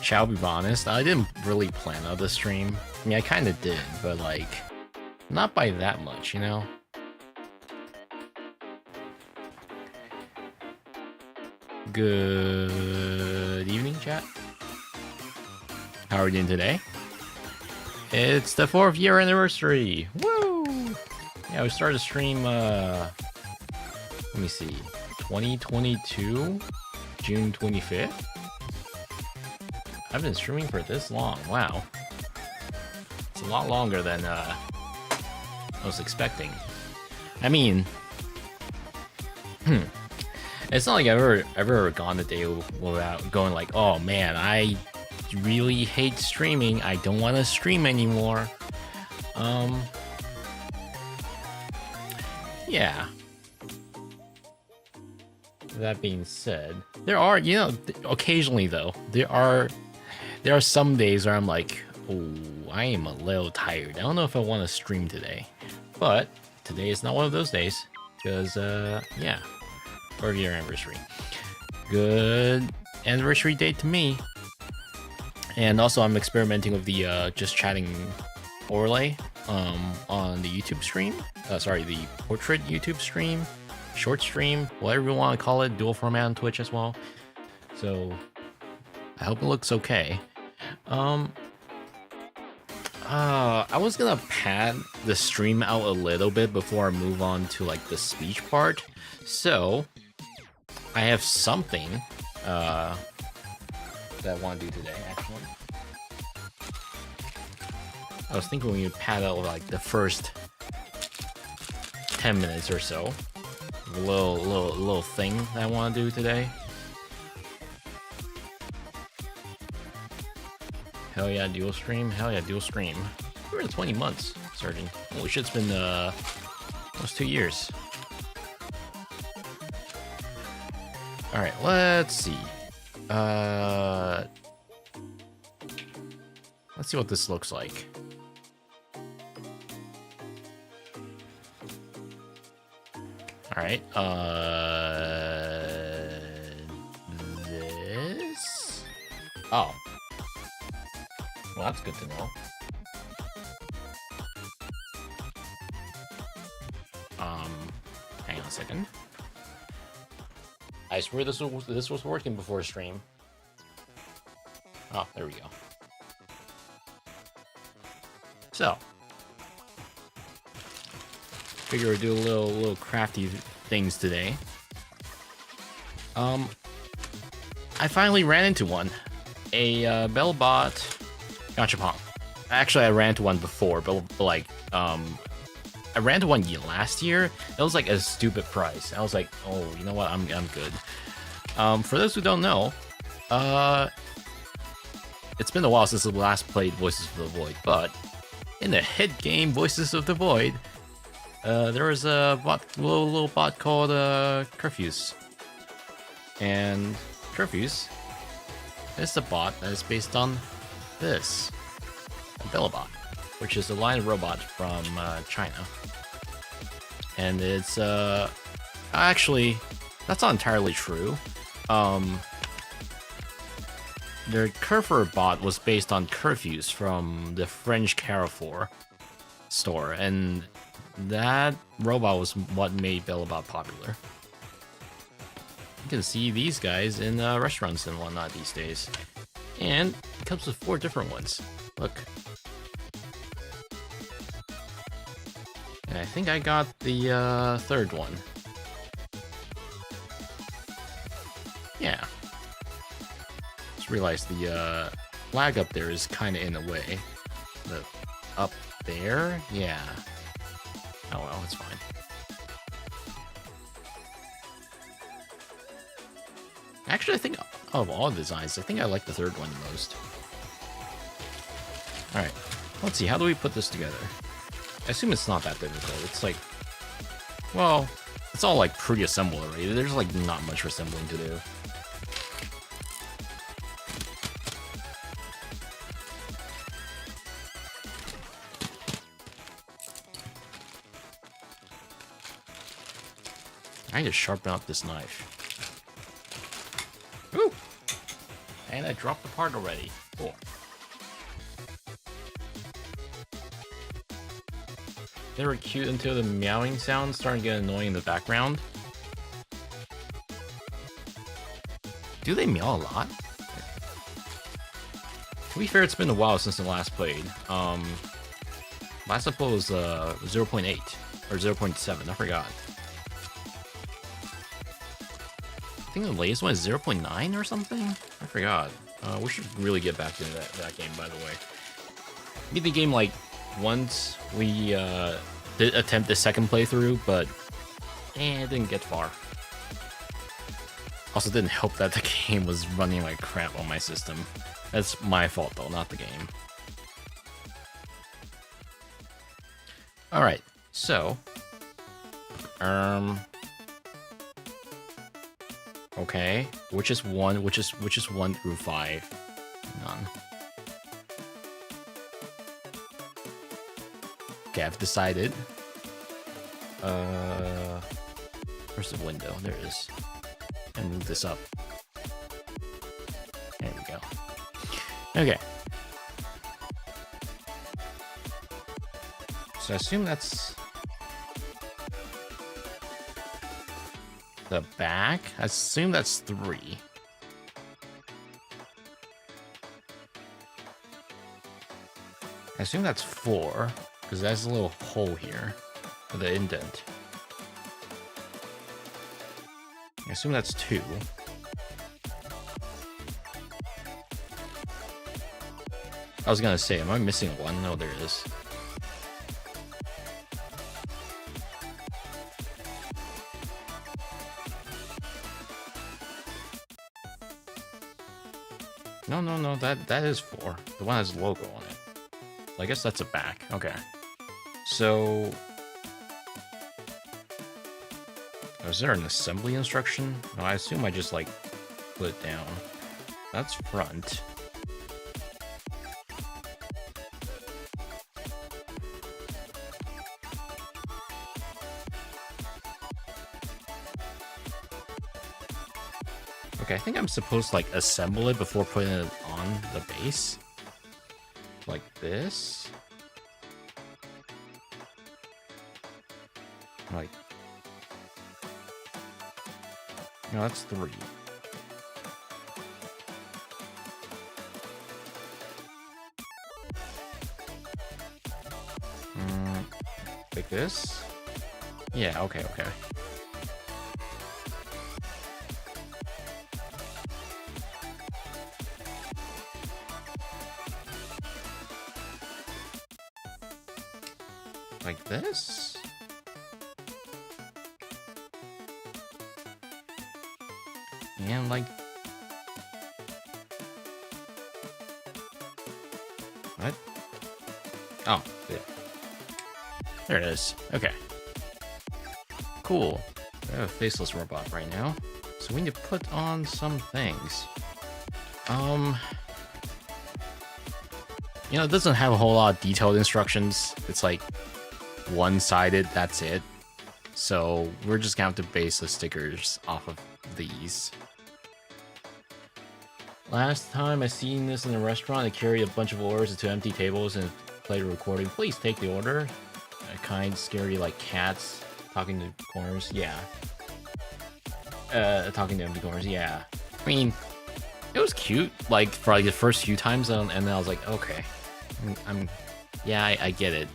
Shall be honest, I didn't really plan out the stream. I mean, I kind of did, but like, not by that much, you know? Good evening, chat. How are you doing today? It's the 4th year anniversary! Woo! Yeah, we started the stream, let me see, 2022? June 25th? I've been streaming for this long, wow. It's a lot longer than I was expecting. I mean, it's not like I've ever gone a day without going like, oh man, I really hate streaming, I don't want to stream anymore. Yeah. That being said, there are, you know, occasionally though, there are some days where I'm like, oh, I am a little tired. I don't know if I want to stream today. But today is not one of those days. Because, yeah, 4th year anniversary. Good anniversary date to me. And also, I'm experimenting with the just chatting overlay on the YouTube stream. Sorry, the portrait YouTube stream, short stream, whatever you want to call it, dual format on Twitch as well. So I hope it looks okay. I was gonna pad the stream out a little bit before I move on to like the speech part. So I have something that I want to do today, actually. I was thinking we would pad out like the first 10 minutes or so. A little thing that I want to do today. Hell yeah, dual stream. Hell yeah, dual stream. We're in 20 months, Surgeon. Holy shit, it's been almost 2 years. Alright, let's see. Let's see what this looks like. Alright, this? Oh. Well, that's good to know. Hang on a second. I swear this was working before stream. Oh, there we go. So, figure we'll do a little crafty things today. I finally ran into one. A Bellbot Gachapon. Actually, I ran into one before, but like, I ran into one last year. It was like a stupid price. I was like, oh, you know what? I'm good. For those who don't know, it's been a while since I last played Voices of the Void, but in the hit game Voices of the Void, there was a little bot called Curfews, and Curfews is a bot that is based on this, a Bellabot, which is a line robot from China. And it's, actually, that's not entirely true. Their Curfer bot was based on Curfews from the French Carrefour store, and that robot was what made Bellabot popular. You can see these guys in restaurants and whatnot these days. And it comes with 4 different ones. Look. And I think I got the 3rd one. Yeah. Just realized the flag up there is kind of in the way. The up there? Yeah. Oh well, it's fine. Actually, I think of all designs, I think I like the 3rd one the most. Alright, let's see, how do we put this together? I assume it's not that difficult. It's like, well, it's all like pre-assembled already. There's like not much assembling to do. I need to sharpen up this knife. Ooh! And I dropped the part already. Cool. They were cute until the meowing sound started to get annoying in the background. Do they meow a lot? To be fair, it's been a while since I last played. Last upload was 0.8 or 0.7. I forgot. I think the latest one is 0.9 or something. I forgot. We should really get back into that game, by the way. Beat the game like once. We did attempt the second playthrough, but it didn't get far. Also, didn't help that the game was running like crap on my system. That's my fault though, not the game. All right, so, okay, which is 1 through 5? None. Okay, I've decided. Where's the window? There it is. And move this up. There we go. Okay. So I assume that's the back. I assume that's 3. I assume that's 4, because there's a little hole here for the indent. I assume that's 2. I was gonna say, am I missing 1? No, there it is. No, that is 4. The one has logo on it. I guess that's a back. Okay. So, is there an assembly instruction? No, I assume I just like put it down. That's front. Okay, I think I'm supposed to like assemble it before putting it on the base. Like this. Like, no, that's 3. Like this? Yeah, okay. Like this? And like... What? Oh, yeah. There it is. Okay. Cool. I have a faceless robot right now. So we need to put on some things. You know, it doesn't have a whole lot of detailed instructions. It's like one-sided, that's it. So we're just gonna have to base the stickers off of these. Last time I seen this in a restaurant, they carry a bunch of orders to empty tables and play the recording. Please take the order. Kind, scary, like cats talking to corners. Yeah. Talking to empty corners. Yeah. I mean, it was cute. Like for like the first few times, and then I was like, okay, yeah, I get it.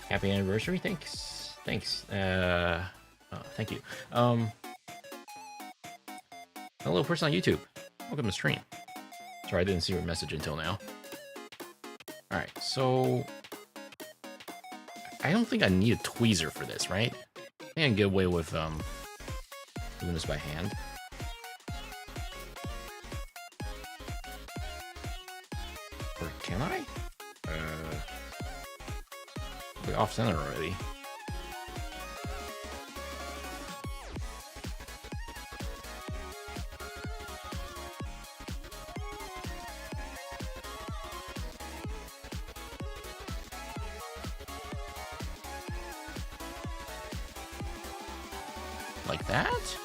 Happy anniversary. Thanks. Oh, thank you. Hello, person on YouTube. Welcome to stream. Sorry, I didn't see your message until now. All right, so I don't think I need a tweezer for this, right? I think I can get away with doing this by hand. Or can I? We're off center already. Like that?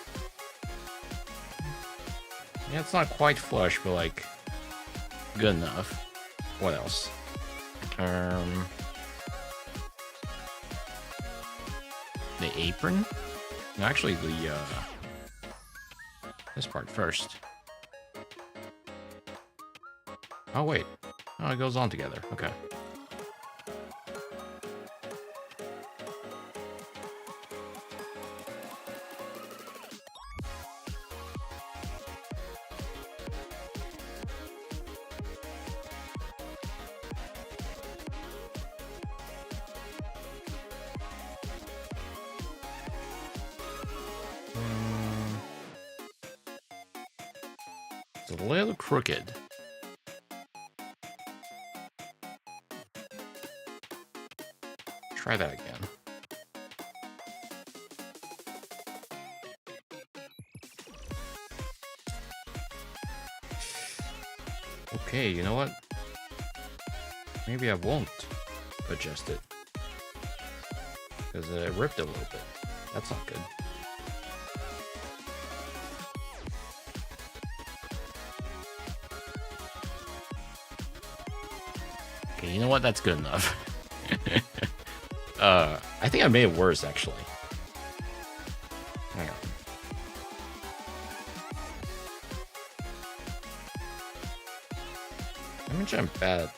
Yeah, it's not quite flush, but like good enough. What else? The apron? No, actually the this part first. Oh wait. Oh, it goes on together. Okay. It's a little crooked. Try that again. Okay, you know what? Maybe I won't adjust it. Because it ripped a little bit. That's not good. Okay, you know what? That's good enough. I think I made it worse, actually. Hang on. I mentioned I'm bad at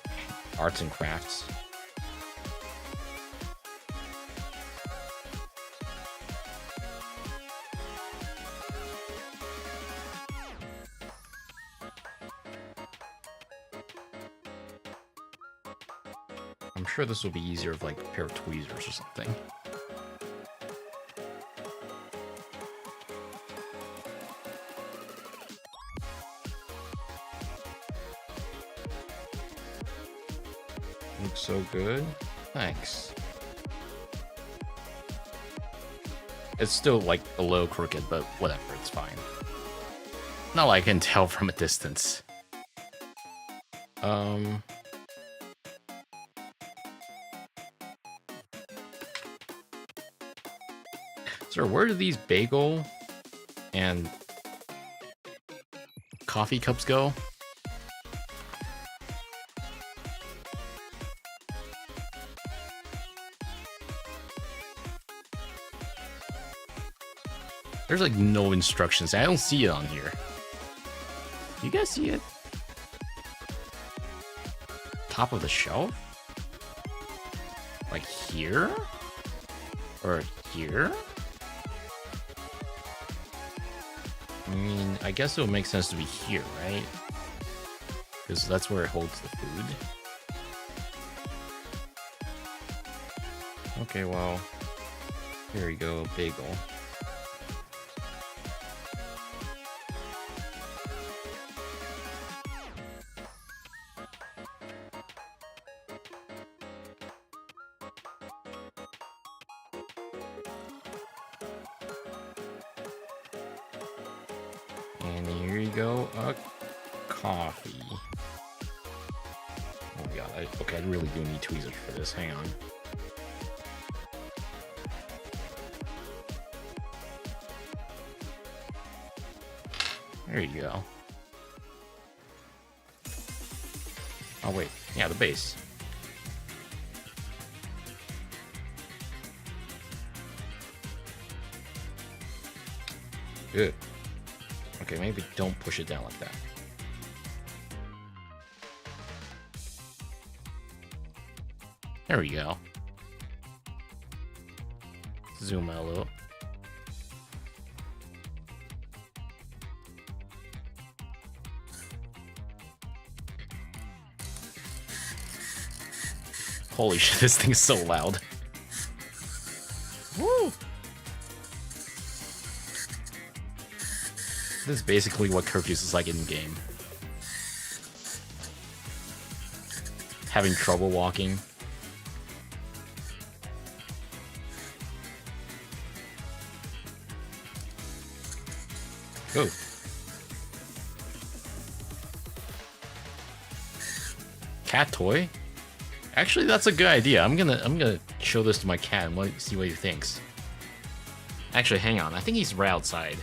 arts and crafts. I'm sure this will be easier with like a pair of tweezers or something. Looks so good. Thanks. It's still like a little crooked, but whatever, it's fine. Not like I can tell from a distance. So where do these bagel and coffee cups go? There's like no instructions. I don't see it on here. You guys see it? Top of the shelf? Like here? Or here? I mean, I guess it would make sense to be here, right? Because that's where it holds the food. Okay, well, here we go, bagel. And here you go, a coffee. Oh my god, okay, I really do need tweezers for this, hang on. There you go. Oh wait, yeah, the base. Good. Okay, maybe don't push it down like that. There we go. Zoom out a little. Holy shit, this thing is so loud. Woo! This is basically what Curfews is like in-game. Having trouble walking. Oh. Cat toy? Actually, that's a good idea. I'm gonna show this to my cat and see what he thinks. Actually, hang on. I think he's right outside.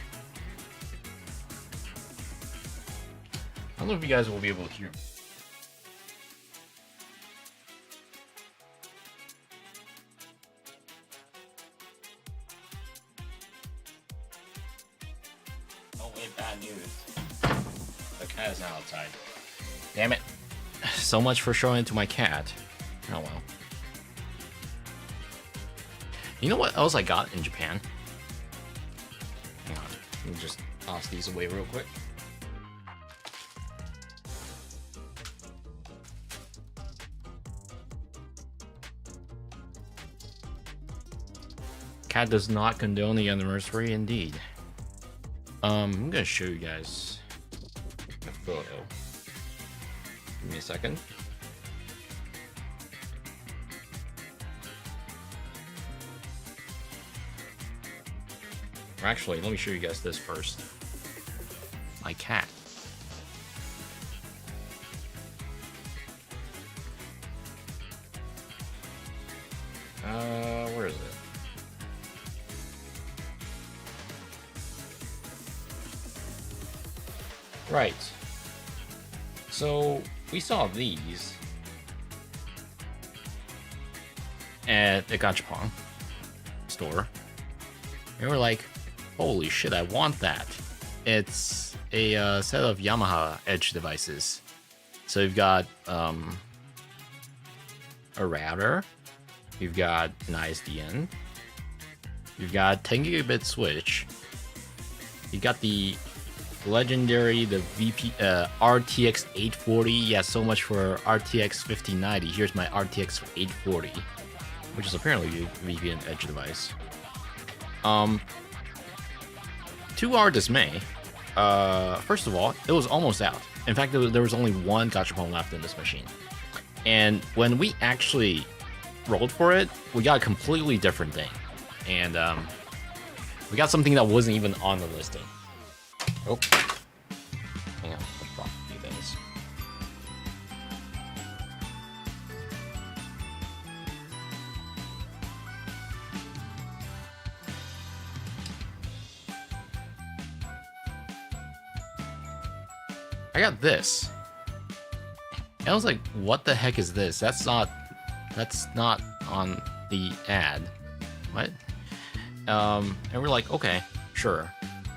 don't know if you guys will be able to hear me. Oh wait, bad news. The cat is not outside. Damn it. So much for showing it to my cat. Oh well. You know what else I got in Japan? Hang on. Let me just toss these away real quick. Cat does not condone the anniversary, indeed. I'm gonna show you guys a photo. Give me a second. Or actually, let me show you guys this first. My cat. Where is it? Right. So we saw these at the Gachapon store. And we're like, holy shit, I want that. It's a set of Yamaha Edge devices. So you've got a router, you've got an ISDN, you've got 10 gigabit switch, you've got the legendary, the RTX 840. Yeah, so much for RTX 5090. Here's my RTX 840, which is apparently a VPN Edge device. To our dismay, first of all, it was almost out. In fact, there was only one Gachapon left in this machine. And when we actually rolled for it, we got a completely different thing. And we got something that wasn't even on the listing. Oh, hang on, let's drop a few things. I got this. And I was like, what the heck is this? That's not on the ad. What? And we're like, okay, sure.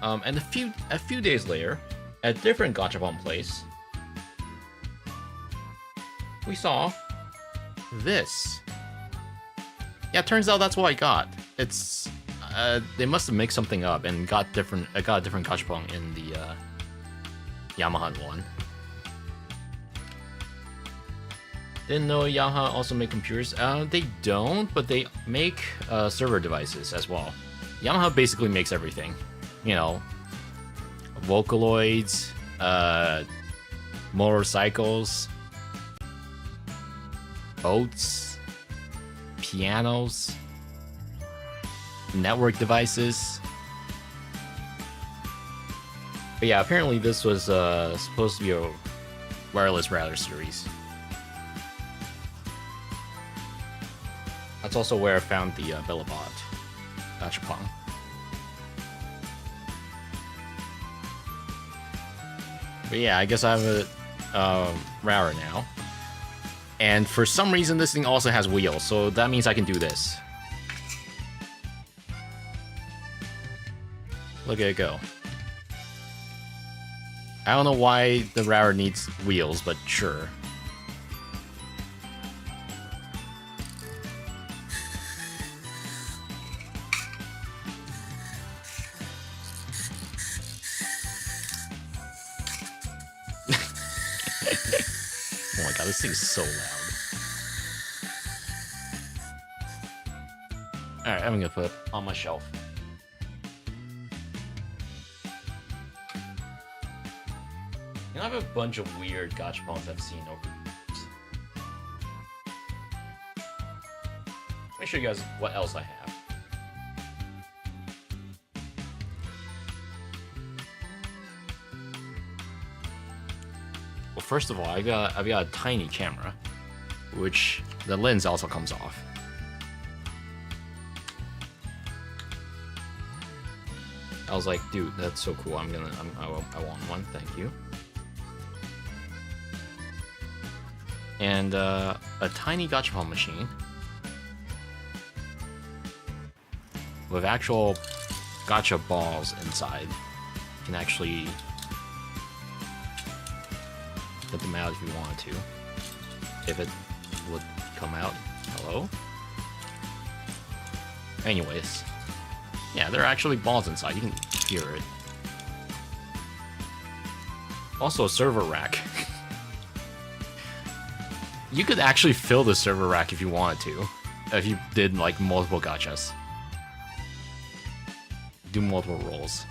And a few days later, at a different Gachapon place, we saw this. Yeah, it turns out that's what I got. It's they must have mixed something up and got a different Gachapon in the Yamaha one. Didn't know Yamaha also make computers. They don't, but they make server devices as well. Yamaha basically makes everything. You know, Vocaloids, motorcycles, boats, pianos, network devices. But yeah, apparently this was supposed to be a wireless router series. That's also where I found the Bellabot Gachapon. But yeah, I guess I have a router now. And for some reason, this thing also has wheels, so that means I can do this. Look at it go. I don't know why the router needs wheels, but sure. Oh my god, this thing is so loud. Alright, I'm gonna put it on my shelf. You know, I have a bunch of weird Gachapons I've seen over the years. Let me show you guys what else I have. Well, first of all, I've got a tiny camera, which the lens also comes off. I was like, dude, that's so cool. I want one. Thank you. and a tiny gachapon machine with actual gacha balls inside. You can actually get them out if you wanted to, if it would come out. Hello? Anyways, yeah, there are actually balls inside. You can hear it. Also a server rack. You could actually fill the server rack if you wanted to, if you did like multiple gachas. Do multiple rolls.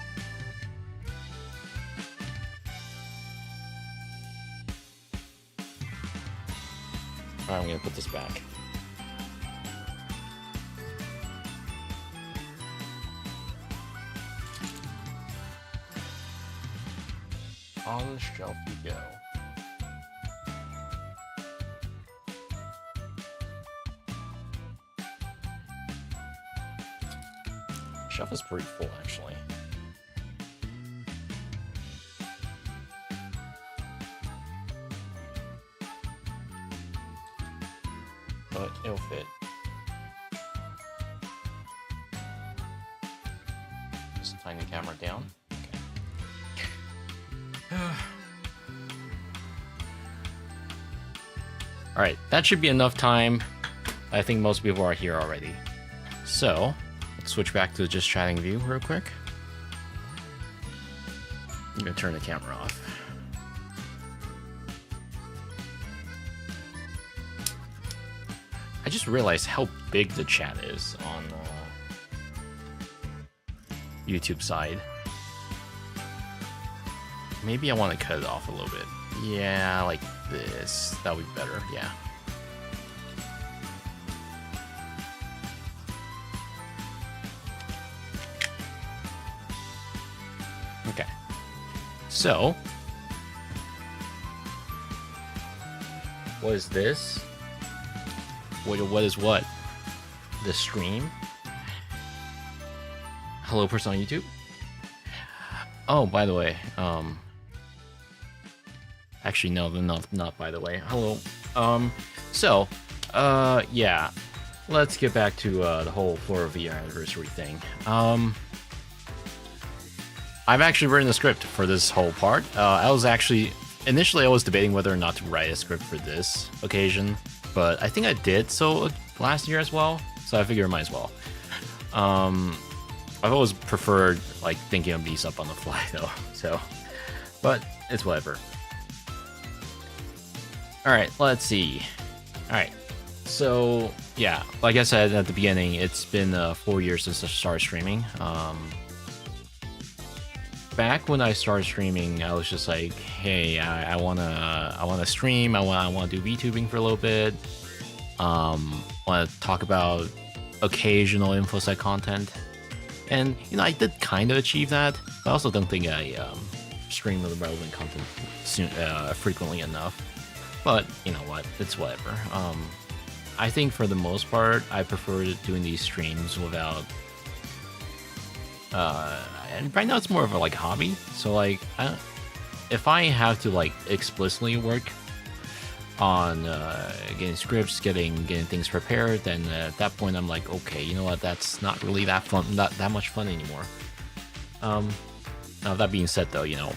Alright, I'm gonna put this back. On the shelf you go. Shelf is pretty full, actually. But it'll fit. Just tiny the camera down. Okay. Alright, that should be enough time. I think most people are here already. So, let's switch back to just chatting view real quick. I'm gonna turn the camera off. I just realized how big the chat is on YouTube side. Maybe I want to cut it off a little bit. Yeah, like this. That would be better, yeah. Okay. So, what is this? What is what? The stream? Hello, person on YouTube? Oh, by the way, actually, no, not by the way. Hello. Yeah. Let's get back to the whole 4 VR anniversary thing. I've actually written a script for this whole part. Initially I was debating whether or not to write a script for this occasion, but I think I did so last year as well, so I figure I might as well. I've always preferred like thinking of these up on the fly though, so, but it's whatever. Alright, let's see. Alright, so yeah, like I said at the beginning, it's been 4 years since I started streaming. Back when I started streaming, I was just like, hey, I wanna stream, I wanna do VTubing for a little bit. Wanna talk about occasional InfoSec content. And you know, I did kind of achieve that, but I also don't think I stream the relevant content frequently enough. But you know what, it's whatever. I think for the most part, I prefer doing these streams without. And right now it's more of a like hobby. So like, if I have to like explicitly work on getting scripts, getting things prepared, then at that point I'm like, okay, you know what, that's not really that fun, not that much fun anymore. Now that being said though, you know,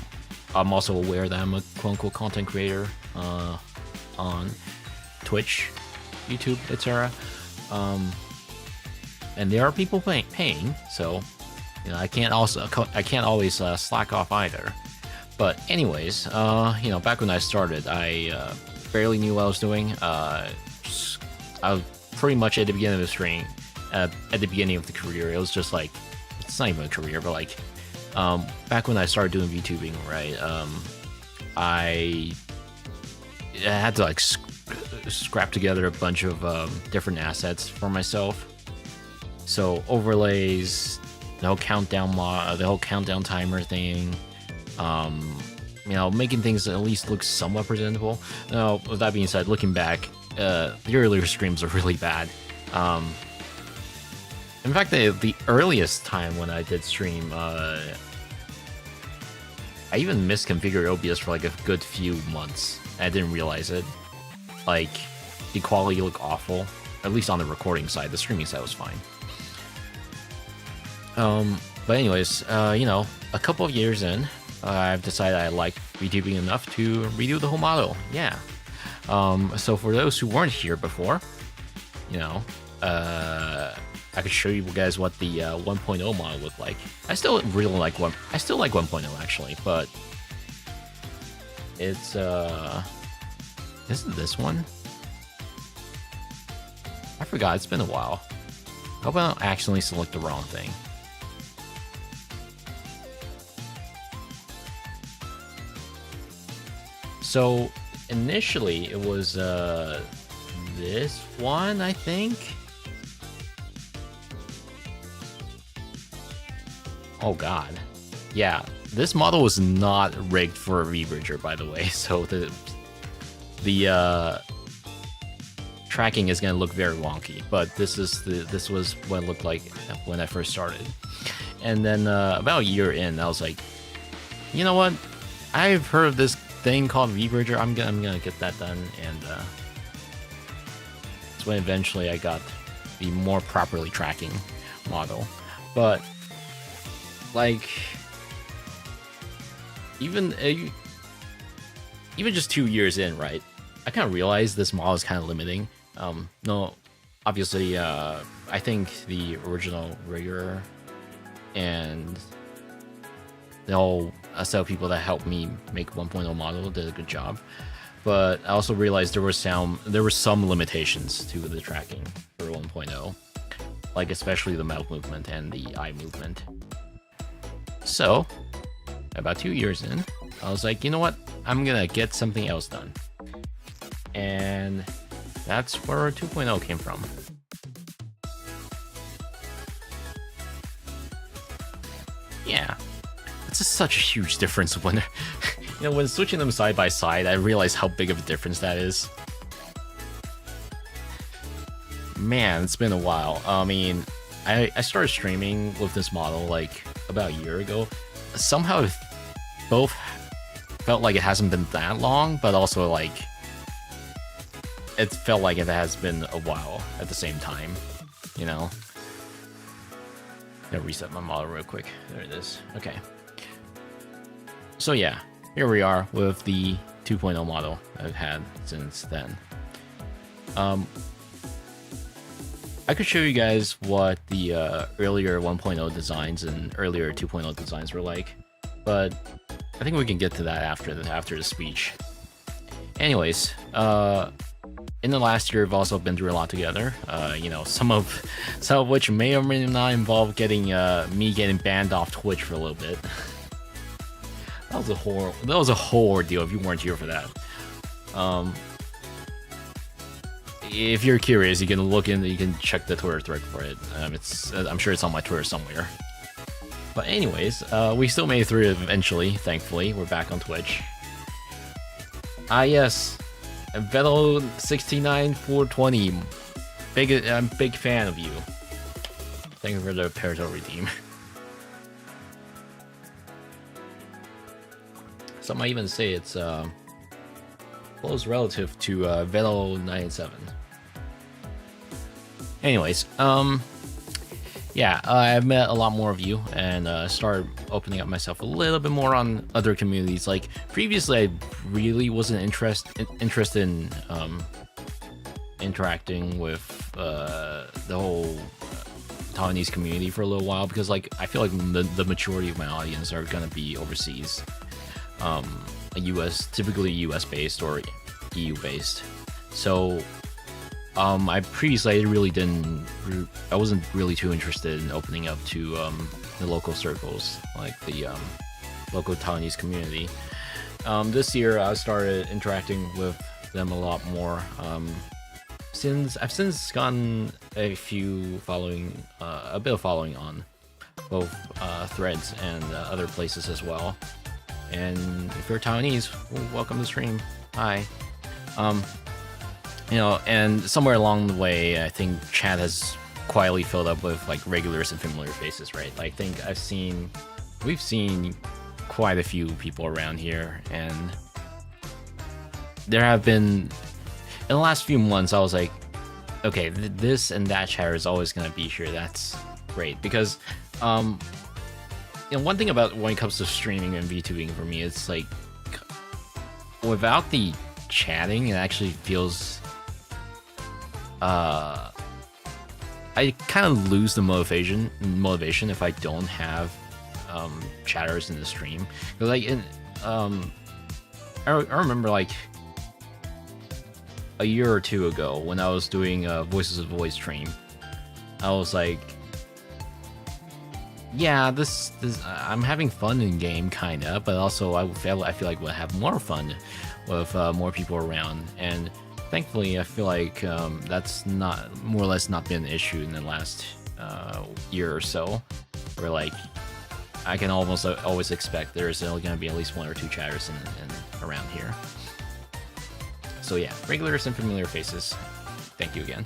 I'm also aware that I'm a quote-unquote content creator on Twitch, YouTube, etc. And there are people paying, so you know, I can't always slack off either. But anyways, you know, back when I started, I barely knew what I was doing. I was pretty much at the beginning of the stream, at the beginning of the career. It was just like, it's not even a career, but like, back when I started doing VTubing, right? I had to like scrap together a bunch of different assets for myself. So overlays, the whole countdown timer thing. You know, making things at least look somewhat presentable. Now, with that being said, looking back, the earlier streams are really bad. In fact, the earliest time when I did stream, I even misconfigured OBS for like a good few months. I didn't realize it. like the quality looked awful. At least on the recording side, the streaming side was fine. But anyways, you know, a couple of years in, I've decided I like VTubing enough to redo the whole model. Yeah. So for those who weren't here before, you know, I could show you guys what the 1.0 model looked like. I still really like I still like 1.0 actually, but it's isn't this one? I forgot. It's been a while. Hope I don't accidentally select the wrong thing. So initially it was this one, I think. Oh god. Yeah, this model was not rigged for a rebridger, by the way. So the tracking is gonna look very wonky, but this was what it looked like when I first started. And then about a year in, I was like, you know what? I've heard of this thing called rebridger. I'm gonna get that done, and it's when eventually I got the more properly tracking model. But like, even just 2 years in, right? I kind of realized this model is kind of limiting. No, obviously, I think the original rigger and the whole set of people that helped me make 1.0 model did a good job. But I also realized there were some limitations to the tracking for 1.0, like especially the mouth movement and the eye movement. So, about 2 years in, I was like, you know what? I'm gonna get something else done. And that's where 2.0 came from. Yeah, it's just such a huge difference when, you know, when switching them side by side, I realized how big of a difference that is. Man, it's been a while. I mean, I started streaming with this model like about a year ago. Somehow both felt like it hasn't been that long, but also like it felt like it has been a while at the same time, you know? Gonna reset my model real quick. There it is. Okay. So yeah, here we are with the 2.0 model I've had since then. I could show you guys what the earlier 1.0 designs and earlier 2.0 designs were like, but I think we can get to that after the speech. Anyways, in the last year, we've also been through a lot together. You know, some of which may or may not involve getting me getting banned off Twitch for a little bit. That was a whole ordeal if you weren't here for that. If you're curious, you can look in. You can check the Twitter thread for it. I'm sure it's on my Twitter somewhere. But anyways, we still made it through eventually. Thankfully, we're back on Twitch. Ah yes, Vettel 69420. I'm a big fan of you. Thank you for the Parito redeem. Some might even say it's close relative to Vettel 97. Anyways, yeah, I've met a lot more of you and started opening up myself a little bit more on other communities. Like previously, I really wasn't interested in interacting with the whole Taiwanese community for a little while because, like, I feel like the majority of my audience are gonna be overseas, typically US based or EU based. So I previously I wasn't really too interested in opening up to the local circles, like the local Taiwanese community. This year I started interacting with them a lot more. I've since gotten a bit of following on both threads and other places as well. And if you're Taiwanese, welcome to the stream. Hi. You know, and somewhere along the way, I think chat has quietly filled up with like regulars and familiar faces, right? I think we've seen quite a few people around here, and there have been in the last few months, I was like, okay, this and that chatter is always gonna be here. That's great because, one thing about when it comes to streaming and VTubing for me, it's like without the chatting, it actually feels. I kind of lose the motivation if I don't have chatters in the stream. Like I remember like a year or two ago when I was doing a Voices of the Void stream, I was like, yeah, this I'm having fun in game kinda, but also I feel like we'll have more fun with more people around, and thankfully I feel like that's not more or less not been an issue in the last year or so, where like I can almost always expect there's going to be at least 1 or 2 chatters in around here. So yeah, regulars and familiar faces, thank you again.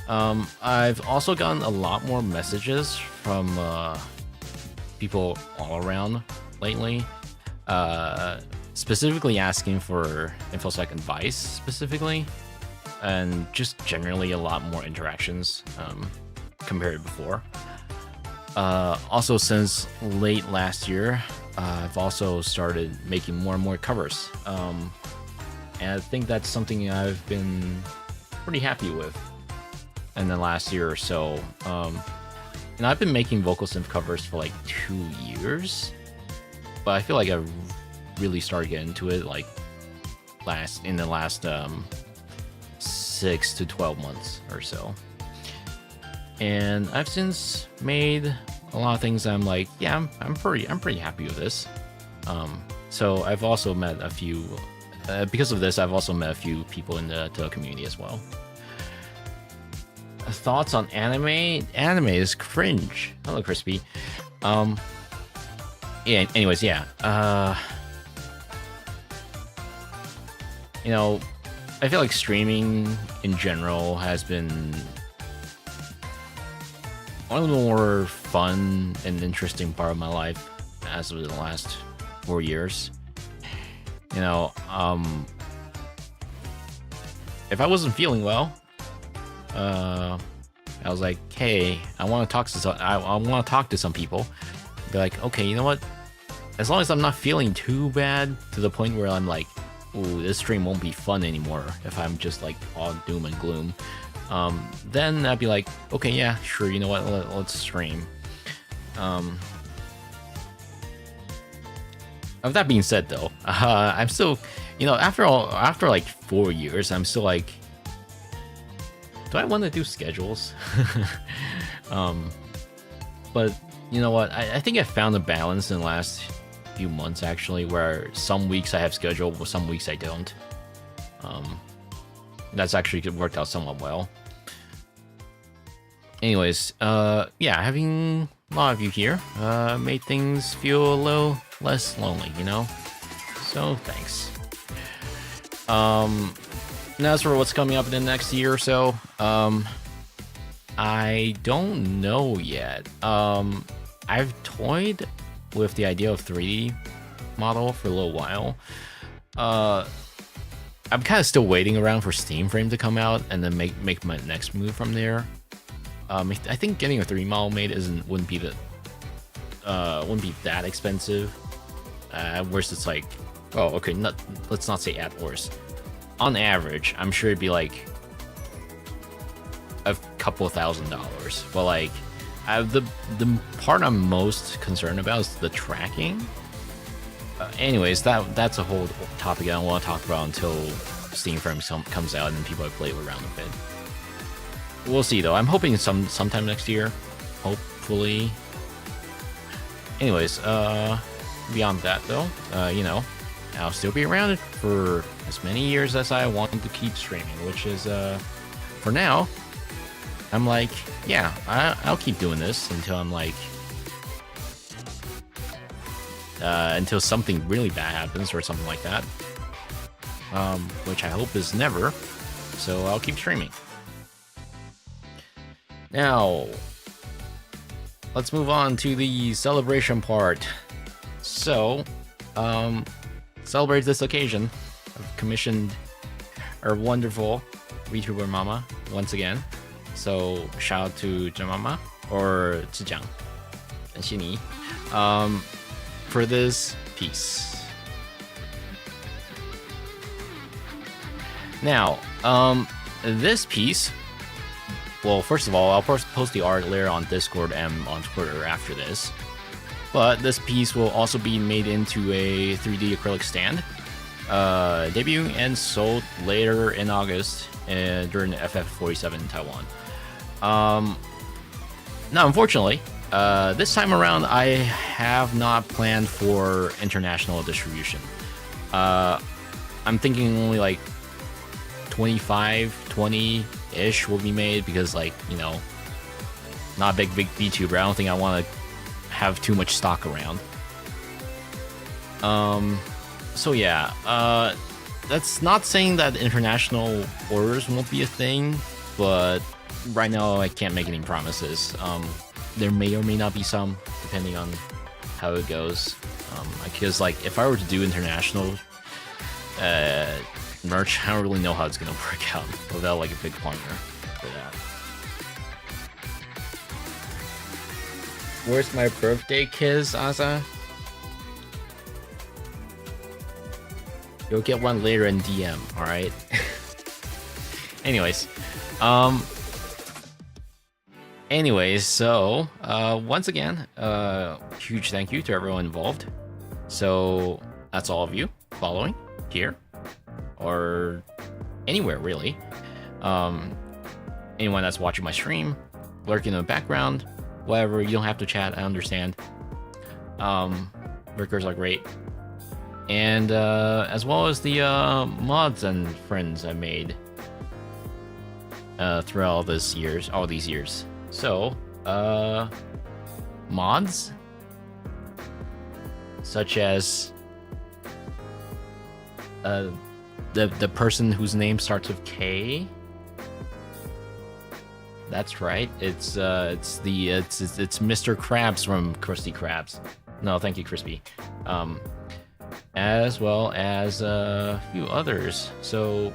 I've also gotten a lot more messages from people all around lately, specifically asking for InfoSec advice specifically, and just generally a lot more interactions compared to before. Also, since late last year, I've also started making more and more covers, and I think that's something I've been pretty happy with in the last year or so. And I've been making vocal synth covers for like 2 years, but I feel like I really started getting into it like in the last 6 to 12 months or so. And I've since made a lot of things that I'm like, yeah, I'm pretty happy with this. So I've also met a few, because of this, I've also met a few people in the community as well. Thoughts on anime? Anime is cringe. Hello, Crispy. Yeah. Anyways, yeah. I feel like streaming in general has been one of the more fun and interesting part of my life as of the last 4 years. If I wasn't feeling well, I was like, hey, I want to talk to some people. Be like, okay, you know what? As long as I'm not feeling too bad to the point where I'm like, ooh, this stream won't be fun anymore if I'm just like all doom and gloom, then I'd be like, okay, yeah, sure, you know what, let's stream. Of that being said, though, I'm still, after like 4 years, I'm still like, do I want to do schedules? But you know what, I think I found a balance in the last few months, actually, where some weeks I have schedule, but some weeks I don't. That's actually worked out somewhat well. Anyways, yeah, having a lot of you here made things feel a little less lonely, so thanks. Now, as for what's coming up in the next year or so, I don't know yet. I've toyed with the idea of 3D model for a little while. I'm kind of still waiting around for Steam Frame to come out and then make my next move from there. I think getting a 3D model made wouldn't be that expensive. Worst, it's like, oh, okay, let's not say at worst. On average, I'm sure it'd be like a couple $1,000s. But like, the part I'm most concerned about is the tracking. Anyways, that's a whole topic I don't want to talk about until Steam Frame comes out and people have played around with it. We'll see, though. I'm hoping sometime next year, hopefully. Anyways, beyond that, though, I'll still be around for as many years as I want to keep streaming, which is, for now, I'm like, yeah, I'll keep doing this until I'm like, until something really bad happens or something like that, which I hope is never, so I'll keep streaming. Now, let's move on to the celebration part. So, celebrate this occasion, I've commissioned our wonderful VTuber Mama once again. So shout out to Jamama or Zhijiang and Xini for this piece. Now, this piece, well, first of all, I'll post the art later on Discord and on Twitter after this. But this piece will also be made into a 3D acrylic stand, debuting and sold later in August during the FF47 in Taiwan. Now, unfortunately, this time around, I have not planned for international distribution. I'm thinking only like 20-ish will be made because, like, you know, not a big VTuber. I don't think I want to have too much stock around. So yeah, that's not saying that international orders won't be a thing, but right now I can't make any promises. There may or may not be some, depending on how it goes. Because, like, if I were to do international merch, I don't really know how it's gonna work out without like a big partner for that. Where's my birthday kiss, Asa? You'll get one later in DM, alright? Anyways. So, once again, huge thank you to everyone involved. So, that's all of you following here, or anywhere, really. Anyone that's watching my stream, lurking in the background, whatever, you don't have to chat, I understand. Lurkers are great. And as well as the mods and friends I made throughout all these years. So, mods such as the person whose name starts with K. That's right. It's Mr. Krabs from Krusty Krabs. No, thank you, Crispy. As well as a few others. So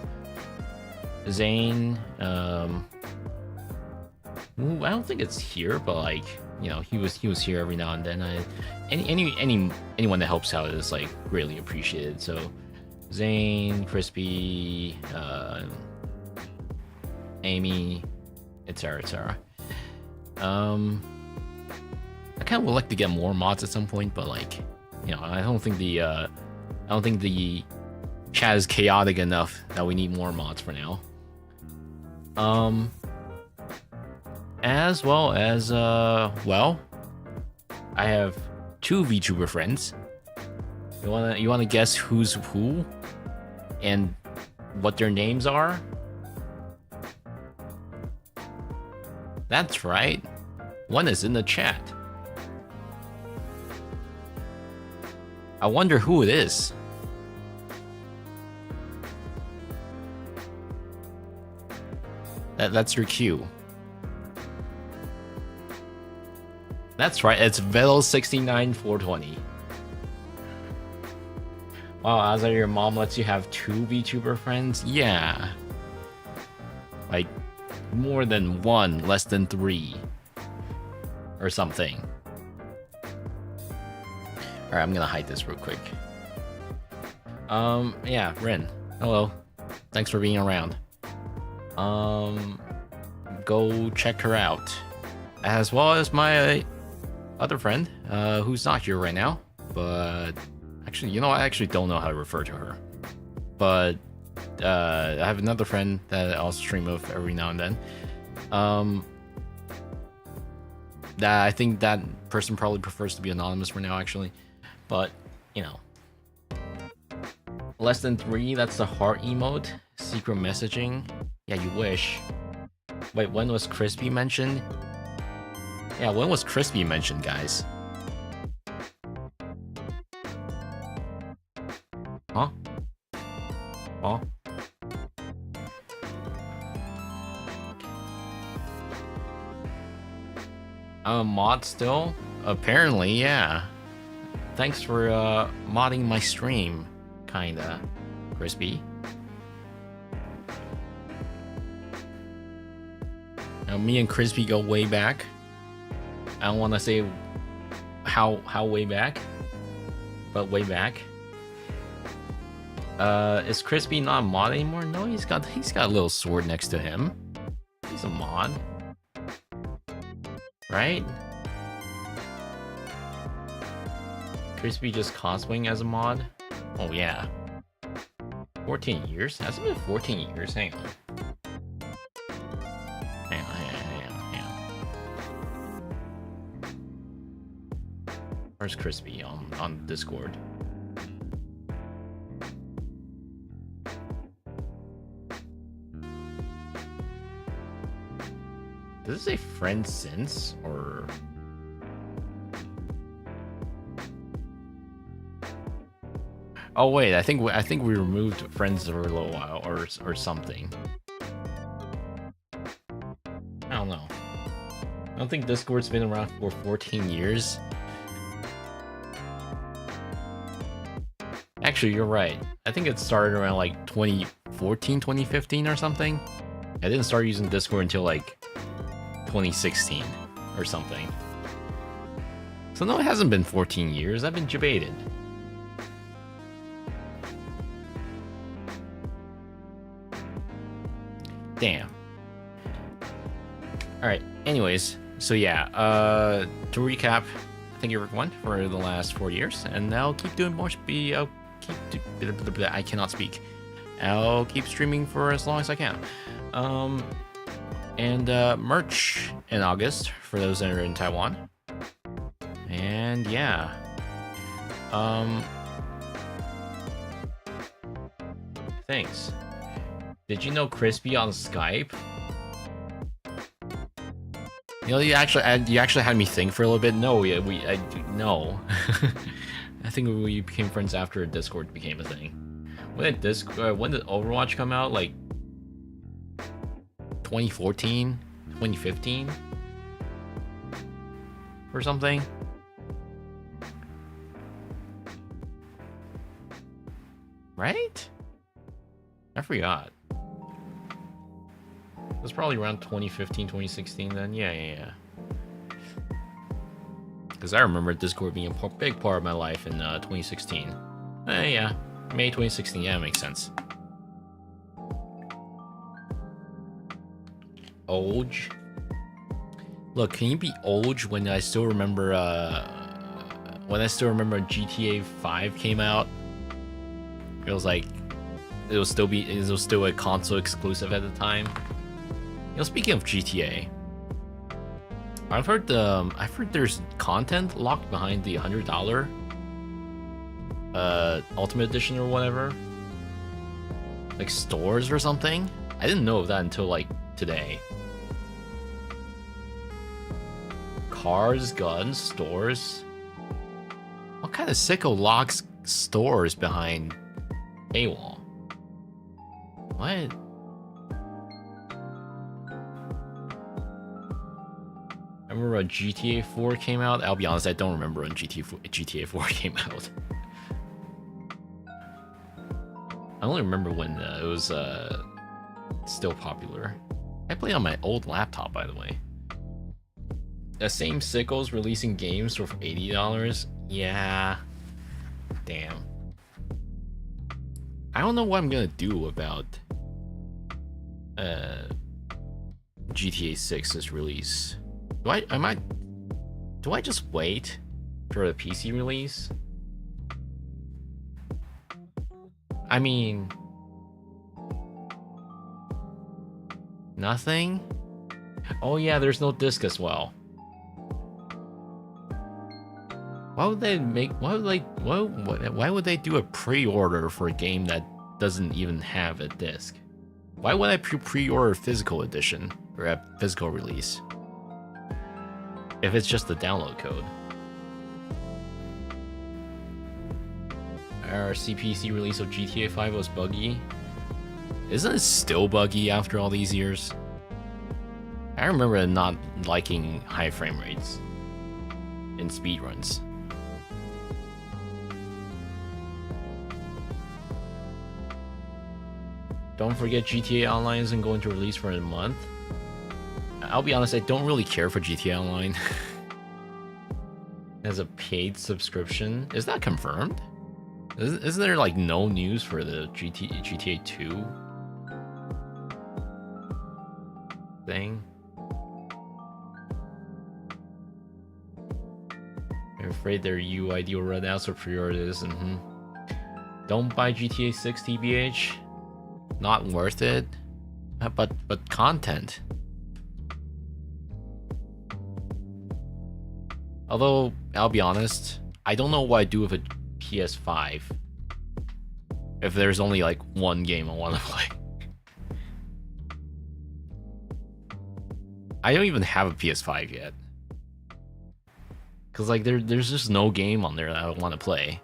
Zane, I don't think it's here, but, like, you know, he was here every now and then. Anyone that helps out is, like, greatly appreciated. So Zane, Crispy, Amy, etc. I kind of would like to get more mods at some point, but, like, you know, I don't think the chat is chaotic enough that we need more mods for now. As well as well, I have 2 VTuber friends. You wanna guess who's who and what their names are? That's right. One is in the chat. I wonder who it is. That's your cue. That's right, it's Vettel69420. Wow, Azar, your mom lets you have 2 VTuber friends? Yeah. Like, more than 1, less than 3. Or something. Alright, I'm gonna hide this real quick. Yeah, Rin. Hello. Thanks for being around. Go check her out. As well as my other friend, who's not here right now. But actually, you know, I actually don't know how to refer to her. But I have another friend that I'll stream with every now and then. That I think that person probably prefers to be anonymous for now, actually. But, you know. Less than 3, that's the heart emote. Secret messaging. Yeah, you wish. Wait, when was Crispy mentioned? Yeah, when was Crispy mentioned, guys? Huh? Huh? Mod still? Apparently, yeah. Thanks for modding my stream, kinda, Crispy. Me and Crispy go way back. I don't want to say how way back, but way back. Is Crispy not a mod anymore? No, he's got a little sword next to him. He's a mod, right? Crispy just cosplaying as a mod. Oh yeah. 14 years? Has it been 14 years? Hang on. Hang on. Where's Crispy on Discord? Does it say friend since or? Oh wait, I think we removed friends for a little while or something. I don't know. I don't think Discord's been around for 14 years. Actually, you're right. I think it started around like 2014, 2015 or something. I didn't start using Discord until like 2016 or something. So no, it hasn't been 14 years. I've been debated. Damn. Alright, anyways, so yeah, to recap, thank you everyone for the last 4 years, and I'll keep doing more, I cannot speak. I'll keep streaming for as long as I can. And merch in August for those that are in Taiwan. And yeah. Thanks. Did you know Crispy on Skype? You know, you actually had me think for a little bit. No, no. I think we became friends after Discord became a thing. When did Overwatch come out? Like 2014, 2015, or something. Right? I forgot. It was probably around 2015, 2016 then. Yeah. Because I remember Discord being a big part of my life in 2016. Yeah, May 2016. Yeah, makes sense. Olge. Look, can you be Olge when I still remember GTA 5 came out? It was like it was still a console exclusive at the time. You know, speaking of GTA, I've heard there's content locked behind the $100 Ultimate Edition or whatever, like stores or something. I didn't know of that until like today. Cars, guns, stores. What kind of sicko locks stores behind paywall? What? I remember when GTA 4 came out. I'll be honest, I don't remember when GTA 4 came out. I only remember when it was still popular. I play on my old laptop, by the way. The same sickos releasing games for $80? Yeah. Damn. I don't know what I'm gonna do about GTA 6's release. Do I just wait for the PC release? I mean, nothing? Oh yeah, there's no disc as well. Why would they do a pre-order for a game that doesn't even have a disc? Why would I pre-order a physical edition or a physical release if it's just the download code? Our CPC release of GTA 5 was buggy. Isn't it still buggy after all these years? I remember not liking high frame rates in speedruns. Don't forget GTA Online isn't going to release for a month. I'll be honest, I don't really care for GTA Online. As a paid subscription. Is that confirmed? Isn't there like no news for the GTA 2 thing? I'm afraid their UID will run out, so pre-orders. Don't buy GTA 6 TBH. Not worth it. But content. Although, I'll be honest, I don't know what I'd do with a PS5 if there's only like one game I want to play. I don't even have a PS5 yet. Cause like there's just no game on there that I want to play.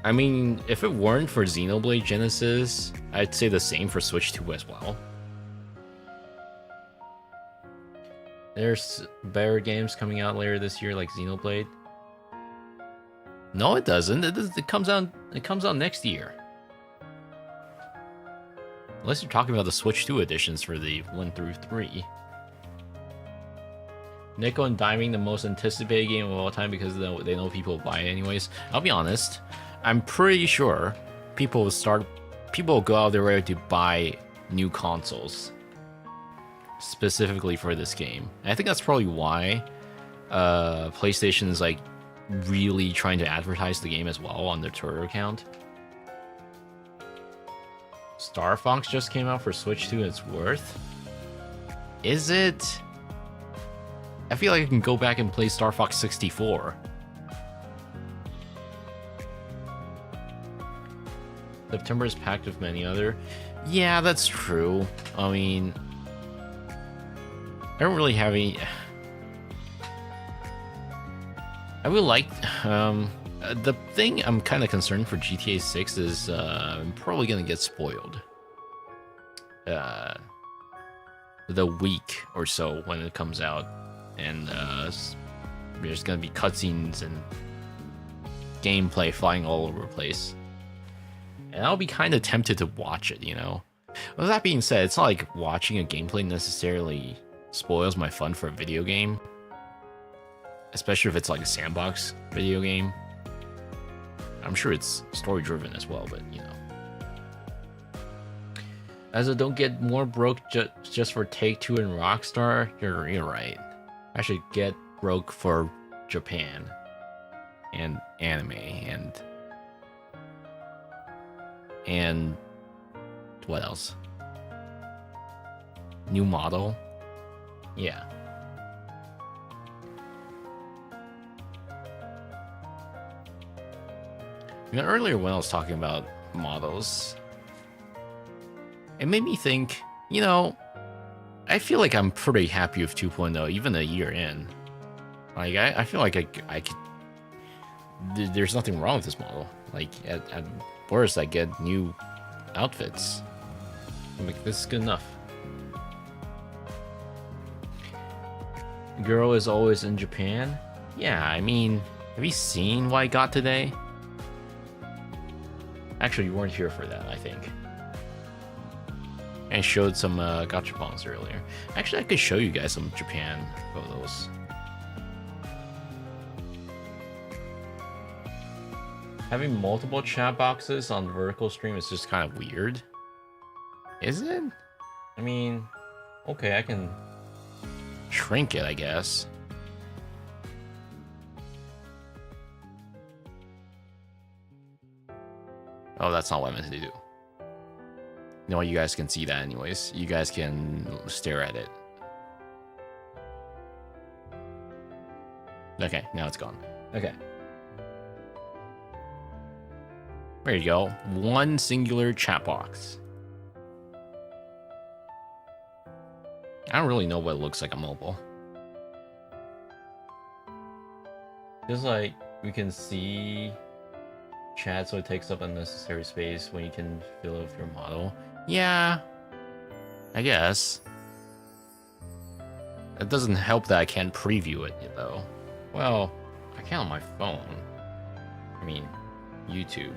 I mean, if it weren't for Xenoblade Genesis, I'd say the same for Switch 2 as well. There's better games coming out later this year, like Xenoblade. No, it doesn't. It comes out. It comes out next year. Unless you're talking about the Switch 2 editions for the 1 through 3. Nickel and Diming, the most anticipated game of all time because they know people will buy it anyways. I'll be honest. I'm pretty sure people will go out their way to buy new consoles specifically for this game. And I think that's probably why PlayStation is like really trying to advertise the game as well on their Twitter account. Star Fox just came out for Switch 2. It's worth. Is it? I feel like I can go back and play Star Fox 64. September is packed with many other. Yeah, that's true. I mean, I don't really have any. I would like. The thing I'm kind of concerned for GTA 6 is I'm probably gonna get spoiled. The week or so when it comes out, and there's gonna be cutscenes and gameplay flying all over the place. And I'll be kind of tempted to watch it, you know? With that being said, it's not like watching a gameplay necessarily spoils my fun for a video game. Especially if it's like a sandbox video game. I'm sure it's story-driven as well, but, you know. As a don't get more broke just for Take-Two and Rockstar, you're right. I should get broke for Japan. And anime, and what else? New model? Yeah. You know, earlier when I was talking about models, it made me think, you know, I feel like I'm pretty happy with 2.0, even a year in. Like, I feel like I could... There's nothing wrong with this model. Like, at worst, I get new outfits. I'm like, this is good enough. Girl is always in Japan? Yeah, I mean, have you seen what I got today? Actually, you weren't here for that, I think. I showed some gachapons earlier. Actually, I could show you guys some Japan photos. Having multiple chat boxes on vertical stream is just kind of weird. Is it? I mean, okay, I can shrink it, I guess. Oh, that's not what I meant to do. You know what? You guys can see that anyways. You guys can stare at it. Okay, now it's gone. Okay. There you go. One singular chat box. I don't really know what it looks like on mobile. Just like we can see chat, so it takes up unnecessary space when you can fill it with your model. Yeah, I guess. It doesn't help that I can't preview it, though. Well, I can on my phone. I mean, YouTube.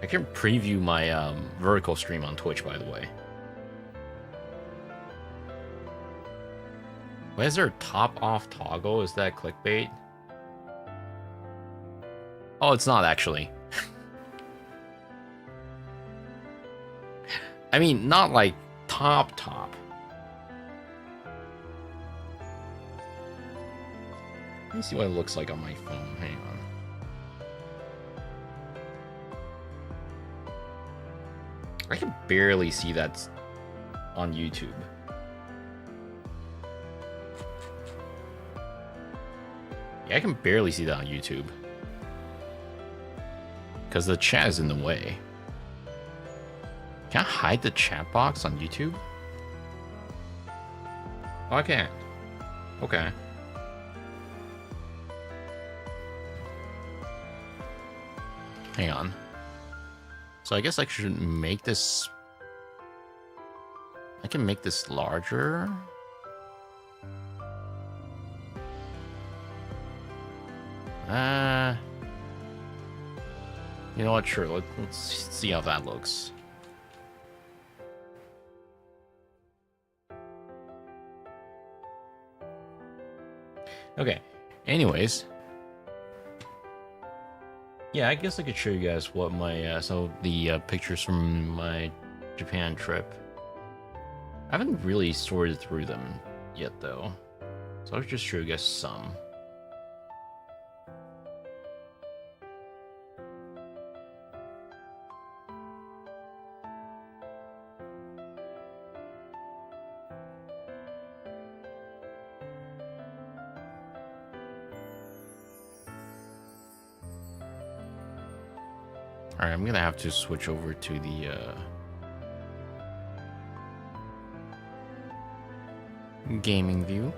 I can preview my vertical stream on Twitch, by the way. Why is there a top off toggle? Is that clickbait? Oh, it's not actually. I mean, not like top. Let me see what it looks like on my phone. Hang on. I can barely see that on YouTube. Yeah, I can barely see that on YouTube. Because the chat is in the way. Can I hide the chat box on YouTube? Oh, I can't. Okay. Hang on. So I guess I should make this... I can make this larger. You know what? Sure. Let's see how that looks. Okay. Anyways. Yeah, I guess I could show you guys what my the pictures from my Japan trip. I haven't really sorted through them yet, though. So I'll just show you guys some. Alright, I'm gonna have to switch over to the gaming view.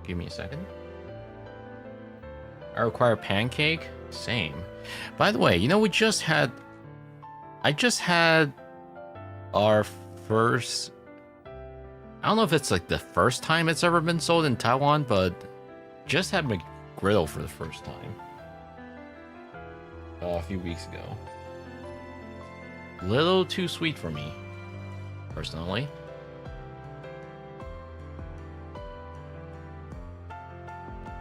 Give me a second. I require pancake? Same. By the way, you know, I just had our first... I don't know if it's like the first time it's ever been sold in Taiwan, but just had McGriddle for the first time. A few weeks ago. Little too sweet for me, personally.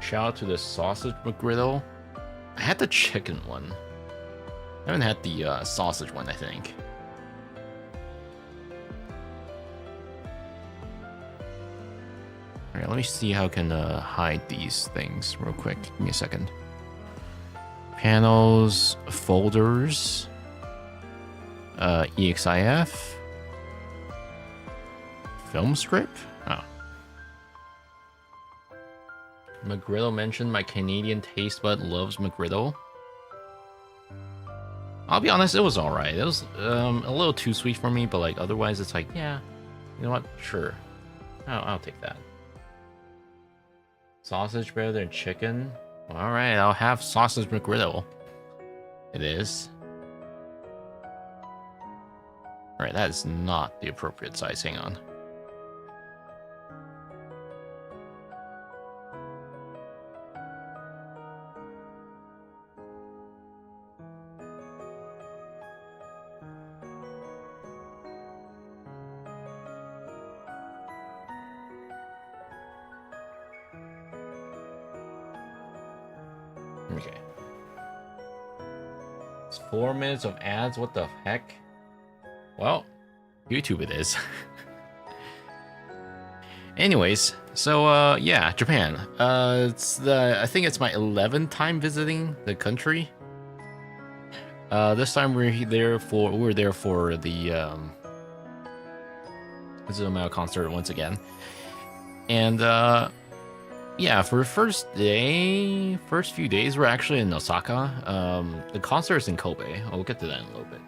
Shout out to the sausage McGriddle. I had the chicken one. I haven't had the sausage one, I think. Alright, let me see how I can hide these things real quick. Give me a second. Panels, folders, EXIF, film strip. Oh. McGriddle mentioned my Canadian taste bud loves McGriddle. I'll be honest, it was alright. It was a little too sweet for me, but like otherwise it's like, yeah, you know what? Sure. I'll take that. Sausage better than chicken? Alright, I'll have sausage McGriddle. It is. Alright, that is not the appropriate size. Hang on. Okay. It's 4 minutes of ads. What the heck? Well, YouTube it is. Anyways, so yeah, Japan. I think it's my 11th time visiting the country. This time we were there for the Zumao concert once again. And yeah, for the first few days, we're actually in Osaka. The concert is in Kobe. I'll get to that in a little bit.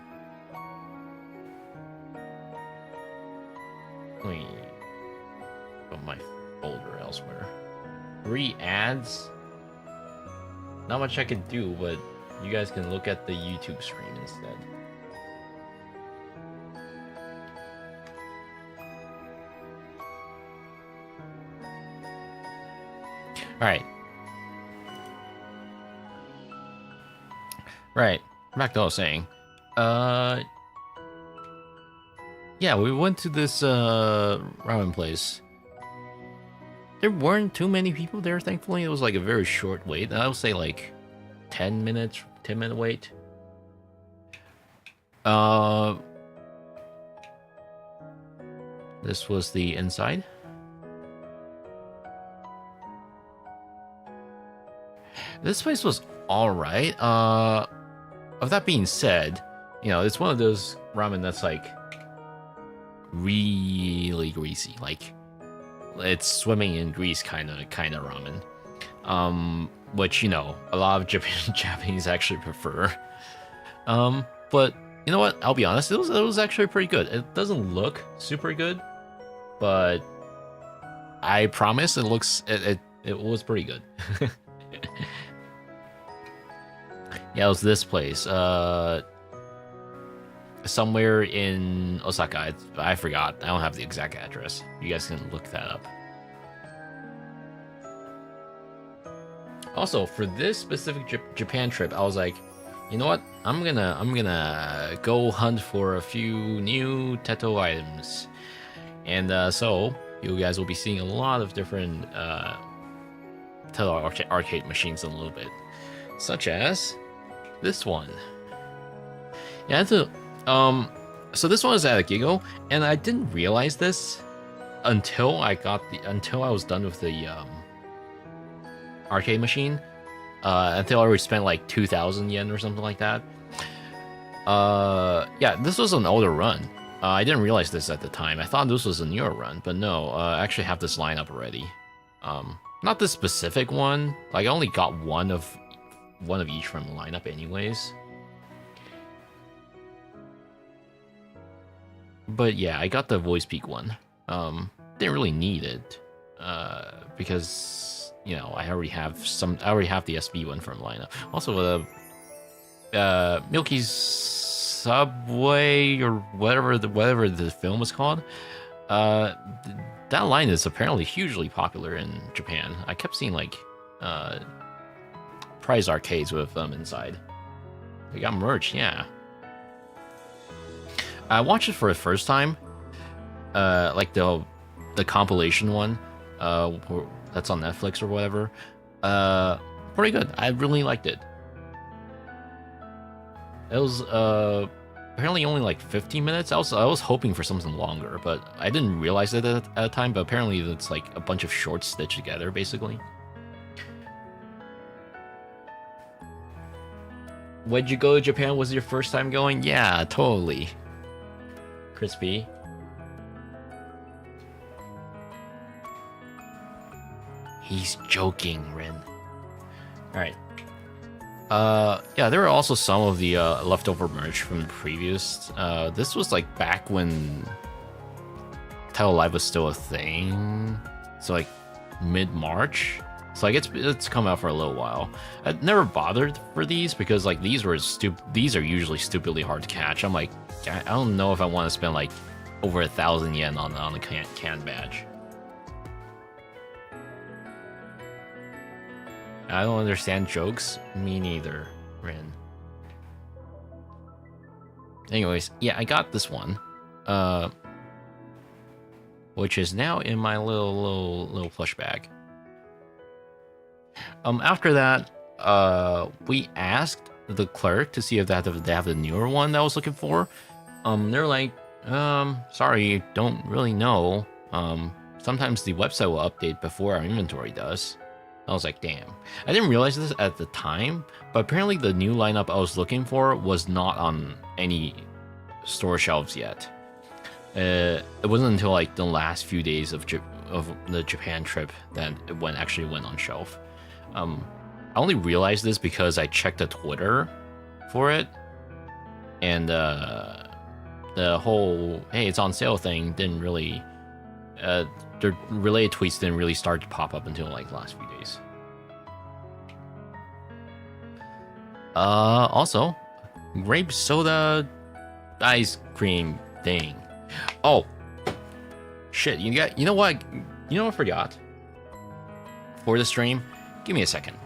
Let me put my folder elsewhere. 3 ads. Not much I can do, but you guys can look at the YouTube stream instead. All right. Right. back to what I was saying. Yeah, we went to this ramen place. There weren't too many people there, thankfully. It was like a very short wait. I would say like 10 minutes, 10-minute wait. This was the inside. This place was alright. Of that being said, you know, it's one of those ramen that's like really greasy. Like it's swimming in grease kind of ramen. Which, you know, a lot of Japanese actually prefer. But you know what? I'll be honest, it was actually pretty good. It doesn't look super good, but I promise it was pretty good. Yeah, it was this place. Somewhere in Osaka. I forgot. I don't have the exact address. You guys can look that up. Also, for this specific Japan trip, I was like, you know what? I'm gonna go hunt for a few new Teto items, and so you guys will be seeing a lot of different Teto arcade machines in a little bit, such as this one. Yeah, so this one is at a Gigo, and I didn't realize this until I was done with the arcade machine. Until I already spent like 2,000 yen or something like that. Yeah, this was an older run. I didn't realize this at the time. I thought this was a newer run, but no, I actually have this lineup already. Not this specific one. Like I only got one of each from the lineup anyways. But yeah, I got the voice peak one. Didn't really need it, because you know I already have the SB one from lineup. Also, Milky's Subway or whatever the film was called. That line is apparently hugely popular in Japan. I kept seeing like prize arcades with them inside. They got merch, yeah. I watched it for the first time, like the compilation one, that's on Netflix or whatever. Pretty good. I really liked it. It was apparently only like 15 minutes. I was hoping for something longer, but I didn't realize it at the time. But apparently it's like a bunch of shorts stitched together, basically. When'd you go to Japan? Was it your first time going? Yeah, totally. Crispy. He's joking, Rin. Alright. Yeah, there were also some of the leftover merch from the previous. This was like back when Title Live was still a thing. So like mid-March. So like it's come out for a little while. I never bothered for these because like these are usually stupidly hard to catch. I'm like, I don't know if I want to spend like over 1,000 yen on a can badge. I don't understand jokes. Me neither, Rin. Anyways, yeah, I got this one, which is now in my little plush bag. After that, we asked the clerk to see if they have the newer one that I was looking for. They're like, sorry, don't really know. Sometimes the website will update before our inventory does. I was like, damn. I didn't realize this at the time, but apparently the new lineup I was looking for was not on any store shelves yet. It wasn't until like the last few days of the Japan trip that it actually went on shelf. I only realized this because I checked the Twitter for it, and the whole "hey, it's on sale" thing didn't really. The related tweets didn't really start to pop up until like the last few days. Also, grape soda ice cream thing. Oh, shit! You know what? You know what I forgot for the stream? Give me a second.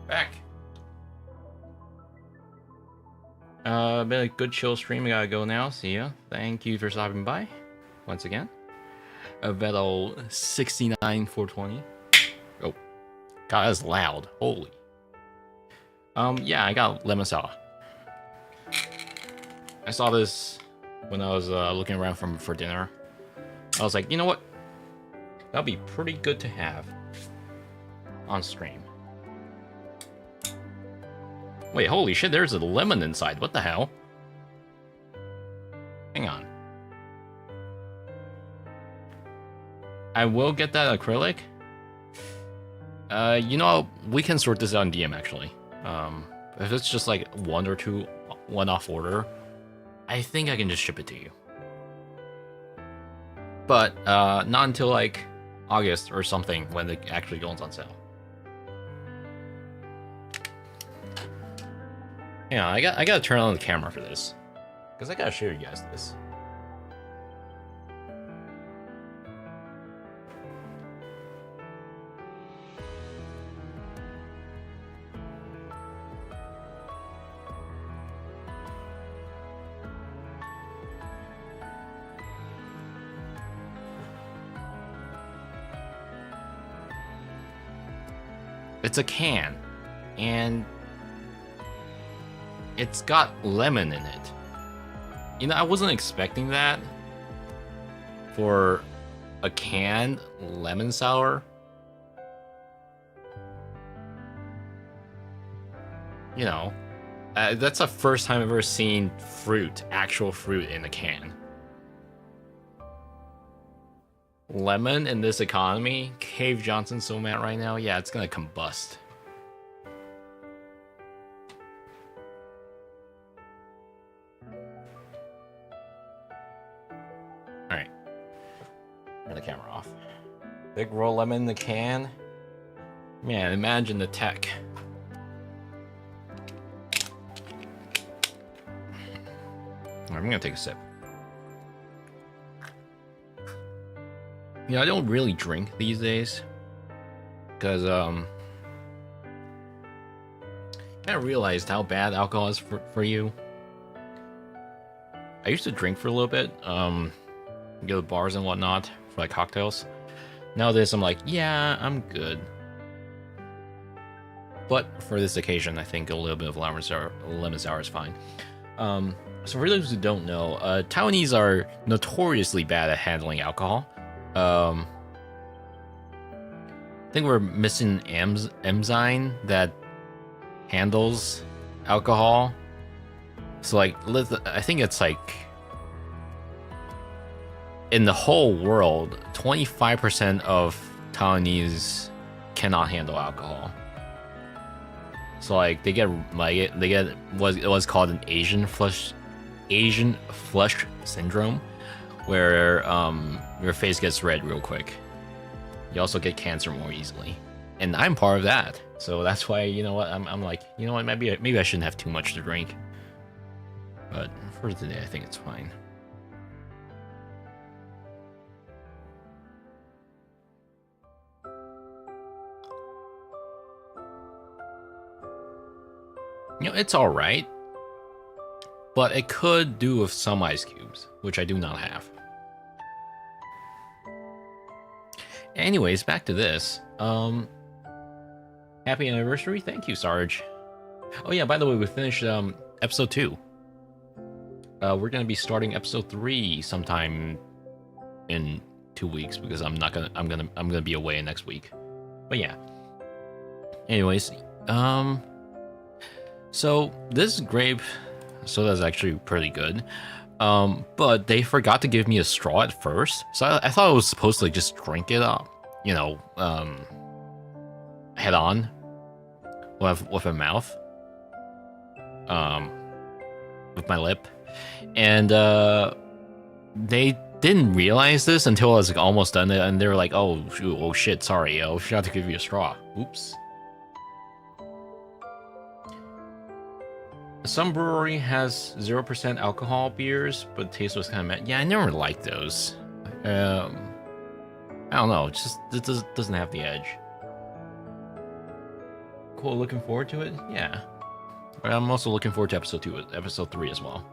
Back. Been a good chill stream. I gotta go now. See ya. Thank you for stopping by once again. Vettel 69 420. Oh, God, that's loud. Holy. Yeah, I got lemon sour. I saw this when I was looking around for dinner. I was like, you know what? That'd be pretty good to have on stream. Wait, holy shit, there's a lemon inside. What the hell? Hang on. I will get that acrylic. You know, we can sort this out in DM, actually. If it's just like one or two one-off order, I think I can just ship it to you. But not until like August or something when it actually goes on sale. Yeah, I gotta turn on the camera for this, because I gotta show you guys this. It's a can, and it's got lemon in it. You know, I wasn't expecting that for a canned lemon sour. You know, that's the first time I've ever seen fruit, actual fruit in a can. Lemon in this economy? Cave Johnson's so mad right now. Yeah, it's gonna combust. Alright. Turn the camera off. Big roll lemon in the can. Man, imagine the tech. I'm gonna take a sip. You know, I don't really drink these days, because I realized how bad alcohol is for you. I used to drink for a little bit, go to bars and whatnot for like cocktails. Nowadays I'm like, yeah, I'm good. But for this occasion, I think a little bit of lemon sour is fine. So for those who don't know, Taiwanese are notoriously bad at handling alcohol. I think we're missing enzyme that handles alcohol. So like, I think it's like in the whole world, 25% of Taiwanese cannot handle alcohol. So like they get what's called an Asian flush syndrome, where your face gets red real quick. You also get cancer more easily, and I'm part of that. So that's why, you know what, I'm like, you know what, maybe I shouldn't have too much to drink. But for today, I think it's fine. You know, it's all right, but it could do with some ice cubes, which I do not have. Anyways, back to this. Happy anniversary. Thank you, Sarge. Oh yeah, by the way, we finished episode 2. We're gonna be starting episode 3 sometime in 2 weeks, because I'm gonna be away next week. But yeah. Anyways, so this grape soda is actually pretty good. But they forgot to give me a straw at first, so I thought I was supposed to like just drink it up, you know, head on with a mouth, with my lip, and they didn't realize this until I was like almost done it, and they were like, "Oh shoot, oh shit, sorry, I forgot to give you a straw. Oops." Some brewery has 0% alcohol beers, but taste was kind of meh. Yeah, I never liked those. I don't know, it doesn't have the edge. Cool. Looking forward to it. Yeah. But I'm also looking forward to episode 2, episode 3 as well.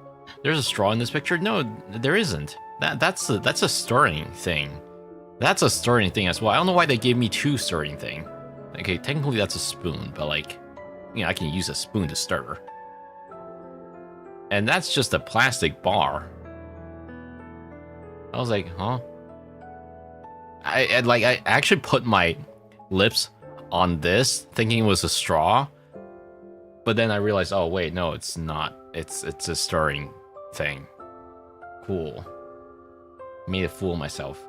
There's a straw in this picture. No, there isn't. That's a stirring thing. That's a stirring thing as well. I don't know why they gave me 2 stirring thing. Okay, technically that's a spoon, but like, you know, I can use a spoon to stir. And that's just a plastic bar. I was like, huh? I actually put my lips on this, thinking it was a straw. But then I realized, oh wait, no, it's not. It's a stirring thing. Cool. Made a fool of myself.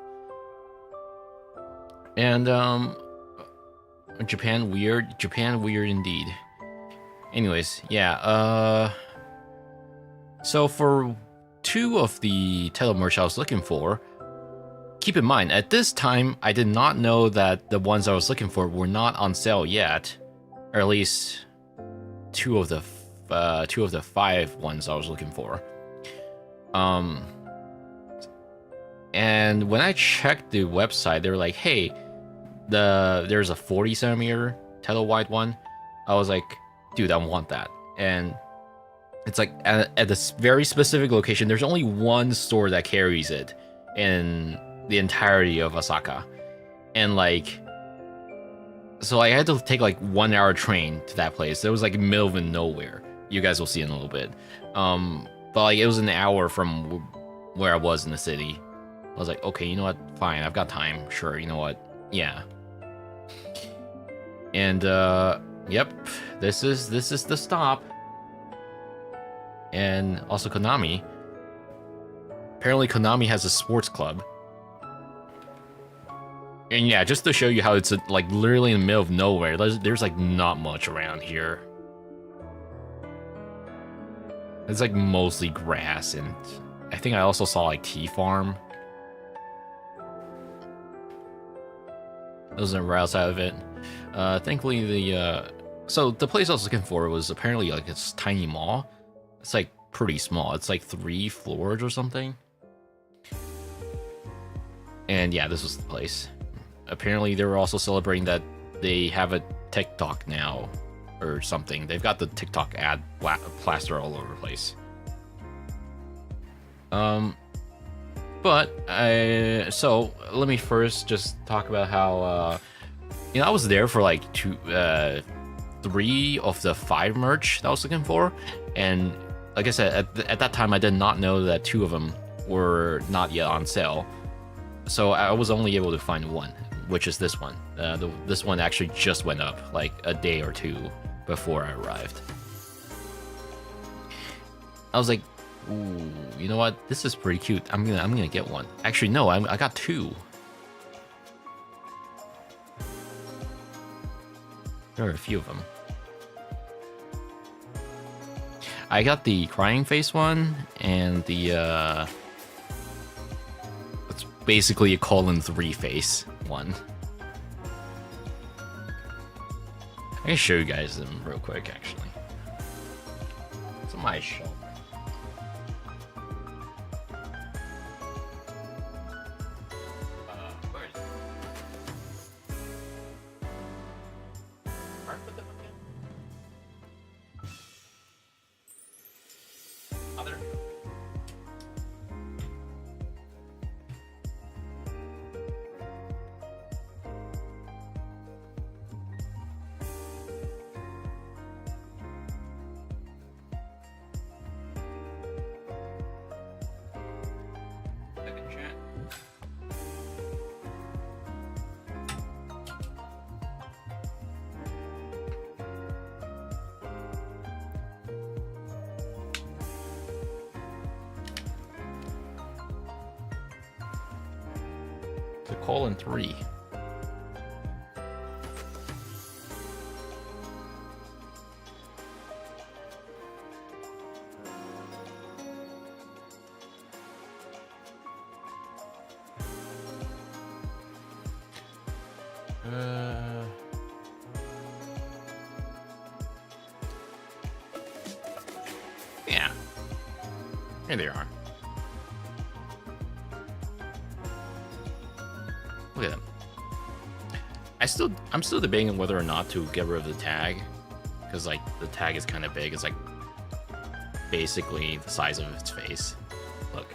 And Japan weird. Japan weird indeed. Anyways, yeah. So for 2 of the title merch I was looking for, keep in mind at this time I did not know that the ones I was looking for were not on sale yet, or at least 2 of the 5 ones I was looking for. And when I checked the website, they were like, "Hey, there's a 40 centimeter title wide one." I was like, "Dude, I want that." And it's like at this very specific location, there's only one store that carries it in the entirety of Osaka, and like, so I had to take like 1 hour train to that place. It was like middle of nowhere. You guys will see in a little bit. But like it was an hour from where I was in the city. I was like, okay, you know what? Fine, I've got time. Sure, you know what? Yeah. And yep, this is the stop. And also Konami. Apparently Konami has a sports club. And yeah, just to show you how it's like literally in the middle of nowhere. There's like not much around here. It's like mostly grass, and I think I also saw like tea farm. Those are right outside of it. Thankfully so the place I was looking for was apparently like this tiny mall. It's like pretty small. It's like 3 floors or something. And yeah, this was the place. Apparently they were also celebrating that they have a TikTok now or something. They've got the TikTok ad plaster all over the place. So let me first just talk about how you know, I was there for like 3 of the 5 merch that I was looking for, and like I said, at that time I did not know that 2 of them were not yet on sale, so I was only able to find 1, which is this one. This one actually just went up like a day or 2 before I arrived. I was like, ooh, you know what? This is pretty cute. I'm gonna get one. Actually, no, I got 2. There are a few of them. I got the crying face one and the it's basically a colon 3 face one. I can show you guys them real quick, actually. It's on my shelf. Where is it? Where I put them again? Oh, there. Second chat. The colon 3. Yeah. Here they are. Look at them. I I'm still debating whether or not to get rid of the tag, because like the tag is kind of big. It's like basically the size of its face. Look,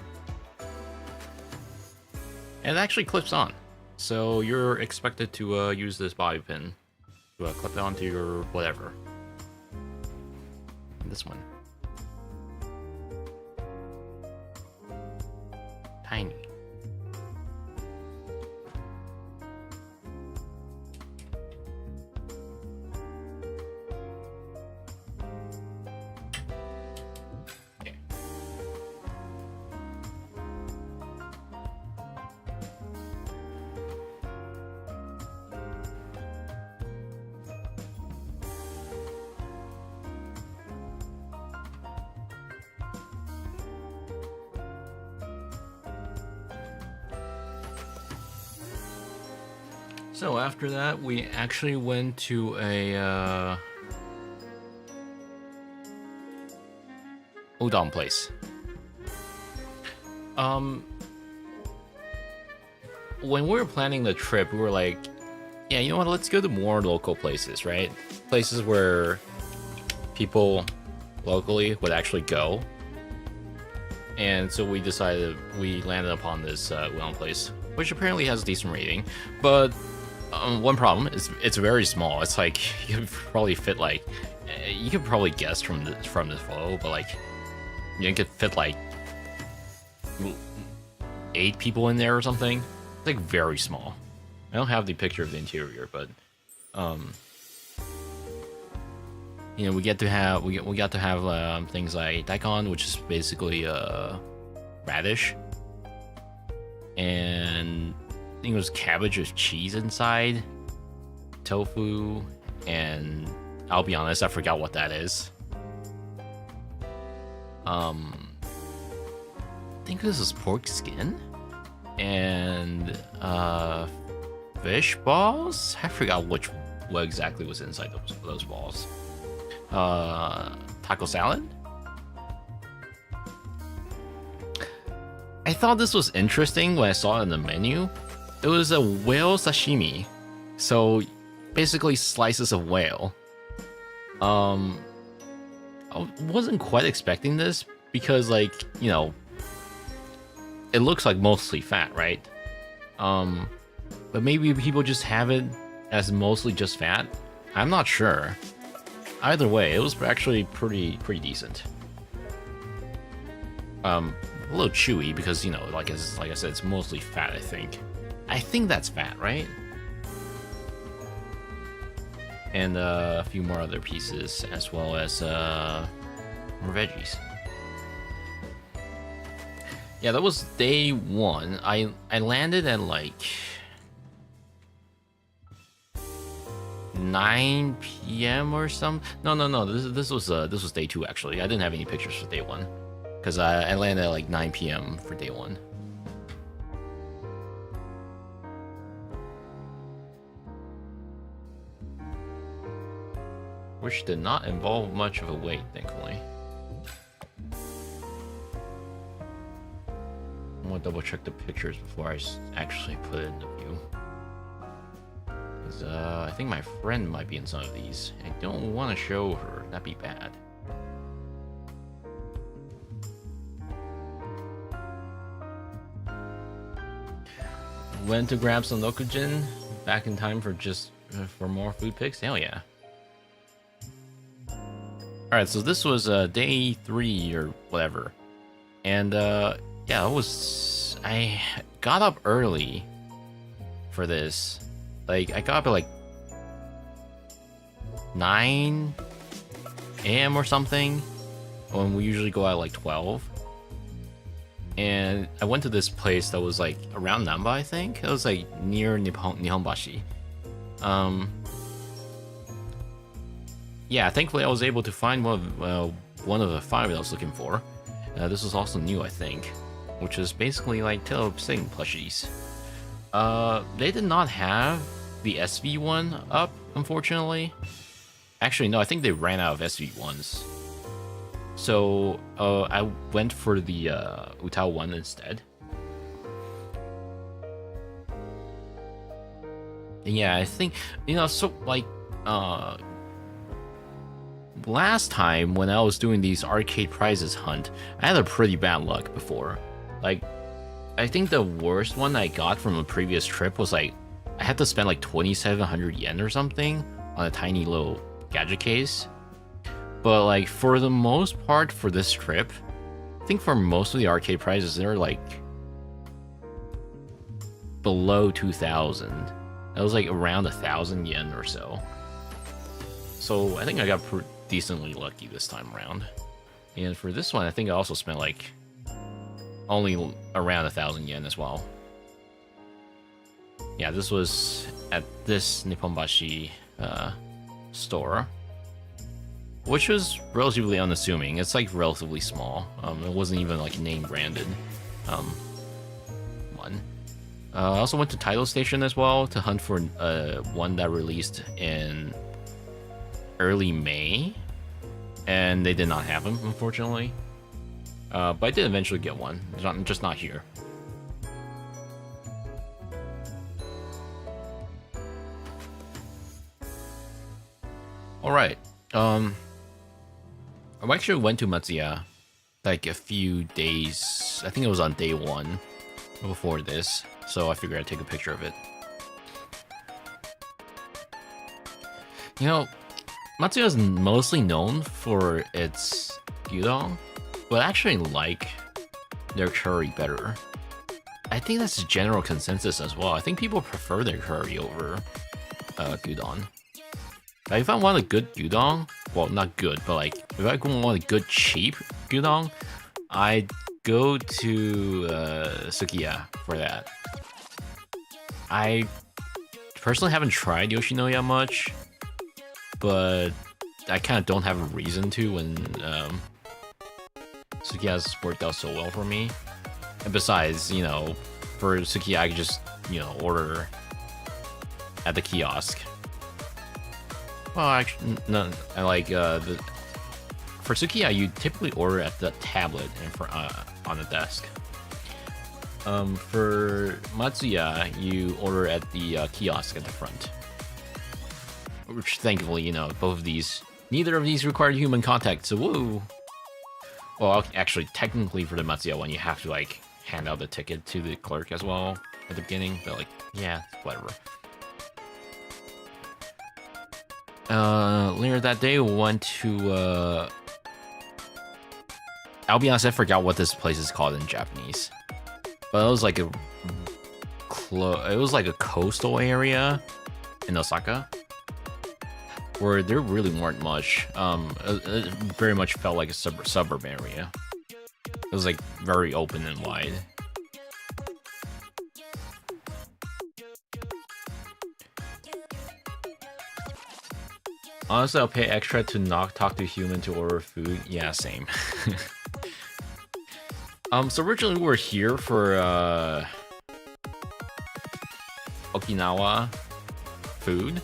and it actually clips on, so you're expected to use this bobby pin to clip it onto your whatever. This one, tiny. So after that, we actually went to a udon place. When we were planning the trip, we were like, yeah, you know what, let's go to more local places, right? Places where people locally would actually go. And so we landed upon this udon place, which apparently has a decent rating, but one problem is it's very small. It's like you could probably fit like, you could probably guess from this photo, but like you could fit like 8 people in there or something. It's like very small. I don't have the picture of the interior, but you know, we got to have things like daikon, which is basically radish, and I think it was cabbage with cheese inside, tofu, and I'll be honest, I forgot what that is. I think this is pork skin and fish balls. I forgot what exactly was inside those balls. Taco salad. I thought this was interesting when I saw it in the menu. It was a whale sashimi, so basically slices of whale. I wasn't quite expecting this because, like, you know, it looks like mostly fat, right? But maybe people just have it as mostly just fat. I'm not sure. Either way, it was actually pretty decent. A little chewy because, you know, like I said, it's mostly fat. I think that's fat, right? And a few more other pieces, as well as more veggies. Yeah, that was day 1. I landed at like 9 p.m. or something. No. This was day 2 actually. I didn't have any pictures for day 1 because I landed at like 9 p.m. for day 1. Which did not involve much of a wait, thankfully. I'm gonna double check the pictures before I actually put it in the view. Because I think my friend might be in some of these. I don't want to show her, that'd be bad. Went to grab some Lokujin, back in time for more food pics. Hell yeah. Alright, so this was day 3 or whatever. And yeah, I got up early for this. Like, I got up at like 9 a.m. or something, when we usually go out like 12. And I went to this place that was like around Namba, I think. It was like near Nihonbashi. Yeah, thankfully I was able to find one of the 5 that I was looking for. This was also new, I think, which is basically like Tale of Sing plushies. They did not have the SV one up, unfortunately. Actually, no, I think they ran out of SV ones. So I went for the Utao one instead. Yeah, I think so like last time when I was doing these arcade prizes hunt, I had a pretty bad luck before. Like, I think the worst one I got from a previous trip was like I had to spend like 2,700 yen or something on a tiny little gadget case. But like for the most part for this trip, I think for most of the arcade prizes they're like below 2,000. That was like around 1,000 yen or so. So I think I got decently lucky this time around. And for this one, I think I also spent like only around 1,000 yen as well. Yeah, this was at this Nipponbashi store, which was relatively unassuming. It's like relatively small. It wasn't even like name branded. One. I also went to Tidal Station as well to hunt for one that released in early May, and they did not have them, unfortunately. But I did eventually get one, just not here. All right. I actually went to Matsuya like a few days. I think it was on day 1 before this, so I figured I'd take a picture of it. You know, Matsuya is mostly known for its gyudon, but I actually like their curry better. I think that's the general consensus as well. I think people prefer their curry over gyudon. Like, if I want a good gyudon, well, not good, but like if I want a good cheap gyudon, I'd go to Sukiya for that. I personally haven't tried Yoshinoya much, but I kind of don't have a reason to when Sukiya's worked out so well for me. And besides, for Sukiya, I could just, order at the kiosk. Well, actually, no, I like for Sukiya, you typically order at the tablet and on the desk. For Matsuya, you order at the kiosk at the front. Which, thankfully, both of these, neither of these required human contact, so woo! Well, actually, technically for the Matsuya one, you have to, like, hand out the ticket to the clerk as well at the beginning, but, like, yeah, whatever. Later that day, we went to, I'll be honest, I forgot what this place is called in Japanese. But it was like a coastal area in Osaka, where there really weren't much. It very much felt like a suburb area. It was like very open and wide. Honestly, I'll pay extra to not talk to human to order food. Yeah, same. So originally we were here for Okinawa food,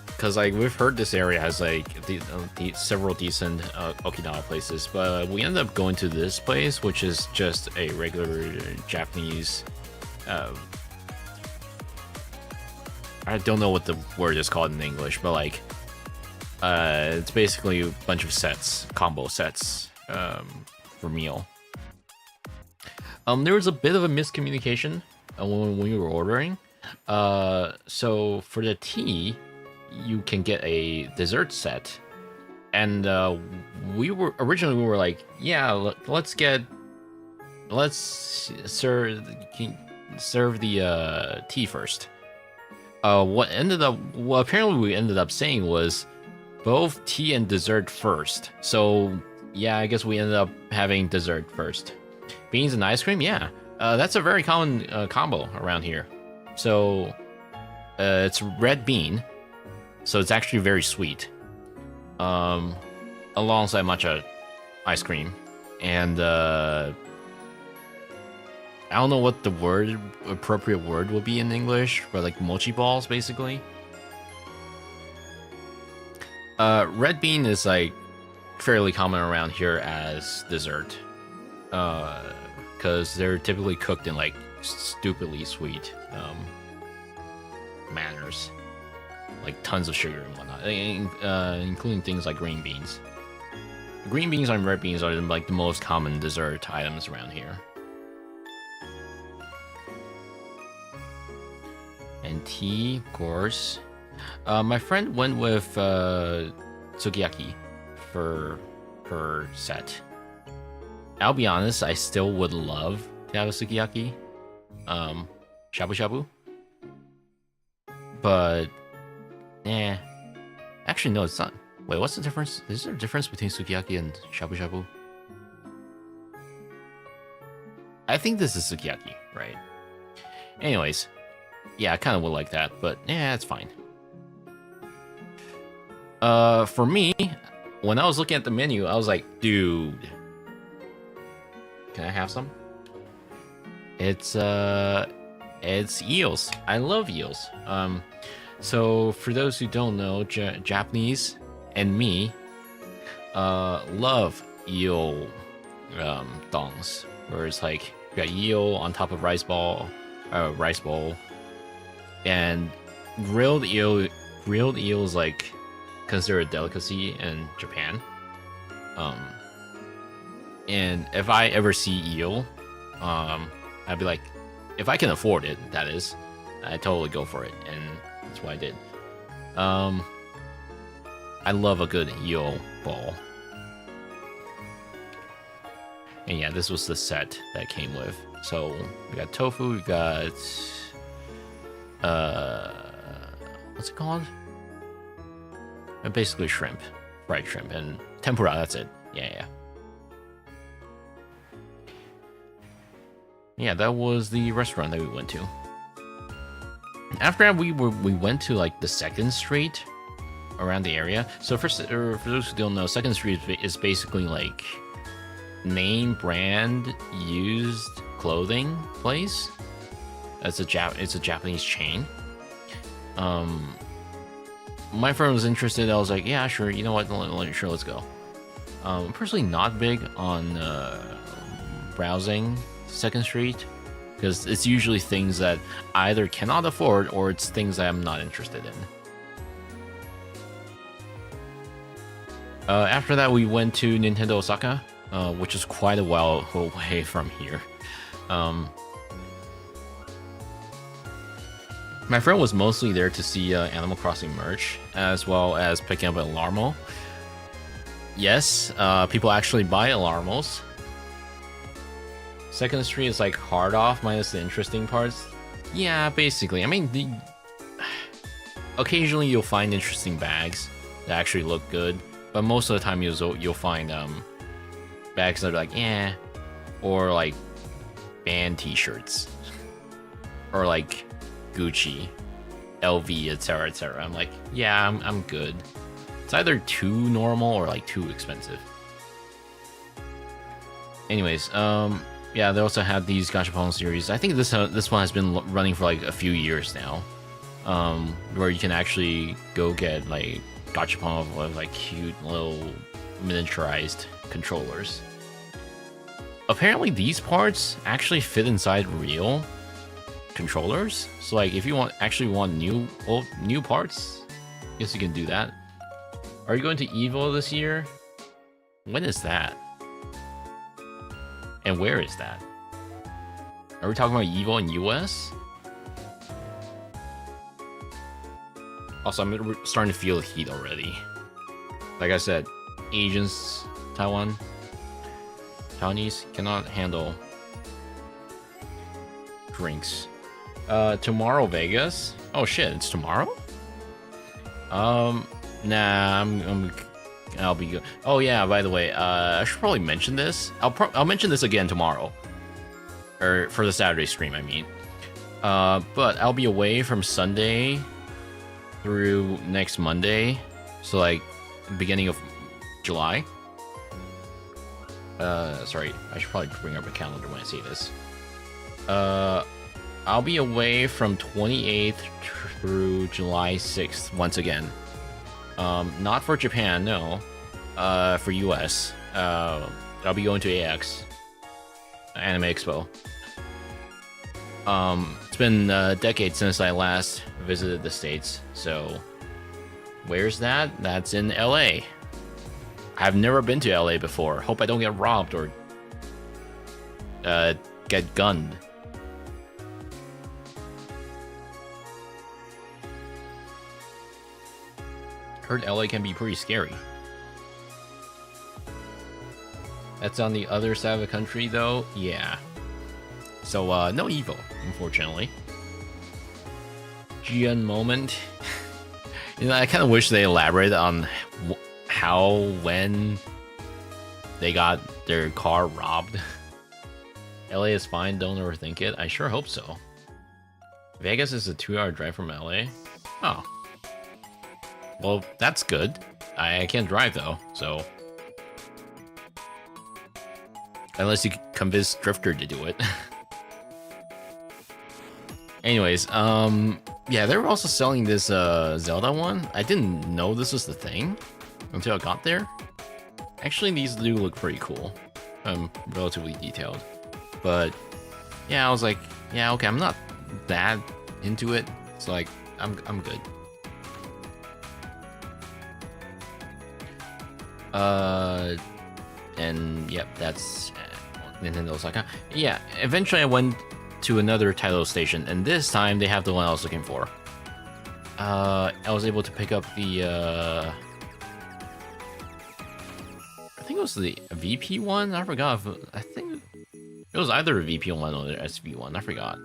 because like we've heard this area has like several decent Okinawa places, but we ended up going to this place, which is just a regular Japanese. I don't know what the word is called in English, but like it's basically a bunch of sets, combo sets for meal. There was a bit of a miscommunication when we were ordering. So for the tea, you can get a dessert set, and we were like, yeah, let's serve the tea first. What apparently we ended up saying was both tea and dessert first. So yeah, I guess we ended up having dessert first. Beans and ice cream, yeah, that's a very common combo around here. So it's red bean, so it's actually very sweet, alongside matcha ice cream, and I don't know what the appropriate word would be in English, but like mochi balls, basically. Red bean is like fairly common around here as dessert, because they're typically cooked in like stupidly sweet manners, like tons of sugar and whatnot, including things like green beans. Green beans and red beans are like the most common dessert items around here. And tea, of course. My friend went with sukiyaki for her set. I'll be honest, I still would love to have a sukiyaki, shabu shabu. But, actually no, it's not. Wait, what's the difference? Is there a difference between sukiyaki and shabu shabu? I think this is sukiyaki, right? Anyways, yeah, I kind of would like that, but yeah, it's fine. For me, when I was looking at the menu, I was like, dude, can I have some? It's eels. I love eels. So for those who don't know, Japanese and me, love eel dongs, where it's like you got eel on top of rice bowl, and grilled eel. Grilled eel is like considered a delicacy in Japan. And if I ever see eel, I'd be like, if I can afford it, that is, I totally go for it, and that's what I did. I love a good eel ball. And yeah, this was the set that came with. So we got tofu, we got what's it called? Basically shrimp, fried shrimp, and tempura. That's it. Yeah. Yeah, that was the restaurant that we went to. After that, we went to like the 2nd Street around the area. So for those who don't know, 2nd Street is basically like name brand used clothing place. It's a Japanese chain. My friend was interested. I was like, yeah, sure. You know what? Sure, let's go. I'm personally not big on browsing 2nd Street, because it's usually things that I either cannot afford or it's things that I'm not interested in. After that, we went to Nintendo Osaka, which is quite a while away from here. My friend was mostly there to see Animal Crossing merch, as well as picking up Alarmo. Yes, people actually buy Alarmos. 2nd Street is like hard off minus the interesting parts. Yeah, basically. I mean, occasionally you'll find interesting bags that actually look good, but most of the time you'll find bags that are like, or like band t-shirts, or like Gucci, LV, etc., etc. I'm like, yeah, I'm good. It's either too normal or like too expensive. Anyways, yeah, they also have these Gachapon series. I think this one has been running for like a few years now, where you can actually go get like Gachapon with like cute little miniaturized controllers. Apparently, these parts actually fit inside real controllers. So like, if you actually want new parts, I guess you can do that. Are you going to Evo this year? When is that? And where is that? Are we talking about Evo in US? Also, I'm starting to feel the heat already. Like I said, Asians, Taiwanese cannot handle drinks. Tomorrow, Vegas. Oh shit, it's tomorrow? Nah, I'll be good. Oh yeah, by the way, I should probably mention this. I'll mention this again tomorrow, or for the Saturday stream, I mean. But I'll be away from Sunday through next Monday, so like beginning of July. Sorry, I should probably bring up a calendar when I say this. I'll be away from 28th through July 6th once again. Not for Japan, no. For US. I'll be going to AX, Anime Expo. It's been a decade since I last visited the States, so where's that? That's in LA. I've never been to LA before. Hope I don't get robbed or get gunned. Heard LA can be pretty scary. That's on the other side of the country, though. Yeah. So, no evil, unfortunately. Jian moment. You know, I kind of wish they elaborated on how, when they got their car robbed. LA is fine, don't overthink it. I sure hope so. Vegas is a 2-hour drive from LA. Oh. Well, that's good. I can't drive, though, so... Unless you convince Drifter to do it. Anyways, yeah, they were also selling this Zelda one. I didn't know this was the thing until I got there. Actually, these do look pretty cool. Relatively detailed. But yeah, I was like, yeah, okay, I'm not that into it. So like, I'm good. And yep, that's Nintendo Osaka. Yeah, eventually I went to another title station, and this time they have the one I was looking for. I was able to pick up the I think it was the VP one. I forgot. I think it was either a VP one or the SV one. I forgot,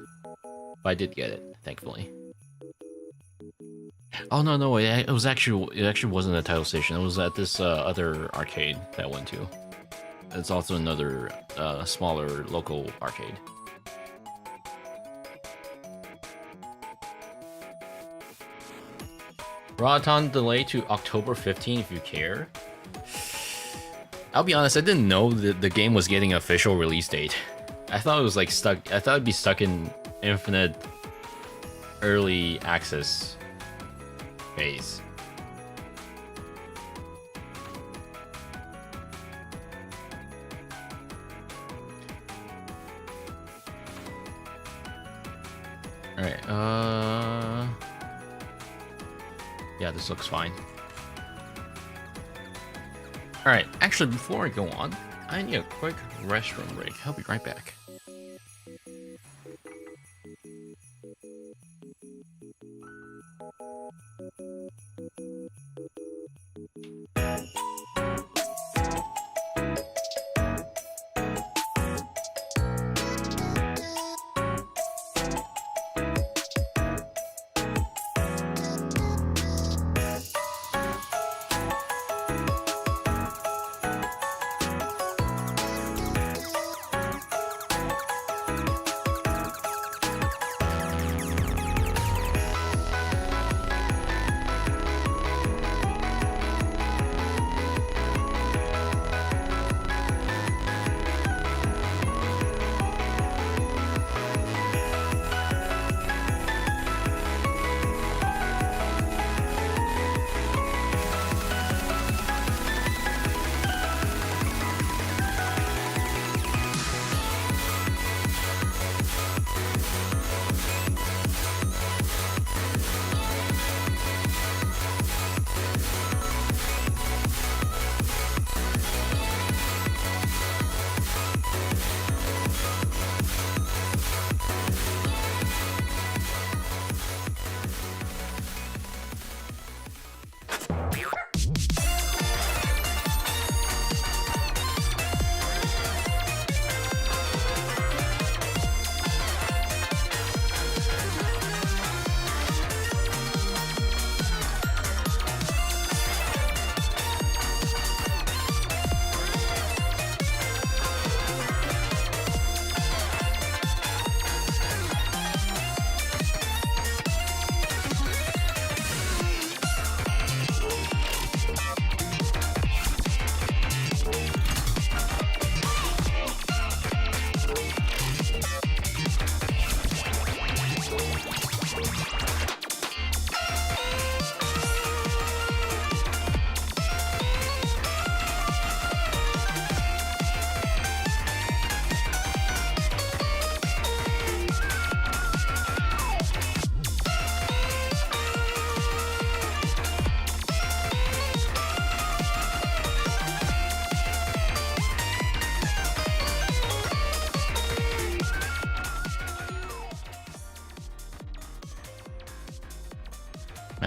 but I did get it, thankfully. Oh no, it actually wasn't a title station. It was at this other arcade that I went to. It's also another smaller local arcade. Roatan delay to October 15th if you care. I'll be honest, I didn't know that the game was getting an official release date. I thought it was like stuck. I thought it'd be stuck in infinite early access phase. All right. Yeah, this looks fine. All right. Actually, before I go on, I need a quick restroom break. I'll be right back.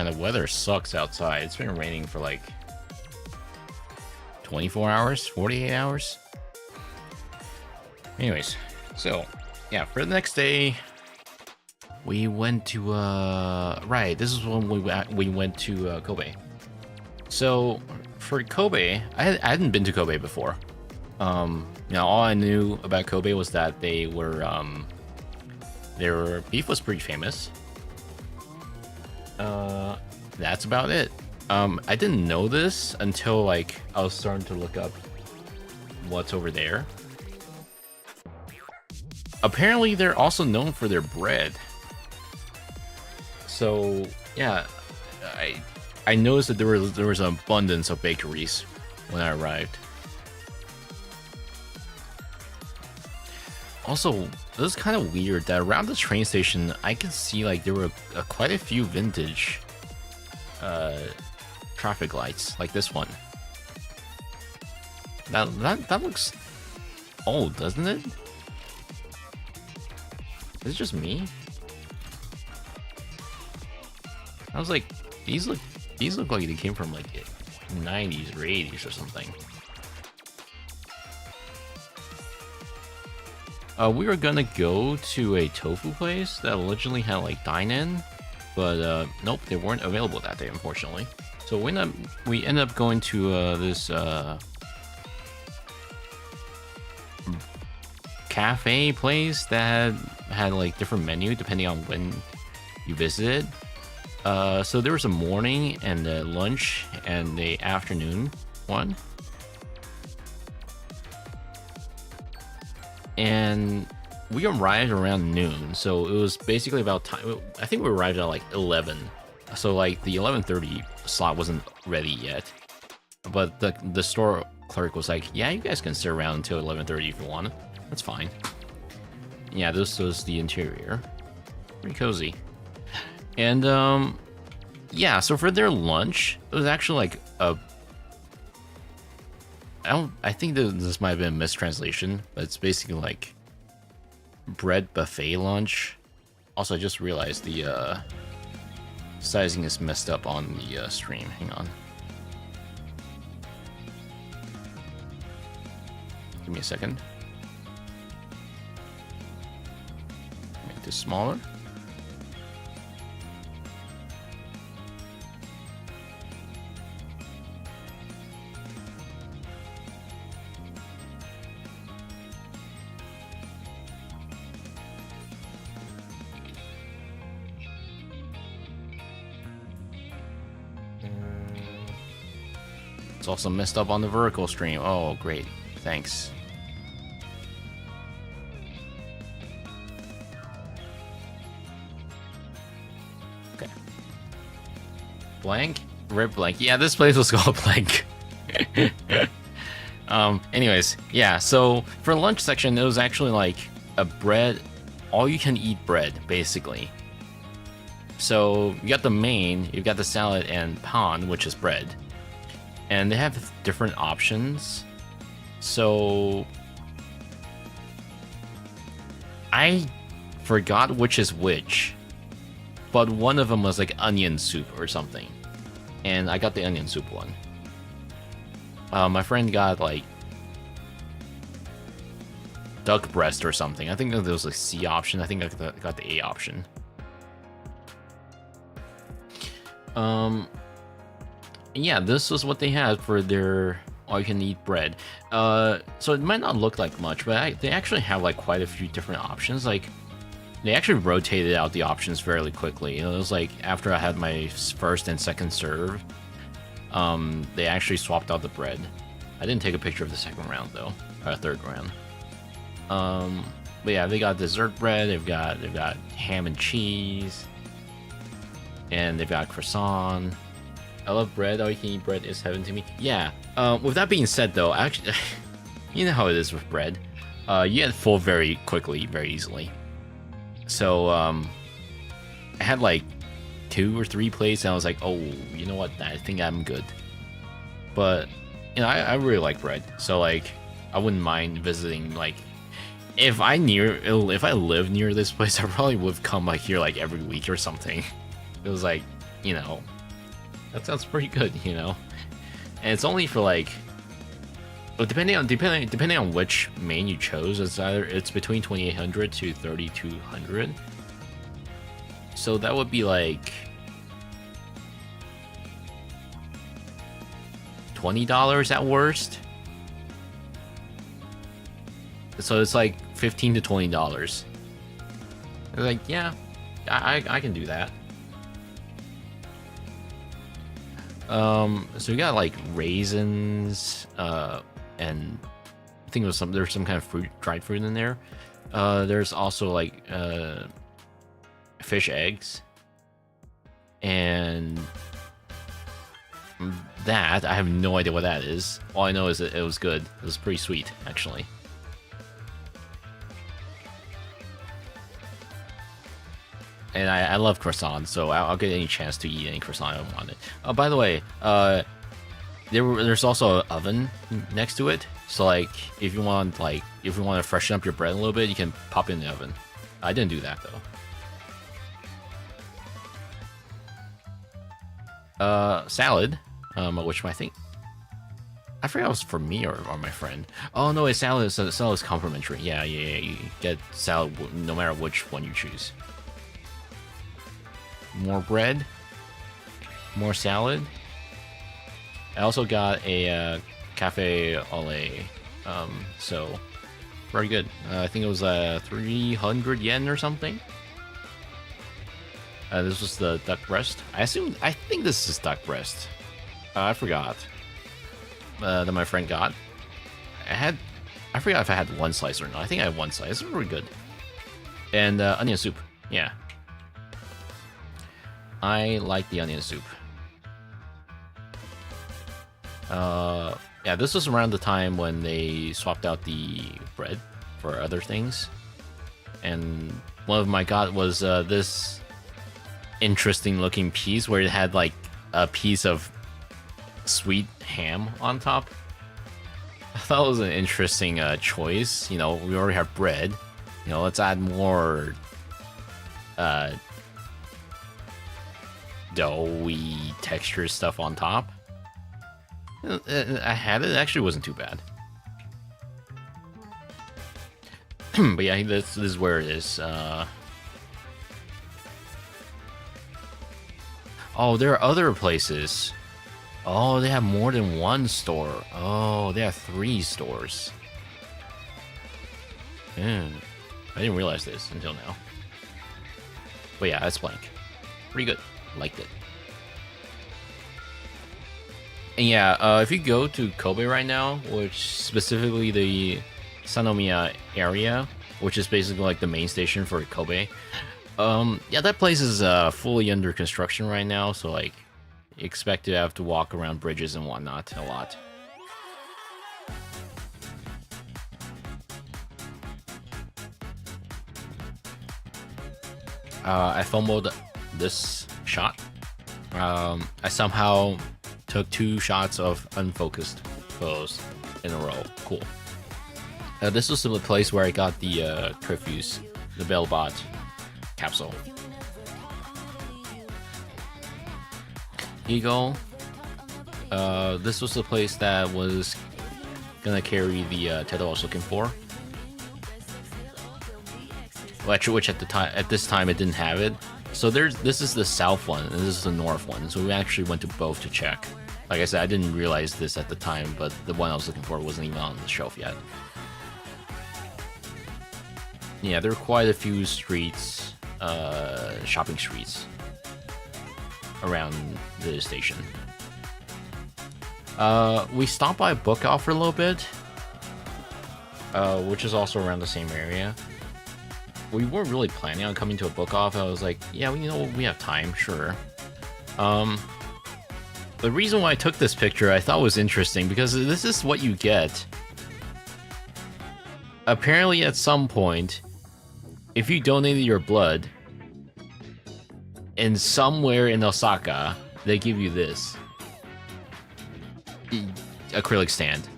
Man, the weather sucks outside. It's been raining for like 24 hours, 48 hours. Anyways, so yeah, for the next day, we went to right. This is when we went to Kobe. So for Kobe, I hadn't been to Kobe before. Now all I knew about Kobe was that their beef was pretty famous. That's about it. I didn't know this until like I was starting to look up what's over there. Apparently, they're also known for their bread. So yeah, I noticed that there was an abundance of bakeries when I arrived. Also, this is kind of weird that around the train station, I can see like there were quite a few vintage traffic lights, like this one. That looks old, doesn't it? Is it just me? I was like, these look like they came from like 90s or 80s or something. We were gonna go to a tofu place that originally had like dine-in, but nope, they weren't available that day, unfortunately. So we ended up going to this cafe place that had like different menu depending on when you visited. So there was a morning and a lunch and the afternoon one. And we arrived around noon, so it was basically about time. I think we arrived at like 11, so like the 11:30 slot wasn't ready yet. But the store clerk was like, "Yeah, you guys can sit around until 11:30 if you want. That's fine." Yeah, this was the interior, pretty cozy. And yeah, so for their lunch, it was actually like a. I think that this might have been a mistranslation, but it's basically like bread buffet lunch. Also, I just realized the sizing is messed up on the stream. Hang on. Give me a second. Make this smaller. It's also messed up on the vertical stream. Oh, great. Thanks. Okay. Blank? Red Blank. Yeah, this place was called Blank. Anyways, yeah, so for the lunch section, it was actually like a bread, all you can eat bread, basically. So you got the main, you've got the salad and pan, which is bread. And they have different options. So I forgot which is which, but one of them was like onion soup or something. And I got the onion soup one. My friend got like duck breast or something. I think there was a C option. I think I got the A option. Yeah, this was what they had for their all-you-can-eat bread. So it might not look like much, but they actually have like quite a few different options. Like, they actually rotated out the options fairly quickly. You know, it was like after I had my first and second serve, they actually swapped out the bread. I didn't take a picture of the second round though, or third round. But yeah, they got dessert bread. They've got ham and cheese, and they've got croissant. I love bread. All you can eat bread is heaven to me. Yeah. With that being said, though, actually, you know how it is with bread. You get full very quickly, very easily. So, I had like 2 or 3 plates, and I was like, oh, you know what? I think I'm good. But, you know, I really like bread. So, like, I wouldn't mind visiting, like, if I live near this place, I probably would come, like, here, like, every week or something. It was like, you know, that sounds pretty good, you know. And it's only for like, well, depending on which main you chose, it's between 2,800 to 3,200. So that would be like $20 at worst. So it's like $15 to $20. Like, yeah, I can do that. So we got like raisins, and I think there's some kind of dried fruit in there. There's also like fish eggs, and that I have no idea what that is. All I know is that it was good. It was pretty sweet, actually. And I love croissants, so I'll get any chance to eat any croissant I want it. By the way, there's also an oven next to it, so like if you want to freshen up your bread a little bit, you can pop it in the oven. I didn't do that though. Salad, which I think I forgot it was for me or my friend. Oh no, salad is complimentary. Yeah, you get salad no matter which one you choose. More bread, more salad. I also got a cafe au lait, so very good. I think it was 300 yen or something. This was the duck breast. I think this is duck breast. I forgot that my friend got. I forgot if I had one slice or not. I think I had one slice. It's really good. And onion soup. Yeah. I like the onion soup. Yeah, this was around the time when they swapped out the bread for other things. And one of my god was this interesting looking piece where it had like a piece of sweet ham on top. I thought it was an interesting choice. You know, we already have bread. You know, let's add more doughy texture stuff on top. I had it. It actually wasn't too bad. But yeah, this is where it is. Oh, there are other places. Oh, they have more than one store. Oh, they have 3 stores. I didn't realize this until now. But yeah, that's blank. Pretty good. Liked it. And yeah, if you go to Kobe right now, which specifically the Sanomiya area, which is basically like the main station for Kobe, yeah, that place is fully under construction right now, so like expect to have to walk around bridges and whatnot a lot. I FOMO'd this shot. I somehow took 2 shots of unfocused photos in a row. Cool. This was the place where I got the curfews, the Bellbot capsule. Eagle. This was the place that was gonna carry the title I was looking for. Which at this time it didn't have it. So this is the south one, and this is the north one. So we actually went to both to check. Like I said, I didn't realize this at the time, but the one I was looking for wasn't even on the shelf yet. Yeah, there are quite a few streets, shopping streets around the station. We stopped by Book Off for a little bit, which is also around the same area. We weren't really planning on coming to a Book Off. I was like, yeah, we have time, sure. The reason why I took this picture I thought was interesting because this is what you get. Apparently, at some point, if you donated your blood, and somewhere in Osaka, they give you this acrylic stand.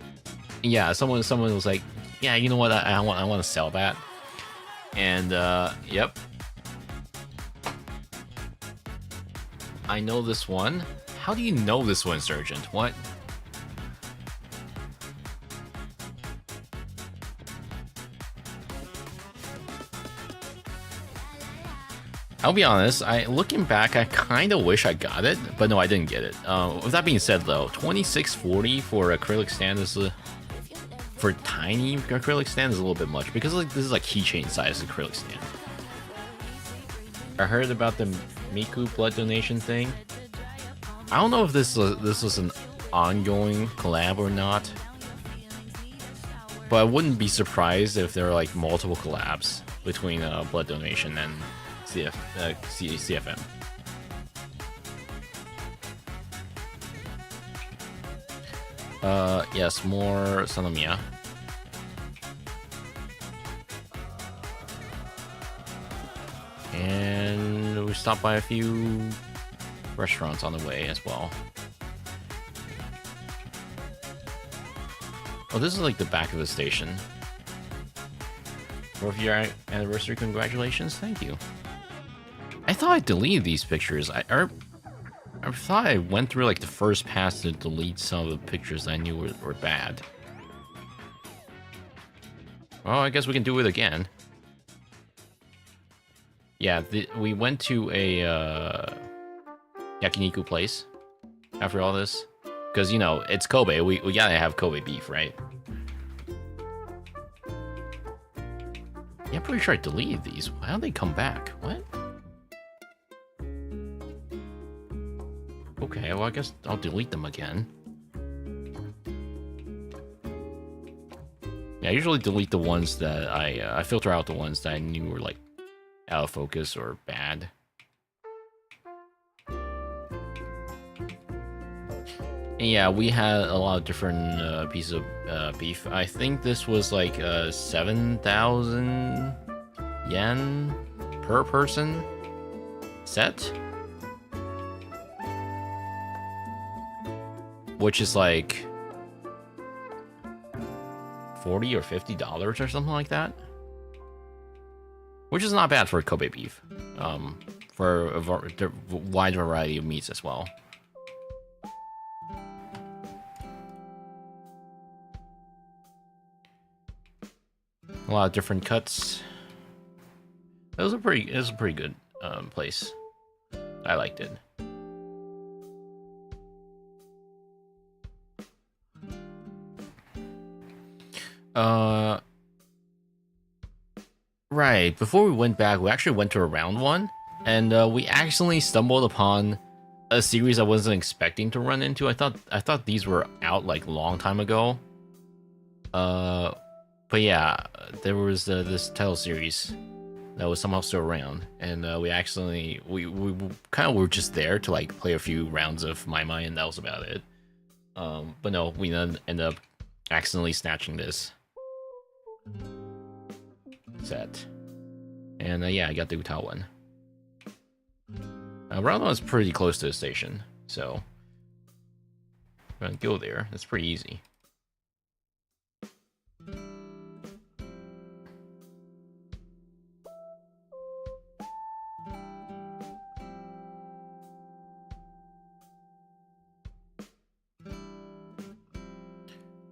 Yeah, someone was like, yeah, you know what? I want to sell that. And yep, I know this one. How do you know this one, Sergeant? What? I'll be honest, looking back, I kind of wish I got it, but no, I didn't get it. With that being said, though, 2640 for acrylic stand is for tiny acrylic stand is a little bit much because like this is like keychain size acrylic stand. I heard about the Miku blood donation thing. I don't know if this was an ongoing collab or not, but I wouldn't be surprised if there are like multiple collabs between blood donation and CFM. Yes, more Sanomiya. And we stopped by a few restaurants on the way as well. Oh, this is like the back of the station. 4th year anniversary, congratulations, thank you. I thought I deleted these pictures. I thought I went through like the first pass to delete some of the pictures I knew were bad. Well, I guess we can do it again. Yeah, we went to a yakiniku place after all this. Because, you know, it's Kobe. We gotta have Kobe beef, right? Yeah, I'm pretty sure I deleted these. Why don't they come back? What? Okay, well, I guess I'll delete them again. Yeah, I usually delete the ones that I filter out the ones that I knew were, like, out of focus or bad. And yeah, we had a lot of different pieces of beef. I think this was, like, 7,000 yen per person set. Which is like $40 or $50 or something like that. Which is not bad for Kobe beef. For a wide variety of meats as well. A lot of different cuts. It was a pretty good place. I liked it. Right, before we went back, we actually went to a round one, and we accidentally stumbled upon a series I wasn't expecting to run into. I thought these were out like a long time ago. But yeah, there was this title series that was somehow still around, and we kind of were just there to like play a few rounds of My Mai, and that was about it. But no, we then ended up accidentally snatching this set, and yeah, I got the Utah one. Round one is pretty close to the station, so I'm gonna go there. It's pretty easy.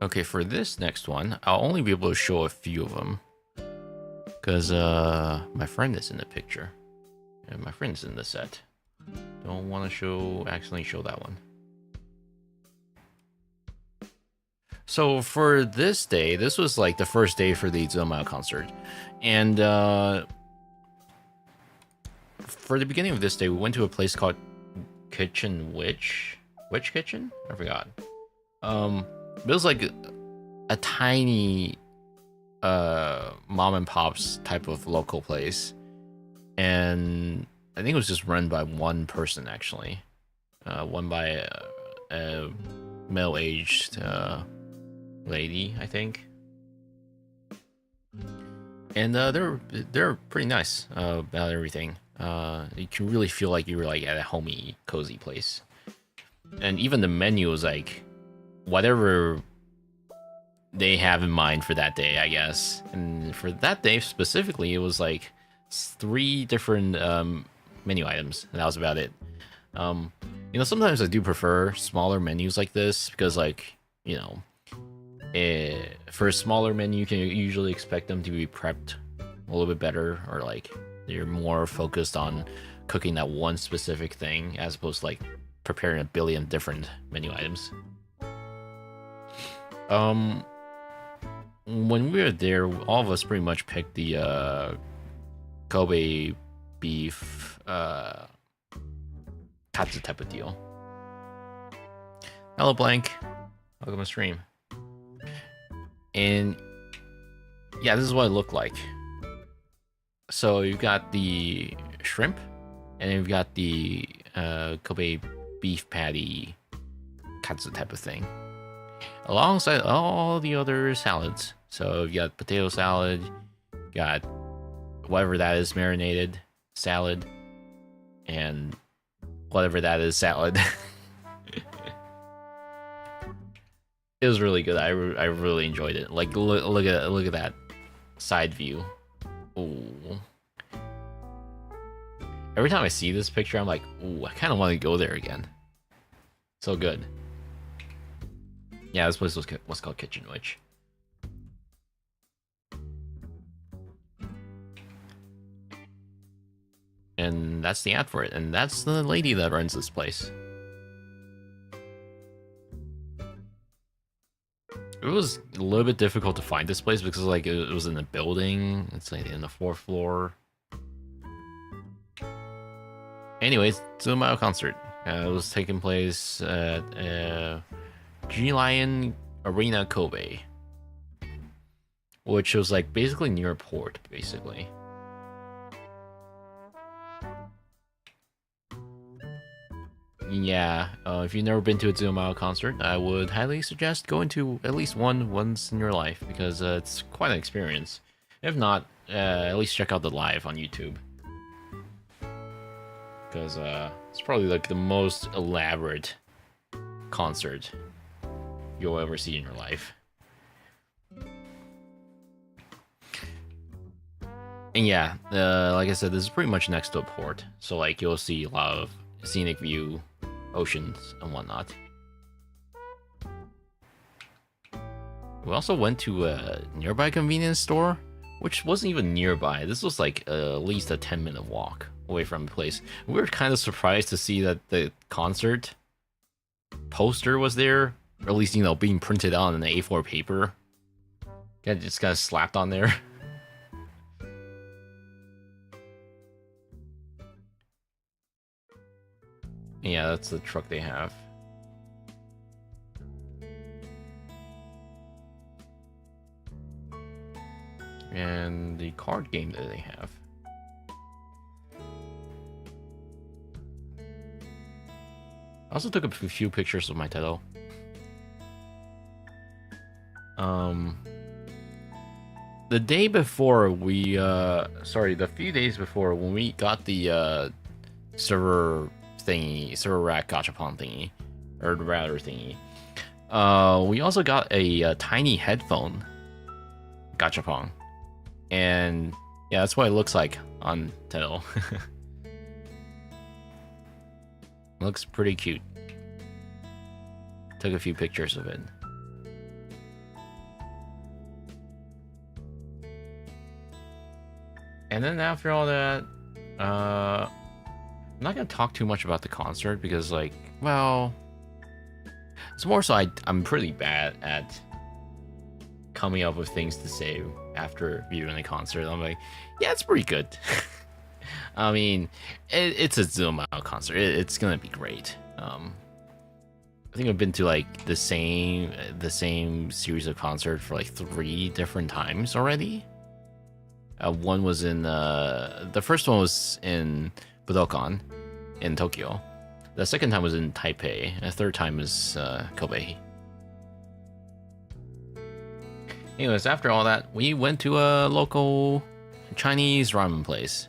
Okay, for this next one, I'll only be able to show a few of them. Because my friend is in the picture. And my friend's in the set. Don't want to accidentally show that one. So for this day, this was like the first day for the Zoma concert. And for the beginning of this day, we went to a place called Kitchen Witch? Witch Kitchen? I forgot. It was like a tiny mom and pop's type of local place, and I think it was just run by one person actually, one by a middle-aged lady, I think, and they're pretty nice about everything. You can really feel like you were like at a homey, cozy place, and even the menu was like whatever they have in mind for that day, I guess. And for that day specifically, it was like 3 different menu items, and that was about it. Sometimes I do prefer smaller menus like this because, like, for a smaller menu, you can usually expect them to be prepped a little bit better, or like you're more focused on cooking that one specific thing as opposed to like preparing a billion different menu items. When we were there, all of us pretty much picked the Kobe beef katsu type of deal. Hello, Blank. Welcome to stream. And yeah, this is what it looked like. So you've got the shrimp, and you've got the Kobe beef patty katsu type of thing, alongside all the other salads. So you got potato salad, got whatever that is, marinated salad, and whatever that is, salad. It was really good. I really enjoyed it. Like, look at that side view. Ooh. Every time I see this picture, I'm like, ooh, I kind of want to go there again. So good. Yeah, this place was called Kitchen Witch. And that's the ad for it. And that's the lady that runs this place. It was a little bit difficult to find this place because like it was in a building. It's like in the 4th floor. Anyways, Zumao concert. It was taking place at G-Lion Arena Kobe, which was like basically near a port, basically. Yeah, if you've never been to a Zumao concert, I would highly suggest going to at least once in your life, because it's quite an experience. If not, at least check out the live on YouTube, because it's probably like the most elaborate concert you'll ever see in your life. And yeah, like I said, this is pretty much next to a port, so like you'll see a lot of scenic view, oceans and whatnot. We also went to a nearby convenience store, which wasn't even nearby. This was like at least a 10-minute walk away from the place. We were kind of surprised to see that the concert poster was there, or at least, being printed out on an A4 paper. Just kind of slapped on there. Yeah, that's the truck they have. And the card game that they have. I also took a few pictures of my title. The day before the few days before, when we got the server rack gachapon thingy, or router thingy, we also got a tiny headphone gachapon, and yeah, that's what it looks like on title. Looks pretty cute. Took a few pictures of it. And then after all that, I'm not gonna talk too much about the concert because, like, well, it's more so I'm pretty bad at coming up with things to say after viewing the concert. I'm like, yeah, it's pretty good. I mean, it's a Zumao concert. It's gonna be great. I think I've been to like the same series of concerts for like 3 different times already. One was in the first one was in Budokan in Tokyo. The second time was in Taipei. And the third time is Kobe. Anyways, after all that, we went to a local Chinese ramen place.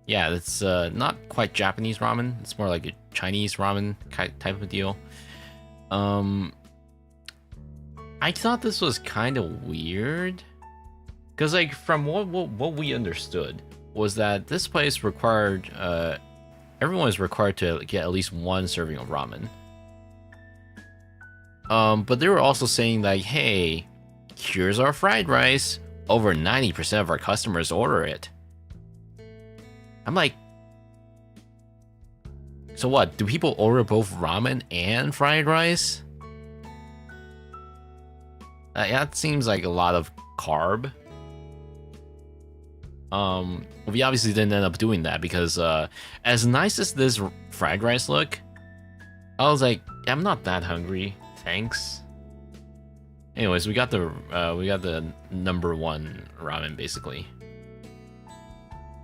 Yeah, it's not quite Japanese ramen. It's more like a Chinese ramen type of deal. I thought this was kind of weird. Because, like, from what we understood was that this place required everyone is required to get at least one serving of ramen. But they were also saying like, hey, here's our fried rice. Over 90% of our customers order it. I'm like, so what? Do people order both ramen and fried rice? That seems like a lot of carb. We obviously didn't end up doing that because as nice as this fried rice look, I was like, I'm not that hungry, thanks. Anyways, we got the number one ramen basically.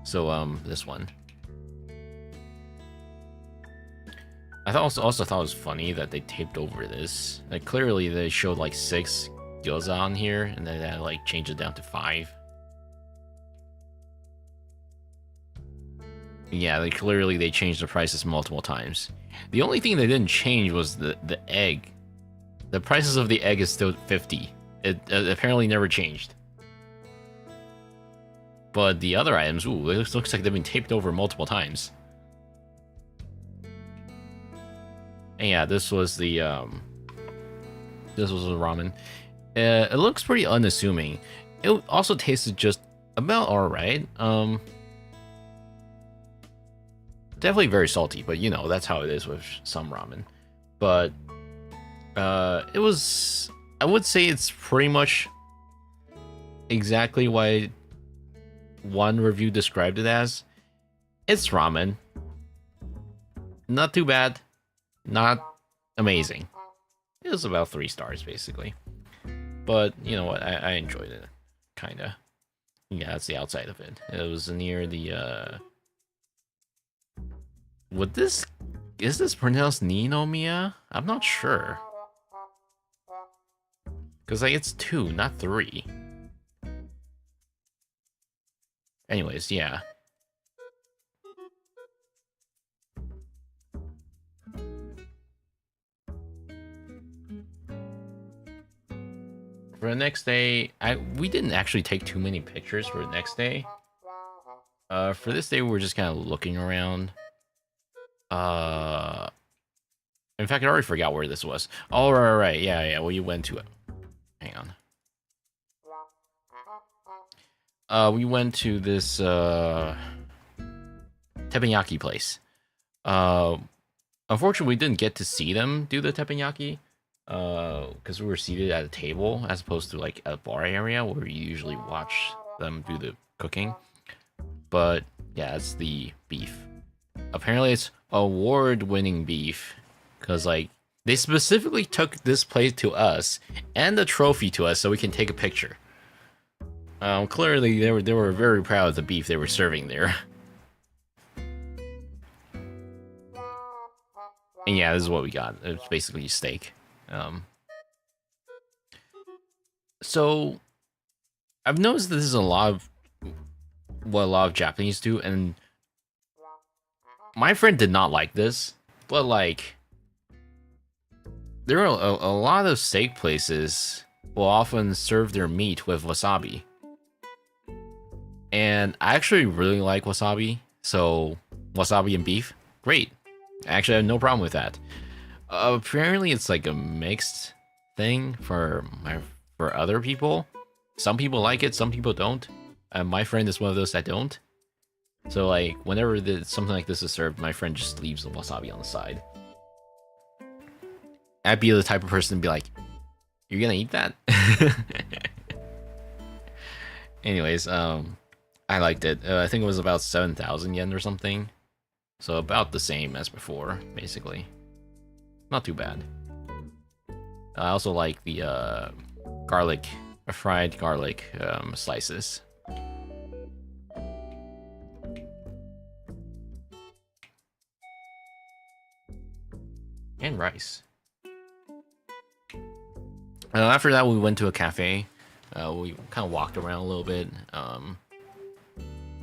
So this one. I also thought it was funny that they taped over this. Like clearly they showed like 6 gyoza on here, and then they like changed it down to 5. Yeah, they clearly changed the prices multiple times. The only thing they didn't change was the egg. The prices of the egg is still 50. It apparently never changed. But the other items, ooh, it looks like they've been taped over multiple times. And yeah, this was the ramen. It looks pretty unassuming. It also tasted just about alright. Definitely very salty, but you know, that's how it is with some ramen. But it was, I would say it's pretty much exactly what one review described it as. It's ramen. Not too bad. Not amazing. It was about 3 stars, basically. But, you know what, I enjoyed it. Kinda. Yeah, that's the outside of it. It was near the, is this pronounced Ninomiya? I'm not sure. Because, like, it's 2, not 3. Anyways, yeah. For the next day, we didn't actually take too many pictures for the next day. For this day, we were just kind of looking around. In fact, I already forgot where this was. Oh, right. Yeah, well, you went to it. Hang on. We went to this, teppanyaki place. Unfortunately, we didn't get to see them do the teppanyaki. Because we were seated at a table as opposed to like a bar area where you usually watch them do the cooking. But yeah, it's the beef. Apparently it's award-winning beef, because like they specifically took this plate to us and the trophy to us so we can take a picture. Clearly they were very proud of the beef they were serving there. And yeah, this is what we got. It's basically steak. So I've noticed this is a lot of what a lot of Japanese do, and my friend did not like this, but like there are a lot of steak places will often serve their meat with wasabi, and I actually really like wasabi. So wasabi and beef, great. I actually have no problem with that. Apparently it's like a mixed thing for other people. Some people like it, some people don't. My friend is one of those that don't. So like whenever something like this is served, my friend just leaves the wasabi on the side. I'd be the type of person to be like, "You're gonna eat that?" Anyways, I liked it. I think it was about 7,000 yen or something. So about the same as before, basically. Not too bad. I also like the fried garlic slices. And rice. After that, we went to a cafe. We kind of walked around a little bit.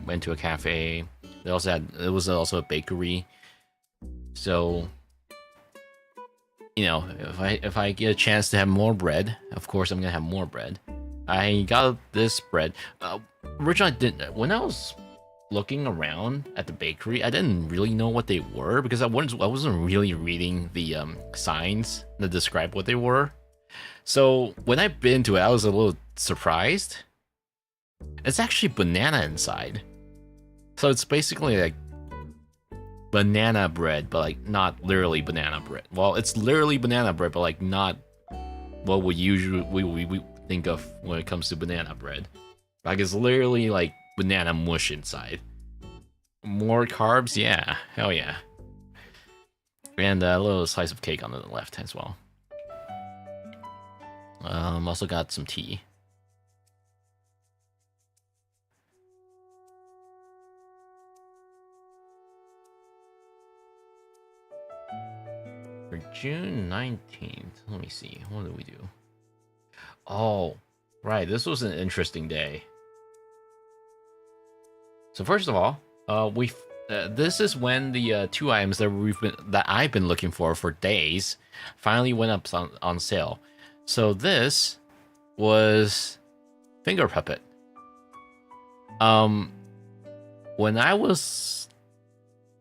Went to a cafe. It was also a bakery. So, you know, if I get a chance to have more bread, of course I'm gonna have more bread. I got this bread. Originally, when I was looking around at the bakery, I didn't really know what they were because I wasn't really reading the signs that describe what they were. So when I bit into it, I was a little surprised. It's actually banana inside. So it's basically like banana bread, but like not literally banana bread. Well, it's literally banana bread, but like not what we think of when it comes to banana bread. Like it's literally like banana mush inside. More carbs, yeah, hell yeah. And a little slice of cake on the left as well. Also got some tea. For June 19th, let me see, what did we do? Oh, right, this was an interesting day. So first of all, this is when the 2 items that I've been looking for days finally went up on sale. So this was Finger Puppet. When I was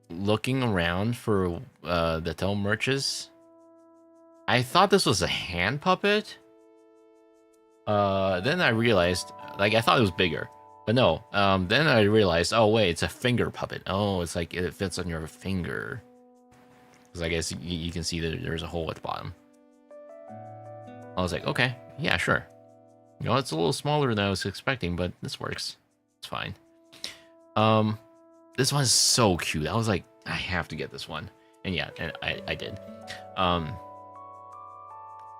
looking around for the tail merches, I thought this was a hand puppet. Then I realized, like, I thought it was bigger. But no, then I realized, oh wait, it's a finger puppet. Oh, it's like it fits on your finger. Because I guess you can see that there's a hole at the bottom. I was like, okay, yeah, sure. You know, it's a little smaller than I was expecting, but this works. It's fine. This one's so cute. I was like, I have to get this one. And yeah, and I did.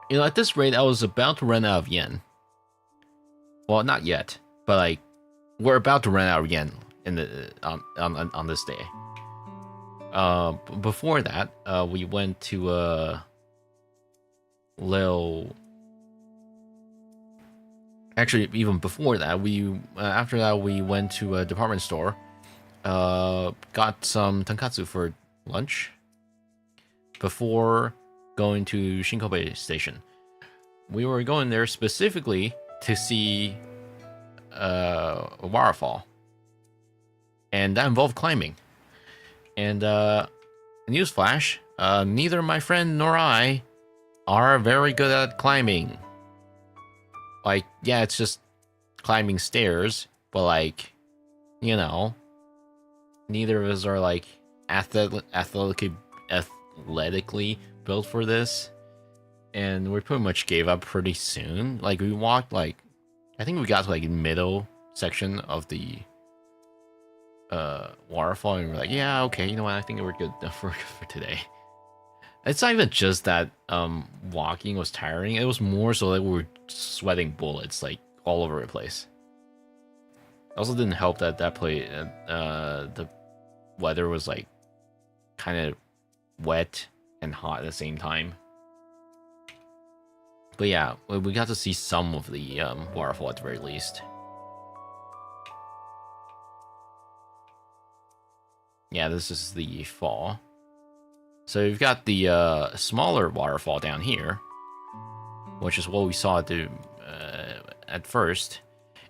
You know, at this rate, I was about to run out of yen. Well, not yet, but like, we're about to run out of yen in the on this day. Before that, we went to Actually, even before that, after that we went to a department store. Got some tonkatsu for lunch before going to Shinkobe Station. We were going there specifically to see a waterfall, and that involved climbing. And newsflash, neither my friend nor I are very good at climbing. Like, yeah, it's just climbing stairs, but like, you know, neither of us are like athletically built for this, and we pretty much gave up pretty soon. Like, we walked, like, I think we got to like middle section of the waterfall, and we're like, yeah, okay, you know what, I think we're good for today. It's not even just that walking was tiring, it was more so that we were sweating bullets like all over the place. It also didn't help that the weather was like kind of wet and hot at the same time. But yeah, we got to see some of the waterfall at the very least. Yeah, this is the fall. So you've got the smaller waterfall down here, which is what we saw at first.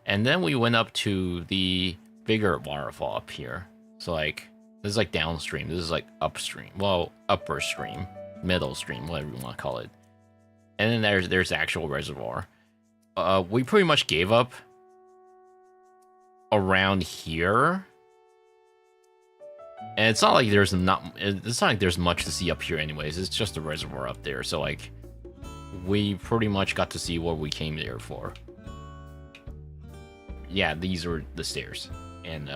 And then we went up to the bigger waterfall up here. So like, this is like downstream, this is like upstream. Well, upper stream, middle stream, whatever you want to call it. And then there's the actual reservoir. We pretty much gave up around here. And it's not like there's much to see up here anyways. It's just a reservoir up there. So like, we pretty much got to see what we came there for. Yeah, these were the stairs, and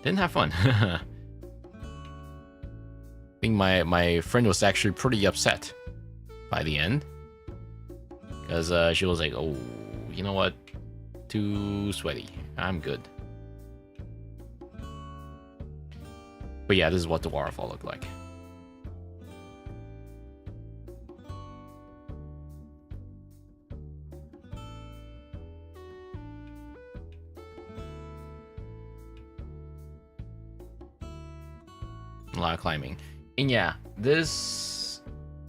didn't have fun. I think my friend was actually pretty upset by the end, because she was like, oh, you know what, too sweaty, I'm good. But yeah, this is what the waterfall looked like. A lot of climbing. And yeah, this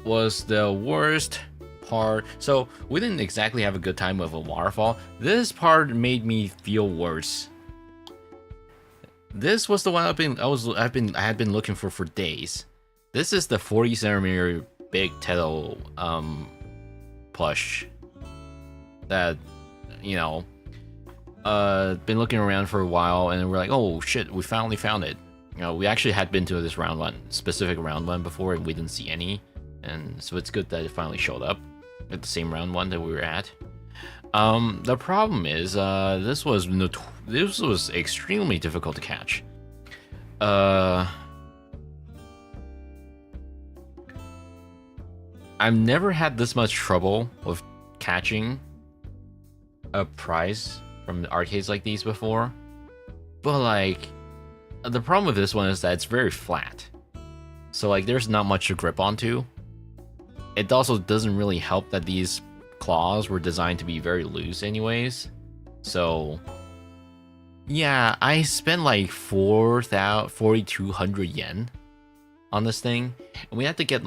was the worst part. So we didn't exactly have a good time with a waterfall. This part made me feel worse. This was the one I had been looking for days. This is the 40cm big Teto plush that, you know, been looking around for a while, and we're like, oh shit, we finally found it. You know, we actually had been to this specific round one before, and we didn't see any, and so it's good that it finally showed up at the same round one that we were at. The problem is, this was extremely difficult to catch. I've never had this much trouble with catching a prize from arcades like these before, but like, the problem with this one is that it's very flat, so like there's not much to grip onto. It also doesn't really help that these claws were designed to be very loose anyways, so yeah, I spent like 4,200 yen on this thing, and we had to get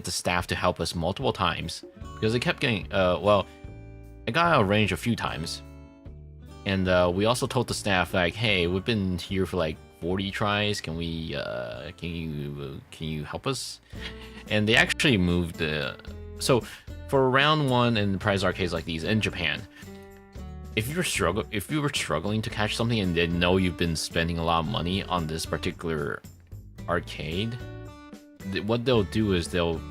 the staff to help us multiple times because it kept getting well, I got out of range a few times, and we also told the staff like, hey, we've been here for like 40 tries, can we can you help us? And they actually moved so for round one in prize arcades like these in Japan, if you were struggling to catch something and they know you've been spending a lot of money on this particular arcade, what they'll do is they'll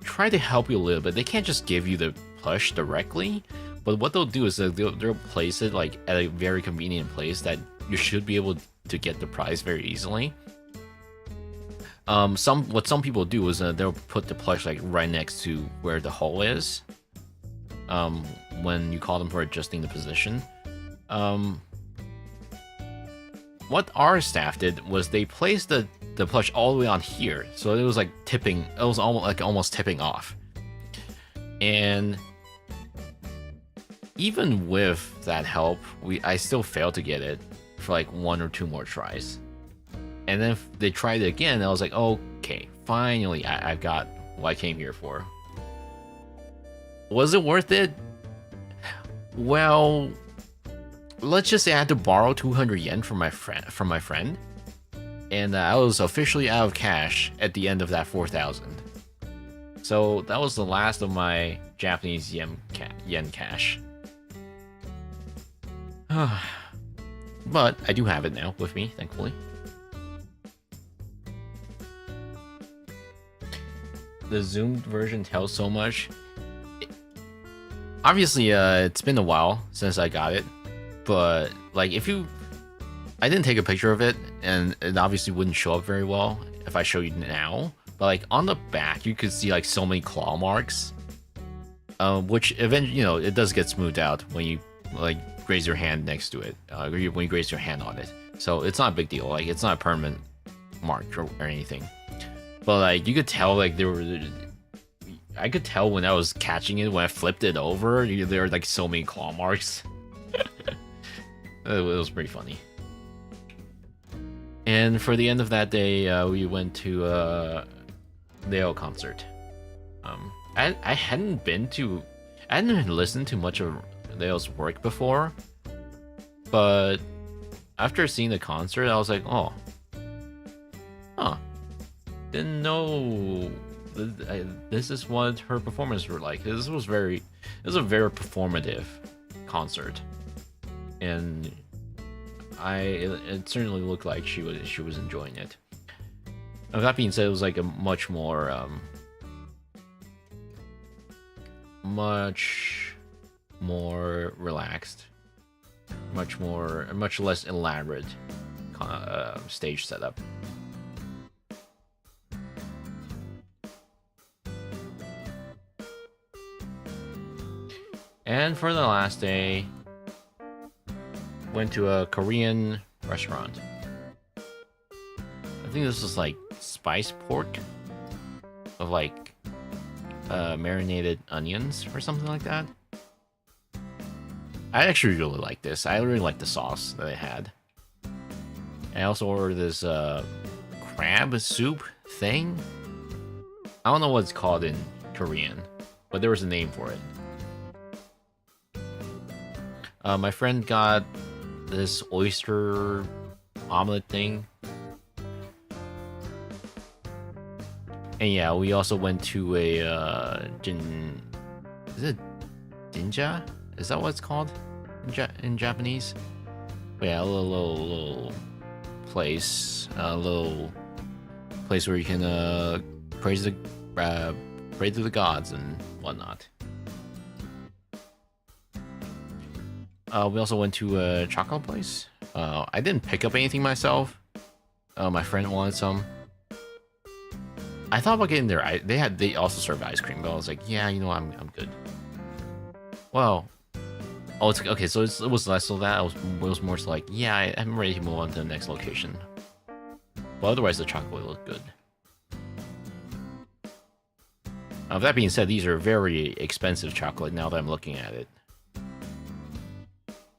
try to help you a little bit. They can't just give you the plush directly, but what they'll do is they'll place it like at a very convenient place that you should be able to get the prize very easily. What some people do is they'll put the plush like right next to where the hole is. When you call them for adjusting the position. What our staff did was they placed the plush all the way on here, so it was like tipping. It was almost tipping off. And even with that help, I still failed to get it for like 1 or 2 more tries. And then they tried it again, and I was like, okay, finally, I've got what I came here for. Was it worth it? Well, let's just say I had to borrow 200 yen from my friend, and I was officially out of cash at the end of that 4,000. So that was the last of my Japanese yen cash. But I do have it now with me, thankfully. The zoomed version tells so much. Obviously, it's been a while since I got it, but like I didn't take a picture of it, and it obviously wouldn't show up very well if I show you now. But like on the back, you could see like so many claw marks, which eventually, it does get smoothed out when you like graze your hand next to it, when you graze your hand on it. So it's not a big deal. Like it's not a permanent mark or anything. But like you could tell, like I could tell when I was catching it, when I flipped it over, there were like so many claw marks. It was pretty funny. And for the end of that day, we went to a Leo concert. I hadn't listened to much of Leo's work before, but after seeing the concert, I was like, oh, huh, didn't know this is what her performances were like. This was a very performative concert, and it certainly looked like she was enjoying it. Now, that being said, it was like a much more relaxed, much less elaborate stage setup. And for the last day, went to a Korean restaurant. I think this was like spice pork of like marinated onions or something like that. I actually really like this. I really like the sauce that they had. I also ordered this crab soup thing. I don't know what it's called in Korean, but there was a name for it. My friend got this oyster omelet thing. And yeah, we also went to a is it Jinja? Is that what it's called in Japanese? But yeah, a little place, a little place where you can praise the pray to the gods and whatnot. We also went to a chocolate place. I didn't pick up anything myself. My friend wanted some. I thought about getting their they also served ice cream, but I was like, yeah, you know, I'm good. Well, oh, it's okay. So it was less of that. It was more so like, yeah, I'm ready to move on to the next location. But otherwise, the chocolate looked good. That being said, these are very expensive chocolate now that I'm looking at it.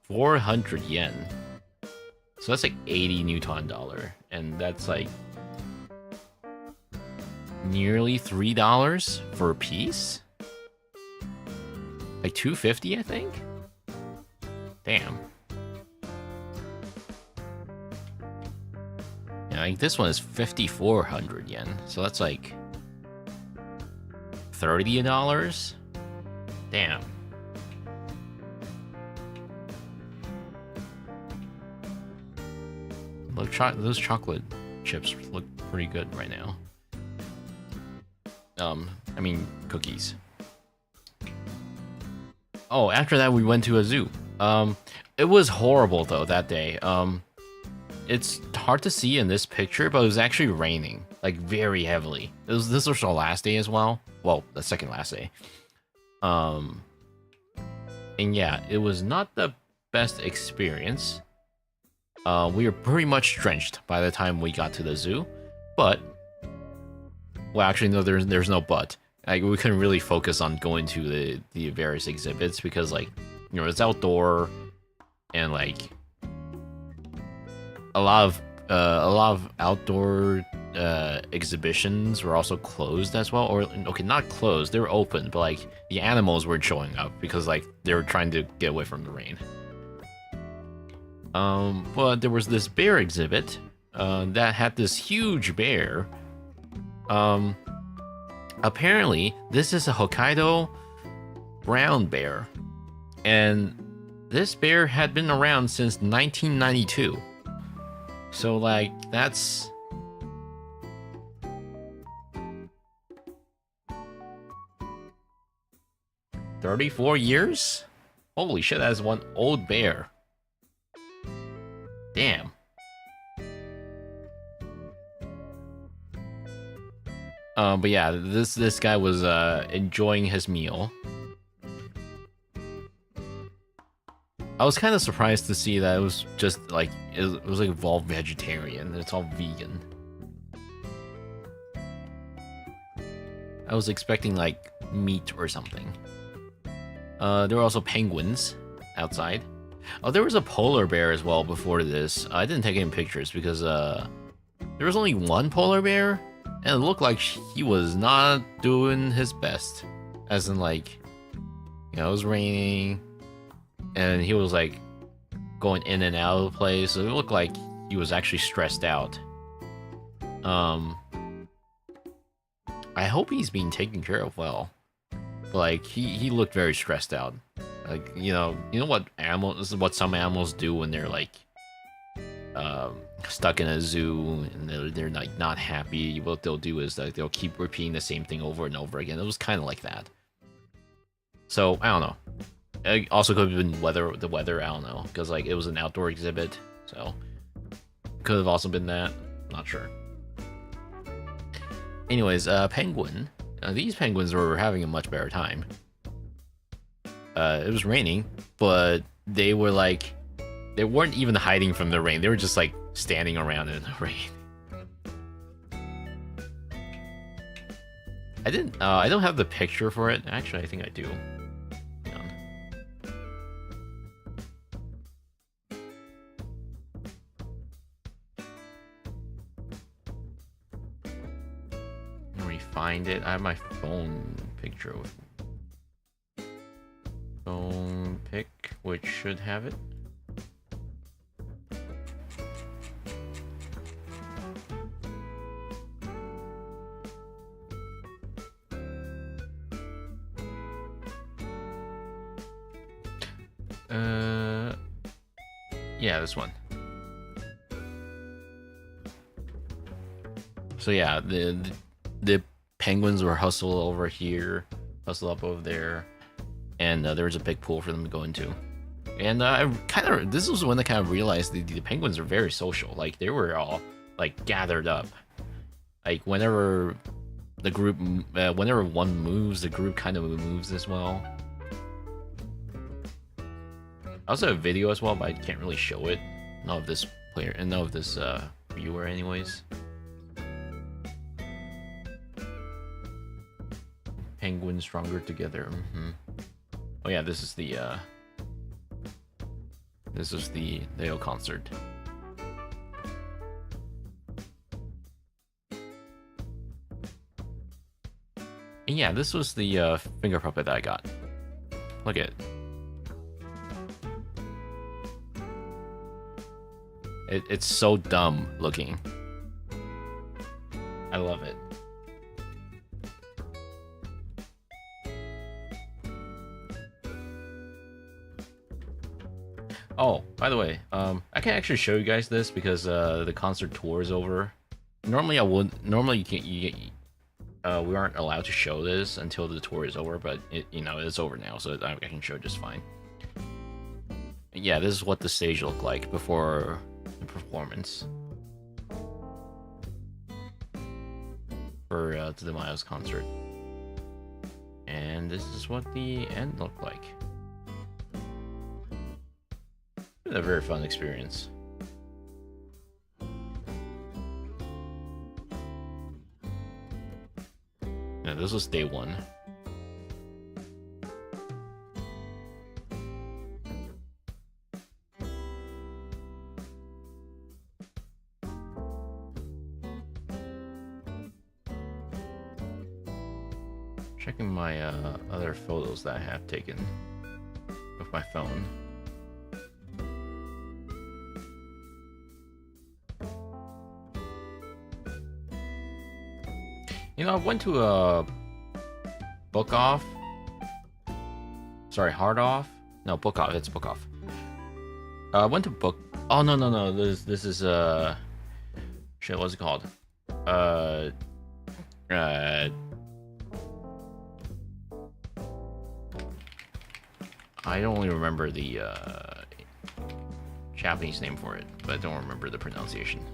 400 yen. So that's like 80 Newton dollar, and that's like nearly $3 for a piece. Like 250, I think. Damn. Yeah, like this one is 5,400 yen, so that's like $30. Damn. Look, those chocolate chips look pretty good right now. I mean, cookies. Oh, after that we went to a zoo. It was horrible though that day. It's hard to see in this picture, but it was actually raining, like very heavily. This was our last day as well. Well, the second last day. And yeah, it was not the best experience. We were pretty much drenched by the time we got to the zoo, but well, actually, no, there's no but. Like, we couldn't really focus on going to the various exhibits because, like, you know, it's outdoor, and like a lot of outdoor exhibitions were also closed as well. Or okay, not closed, they were open, but like the animals weren't showing up because like they were trying to get away from the rain. But there was this bear exhibit that had this huge bear. Apparently, this is a Hokkaido brown bear, and this bear had been around since 1992. So, like, that's 34 years? Holy shit, that is one old bear. Damn. But yeah, this guy was enjoying his meal. I was kind of surprised to see that it was just like it was like evolved vegetarian. It's all vegan. I was expecting like meat or something. There were also penguins outside. Oh, there was a polar bear as well before this. I didn't take any pictures because there was only one polar bear. And it looked like he was not doing his best. As in, like, you know, it was raining. And he was, like, going in and out of the place. So it looked like he was actually stressed out. I hope he's being taken care of well. But, like, he looked very stressed out. Like, you know what animals, this is what some animals do when they're, like, stuck in a zoo and they're like not happy. What they'll do is like they'll keep repeating the same thing over and over again. It was kind of like that. So I don't know. It also could have been the weather. I don't know, because like it was an outdoor exhibit, so could have also been that. Not sure. Anyways, penguin. These penguins were having a much better time. It was raining, but they were like. They weren't even hiding from the rain. They were just like standing around in the rain. I don't have the picture for it. Actually, I think I do. Hang on. Let me find it. I have my phone picture with me. Phone pic, which should have it. Yeah, this one. So yeah, the penguins were hustled over here, hustled up over there, and there was a big pool for them to go into. And this was when I kind of realized the penguins are very social. Like they were all like gathered up. Like whenever the group, whenever one moves, the group kind of moves as well. I also have a video as well, but I can't really show it. None of this player and none of this viewer, anyways. Penguins stronger together. Oh yeah, this is the Leo concert. And yeah, this was the finger puppet that I got. Look at it. It's so dumb looking. I love it. Oh, by the way, I can actually show you guys this because the concert tour is over. Normally I would. Normally you can't. We aren't allowed to show this until the tour is over, but it's over now, so I can show just fine. Yeah, this is what the stage looked like before the performance for the Miles concert, and this is what the end looked like. A very fun experience. Yeah, this was day one. Checking my other photos that I have taken with my phone. I went to a book off. Sorry, hard off. No, book off. It's book off. I went to book. Oh no. This is shit. What's it called? I don't really remember the Japanese name for it, but I don't remember the pronunciation.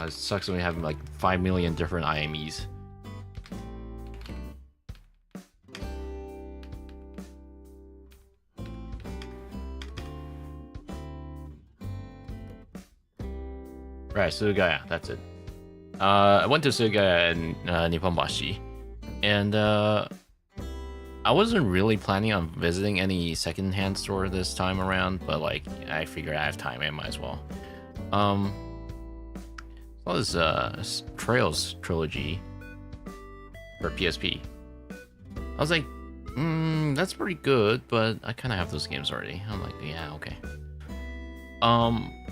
It sucks when we have like 5 million different IMEs. Right, Sugaya, that's it. I went to Sugaya in Nipponbashi, and I wasn't really planning on visiting any secondhand store this time around, but like I figured I have time, I might as well. Saw this Trails trilogy for PSP. I was like, that's pretty good, but I kind of have those games already. I'm like, yeah, okay.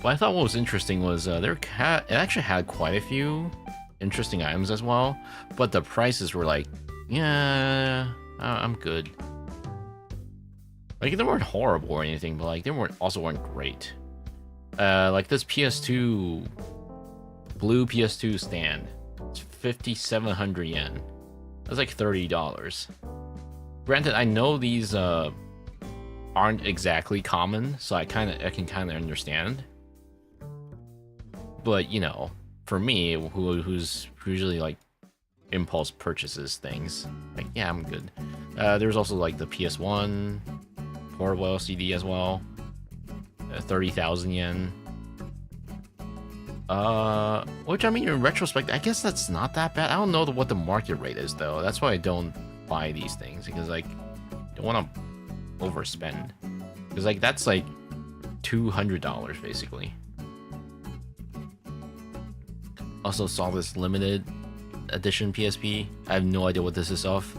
What I thought was interesting was it actually had quite a few interesting items as well, but the prices were like, yeah, I'm good. Like they weren't horrible or anything, but like they weren't great. Like this PS2 blue PS2 stand, it's 5,700 yen. That's like $30. Granted, I know these aren't exactly common, so I can kind of understand. But for me, who's usually like impulse purchases things, like yeah, I'm good. There's also like the PS1 portable LCD as well, 30,000 yen. Which I mean, in retrospect, I guess that's not that bad. I don't know what the market rate is though. That's why I don't buy these things, because like I don't want to overspend. Because like that's like $200 basically. Also saw this limited edition PSP. I have no idea what this is of,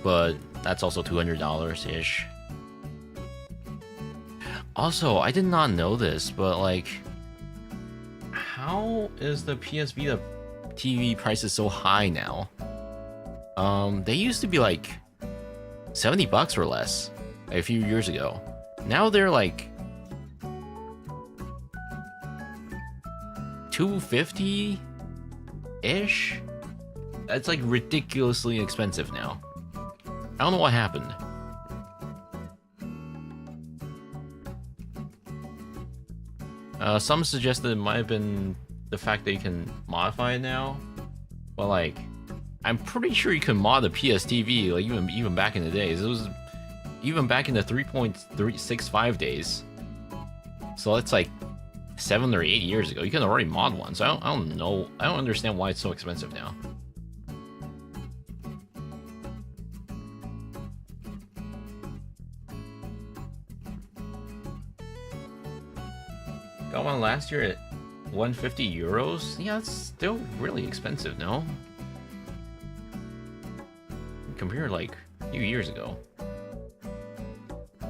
but that's also $200 ish. Also, I did not know this, but like how is the PS Vita TV prices so high now? They used to be like $70 or less a few years ago. Now they're like $250-ish. That's like ridiculously expensive now. I don't know what happened. Some suggested it might have been the fact that you can modify it now, but like, I'm pretty sure you can mod the PS TV, like even back in the days. It was even back in the 3.365 days. So it's like 7 or 8 years ago. You can already mod one. So I don't know. I don't understand why it's so expensive now. Got one last year at 150 euros. Yeah, it's still really expensive, no? Compared like a few years ago. I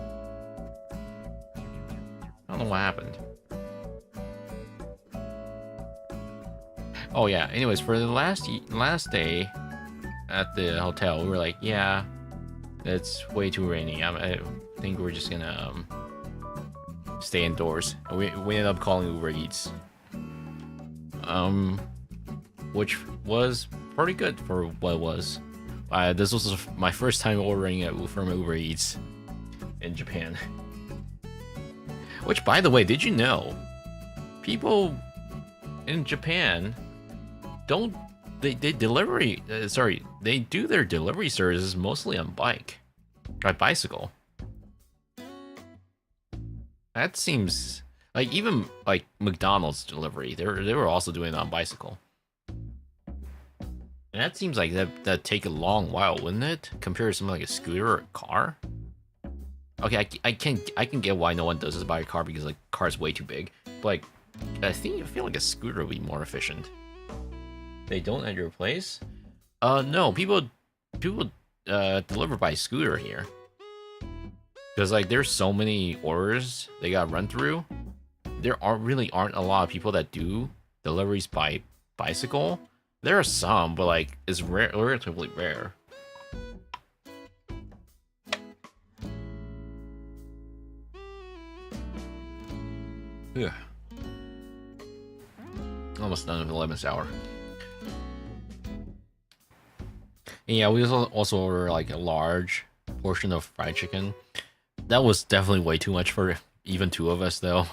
don't know what happened. Oh yeah, anyways, for the last day at the hotel, we were like, yeah, it's way too rainy. I think we're just gonna stay indoors. We ended up calling Uber Eats. Which was pretty good for what it was. This was my first time ordering from Uber Eats in Japan. Which, by the way, did you know people in Japan they do their delivery services mostly on bicycle. That seems like even like McDonald's delivery, they were also doing it on bicycle. And that seems like that'd take a long while, wouldn't it? Compared to something like a scooter or a car. Okay, I can get why no one does this by a car because like car's way too big. But like, I feel like a scooter would be more efficient. They don't at your place? No, people deliver by scooter here. Because like there's so many orders they got run through. There aren't a lot of people that do deliveries by bicycle. There are some, but like it's relatively rare. Yeah. Almost done in the 11th hour. And yeah, we also ordered like a large portion of fried chicken. That was definitely way too much for even two of us, though.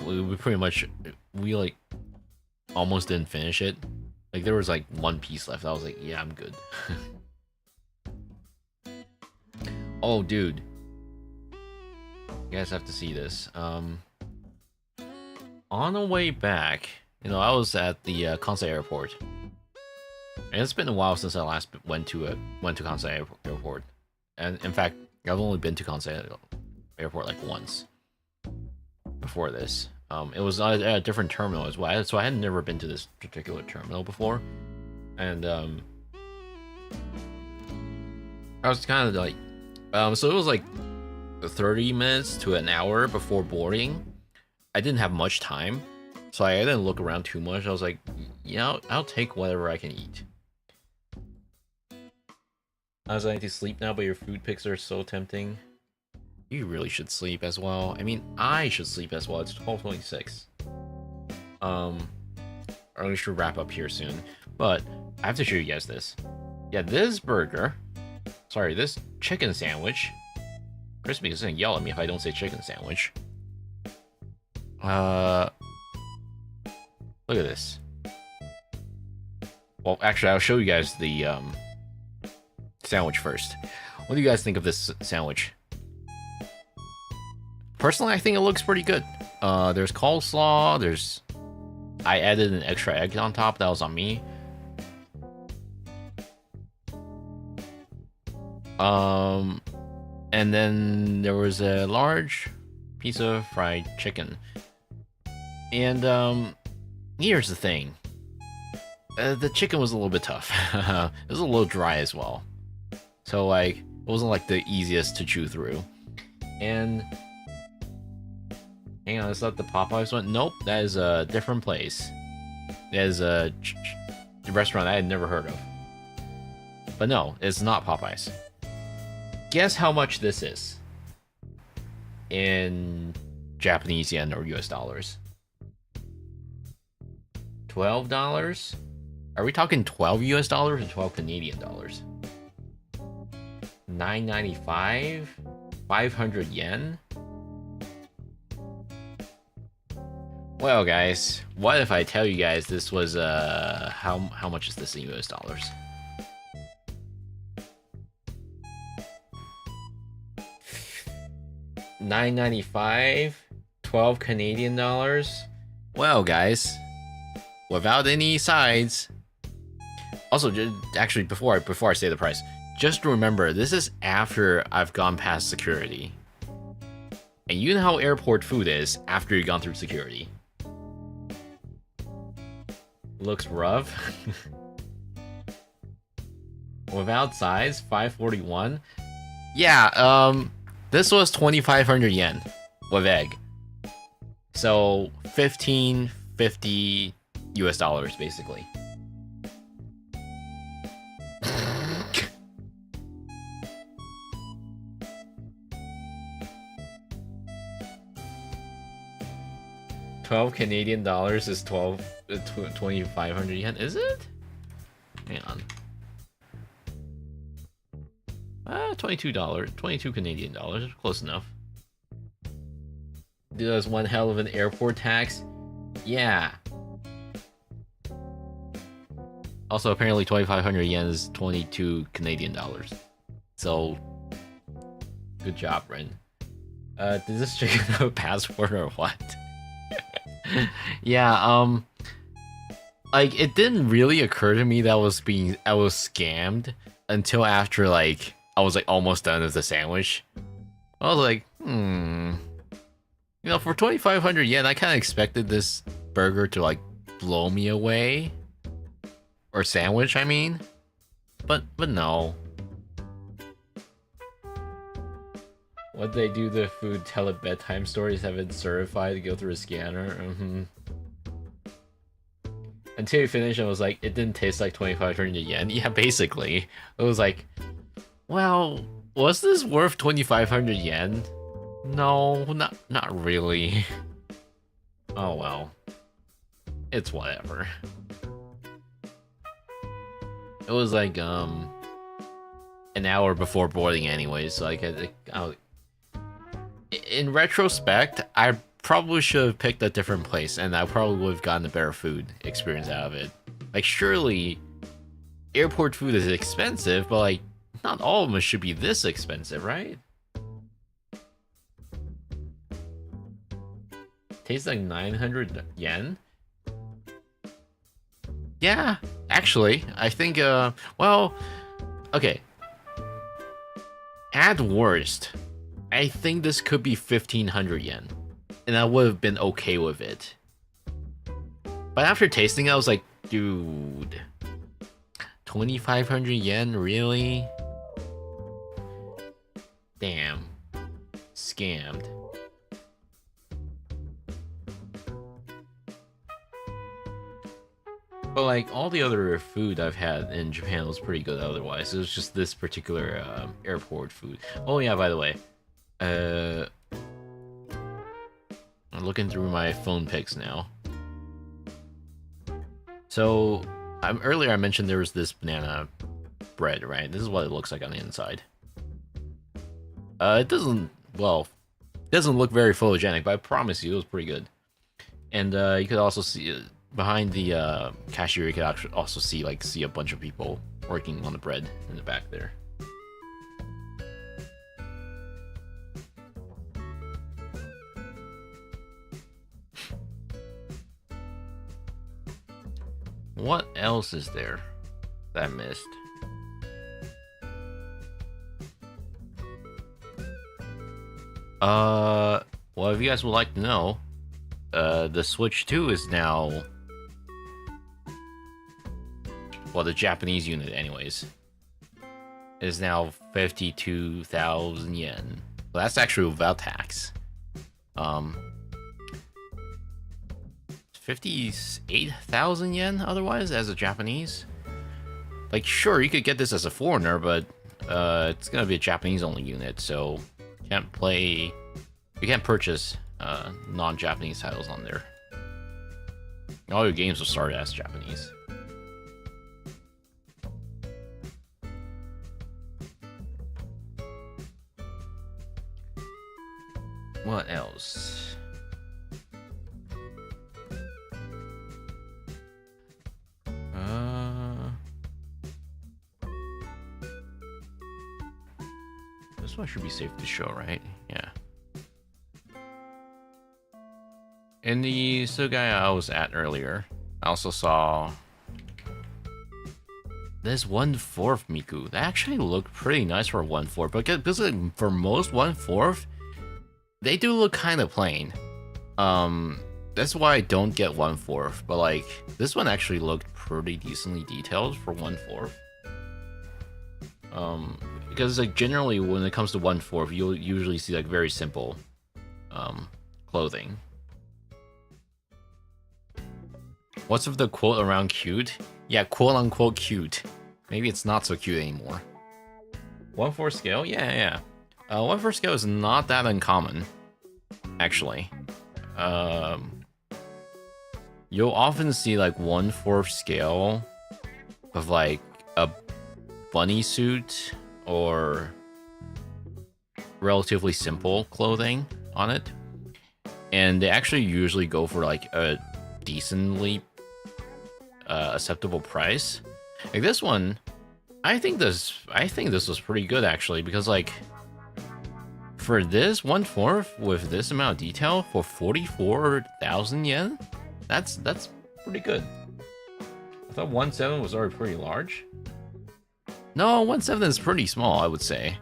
We pretty much like almost didn't finish it. Like there was like one piece left. I was like, yeah, I'm good. Oh, dude, you guys have to see this. On the way back, I was at the Kansai airport, and it's been a while since I last went to Kansai airport. And in fact, I've only been to Kansai airport like once before this. It was at a different terminal as well, so I had never been to this particular terminal before. And I was kind of like, so it was like 30 minutes to an hour before boarding. I didn't have much time, so I didn't look around too much. I was like, yeah, I'll take whatever I can eat. I was like to sleep now, but your food picks are so tempting. You really should sleep as well. I mean, I should sleep as well. It's 12:26. We should wrap up here soon. But I have to show you guys this. Yeah, this chicken sandwich. Crispy is gonna yell at me if I don't say chicken sandwich. Look at this. Well, actually, I'll show you guys the sandwich first. What do you guys think of this sandwich? Personally, I think it looks pretty good. There's coleslaw. I added an extra egg on top. That was on me. And then there was a large piece of fried chicken. And here's the thing. The chicken was a little bit tough. It was a little dry as well. So like, it wasn't like the easiest to chew through. And Hang on, is that the Popeyes one? Nope, that is a different place. That is a restaurant I had never heard of. But no, it's not Popeyes. Guess how much this is in Japanese yen or US dollars? $12? Are we talking 12 US dollars or 12 Canadian dollars? $9.95? 500 yen? Well, guys, what if I tell you guys this was how much is this in US dollars? $9.95, 12 Canadian dollars. Well, guys, without any sides. Also, actually, before I say the price, just remember this is after I've gone past security. And you know how airport food is after you've gone through security. Looks rough. Without sides, 541. Yeah, this was 2,500 yen with egg. So 1550 US dollars basically. $12 Canadian dollars is 2,500 yen, is it? Hang on. $22, 22 Canadian dollars, close enough. Dude, that's one hell of an airport tax. Yeah. Also, apparently 2,500 yen is 22 Canadian dollars. So, good job, Ren. Does this chicken have a passport or what? Yeah, like, it didn't really occur to me that I was scammed until after, like, I was, like, almost done with the sandwich. I was like, You know, for 2,500 yen, I kind of expected this burger to, like, blow me away. Or sandwich, I mean. But no. What they do the food, tell it bedtime stories, have it certified to go through a scanner. Until you finish, I was like, it didn't taste like 2,500 yen. Yeah, basically. It was like, well, was this worth 2,500 yen? No, not really. Oh well. It's whatever. It was like, an hour before boarding anyway, so in retrospect, I probably should have picked a different place, and I probably would have gotten a better food experience out of it. Like, surely, airport food is expensive, but, like, not all of them should be this expensive, right? Tastes like 900 yen? Yeah, actually, I think, well, okay. At worst, I think this could be 1,500 yen, and I would have been okay with it. But after tasting it, I was like, dude, 2,500 yen, really? Damn, scammed. But like all the other food I've had in Japan was pretty good otherwise. It was just this particular airport food. Oh yeah, by the way, I'm looking through my phone pics now. So earlier I mentioned there was this banana bread, right? This is what it looks like on the inside. It doesn't look very photogenic, but I promise you it was pretty good. And you could also see behind the cashier, you could actually also see a bunch of people working on the bread in the back there. What else is there that I missed? Well, if you guys would like to know, the Switch 2 is now, well, the Japanese unit anyways, is now 52,000 yen. Well, that's actually without tax. 58,000 yen otherwise as a Japanese. Like, sure, you could get this as a foreigner, but it's gonna be a Japanese only unit, so you can't purchase non-Japanese titles on there. All your games will start as Japanese. What else? This one should be safe to show, right? Yeah. In the Sugai I was at earlier, I also saw this 1/4 Miku. That actually looked pretty nice for a 1/4, but because for most 1/4, they do look kind of plain. That's why I don't get 1/4, but like this one actually looked pretty decently detailed for 1/4. Because like generally when it comes to 1/4, you'll usually see like very simple clothing. What's with the quote around cute? Yeah, quote unquote cute. Maybe it's not so cute anymore. 1/4 scale? Yeah. 1/4 scale is not that uncommon, actually. You'll often see like 1/4 scale of like a bunny suit or relatively simple clothing on it, and they actually usually go for like a decently acceptable price. Like this one, I think this was pretty good actually, because like for this 1/4 with this amount of detail for 44,000 yen, that's pretty good. I thought 1/7 was already pretty large. No, 1/7 is pretty small, I would say.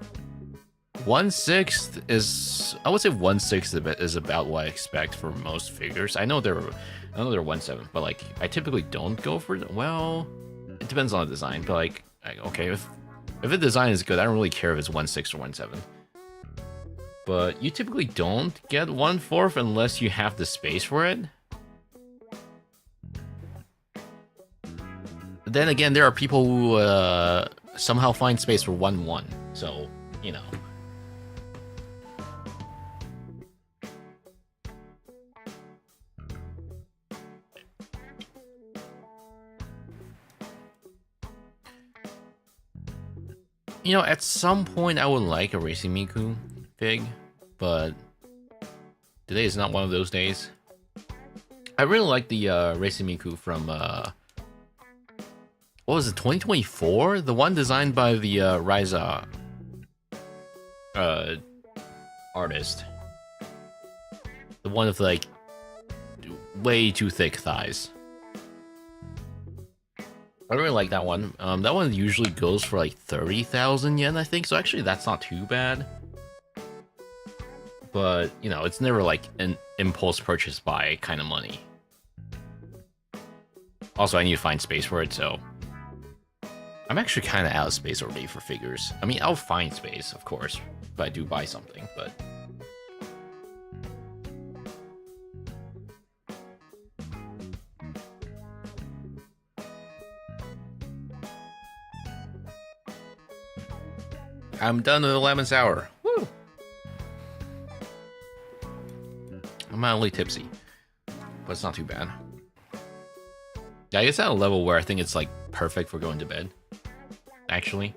1/6 is, I would say 1/6 is about what I expect for most figures. I know they're 1/7, but like I typically don't go for, well, it depends on the design. But like, okay, if the design is good, I don't really care if it's 1/6 or 1/7. But you typically don't get 1/4 unless you have the space for it. But then again, there are people who somehow find space for 1/1, so you know. You know, at some point I would like a Racing Miku fig, but today is not one of those days. I really like the Racing Miku from what was it, 2024? The one designed by the Ryza artist. The one with like way too thick thighs. I really like that one. That one usually goes for like 30,000 yen, I think. So actually, that's not too bad. But you know, it's never like an impulse purchase buy kind of money. Also, I need to find space for it, so I'm actually kind of out of space already for figures. I mean, I'll find space, of course, if I do buy something, but I'm done with the lemon sour. Woo! I'm mildly tipsy, but it's not too bad. Yeah, it's at a level where I think it's like perfect for going to bed. Actually,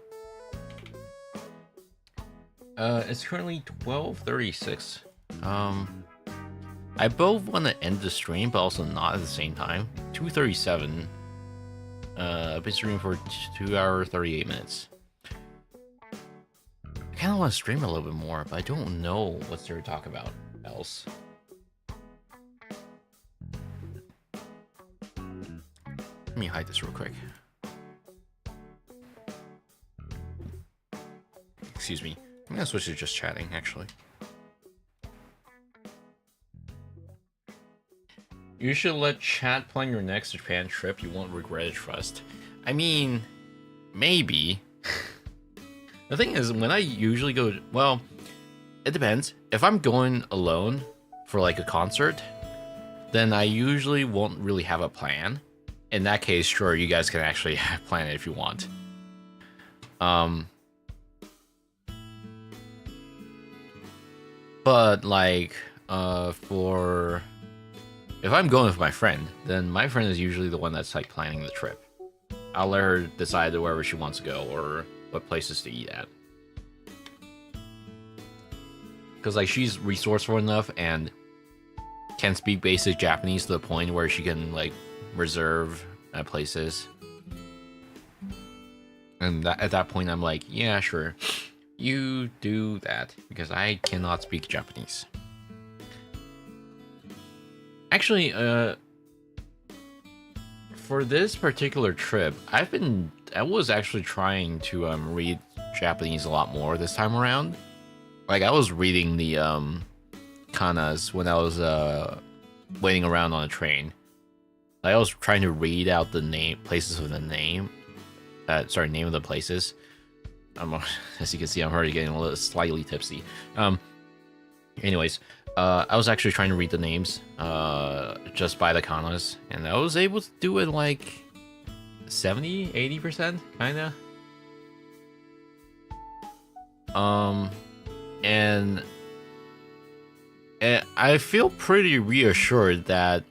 it's currently 12:36. I both want to end the stream, but also not at the same time. 2:37. I've been streaming for 2 hours 38 minutes. I kind of want to stream a little bit more, but I don't know what's there to talk about else. Let me hide this real quick. Excuse me. I'm gonna switch to just chatting, actually. You should let chat plan your next Japan trip. You won't regret it, trust. I mean, maybe. The thing is, when I usually go, well, it depends. If I'm going alone for like a concert, then I usually won't really have a plan. In that case, sure, you guys can actually plan it if you want. But like, for if I'm going with my friend, then my friend is usually the one that's like planning the trip. I'll let her decide wherever she wants to go or what places to eat at. Because like she's resourceful enough and can speak basic Japanese to the point where she can like reserve places. And at that point, I'm like, yeah, sure, you do that because I cannot speak Japanese. Actually, for this particular trip, I was actually trying to read Japanese a lot more this time around. Like I was reading the kanas when I was waiting around on a train. I was trying to read out the places with the name. Name of the places. As you can see, I'm already getting a little slightly tipsy. Anyways, I was actually trying to read the names just by the kanas, and I was able to do it like 70, 80%, kinda. And I feel pretty reassured that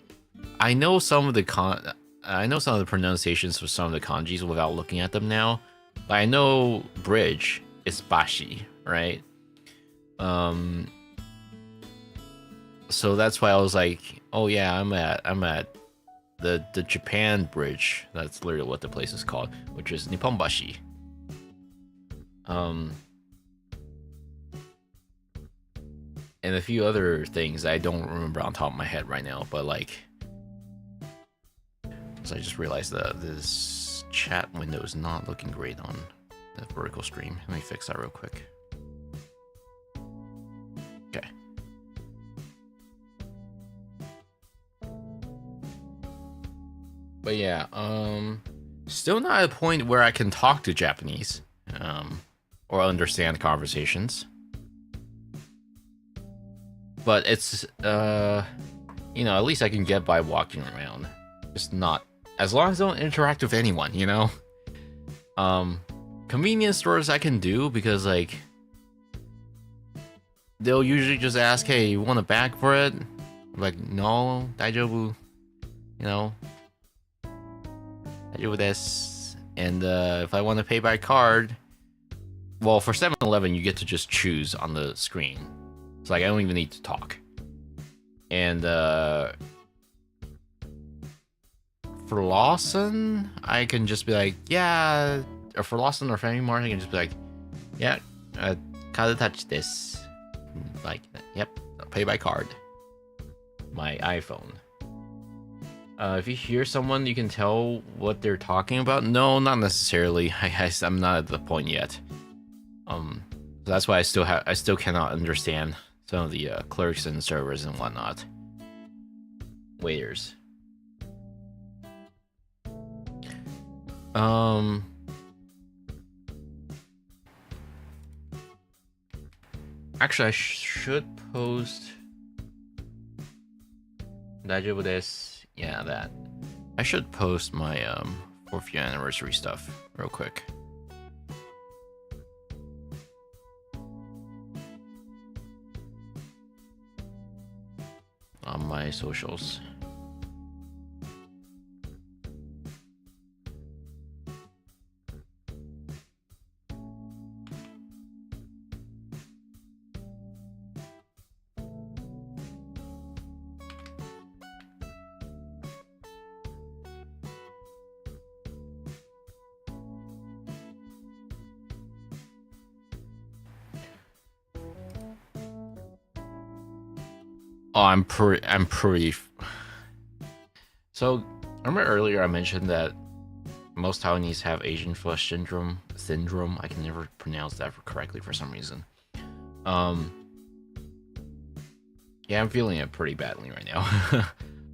I know some of the pronunciations for some of the kanjis without looking at them now. Like I know bridge is bashi, right? So that's why I was like, oh yeah, I'm at the Japan bridge. That's literally what the place is called, which is Nipponbashi. And a few other things I don't remember on top of my head right now, but like, so I just realized that this chat window is not looking great on the vertical stream. Let me fix that real quick. Okay. But yeah, still not at a point where I can talk to Japanese, or understand conversations. But it's, you know, at least I can get by walking around. Just not, as long as I don't interact with anyone, you know? Convenience stores I can do because, like, they'll usually just ask, hey, you want a bag for it? I'm like, no, daijoubu, you know? Daijoubu desu. And if I want to pay by card, well, for 7-Eleven, you get to just choose on the screen. It's like I don't even need to talk. And for Lawson, I can just be like, yeah. Or for Lawson or Family Mart, I can just be like, yeah, card touch this. Like, yep, I'll pay by card. My iPhone. If you hear someone, you can tell what they're talking about. No, not necessarily. I'm not at the point yet. So that's why I still cannot understand some of the clerks and servers and whatnot. Waiters. Actually, I should post. Daijoubu desu. Yeah, that. I should post my 4th year anniversary stuff real quick. On my socials. Oh, I'm pretty. So, remember earlier I mentioned that most Taiwanese have Asian flush syndrome. I can never pronounce that correctly for some reason. Yeah, I'm feeling it pretty badly right now.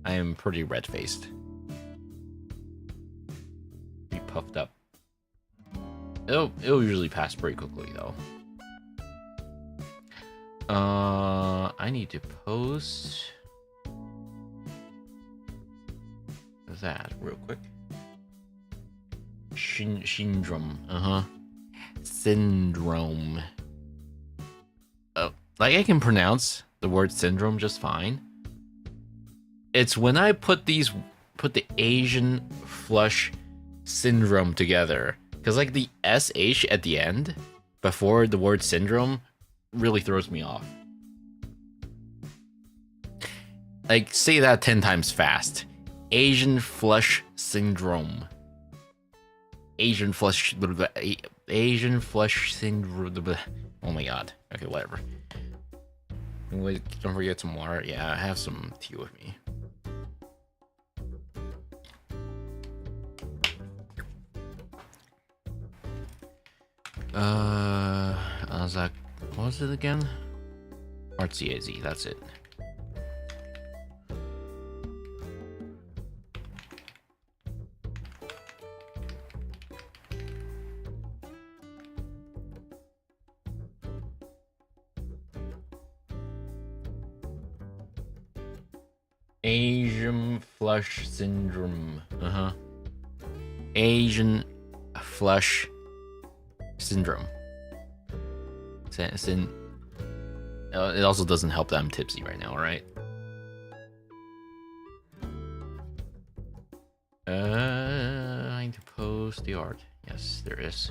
I am pretty red-faced. Be puffed up. It'll usually pass pretty quickly though. I need to post. that real quick. Syndrome. Syndrome. Oh, like I can pronounce the word syndrome just fine. It's when I put the Asian flush syndrome together, because like the sh at the end before the word syndrome really throws me off. Like, say that 10 times fast. Asian flush syndrome. Asian flush syndrome. Oh my god. Okay, whatever. Anyway, don't forget some water. Yeah, I have some tea with me. I was like, what was it again? RCAZ, that's it. Asian flush syndrome. Asian flush syndrome. It also doesn't help that I'm tipsy right now, right? I need to post the art. Yes, there is.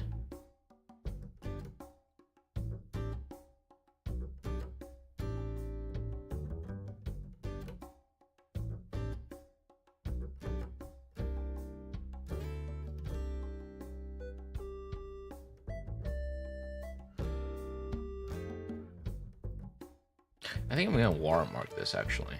I think I'm gonna watermark this actually.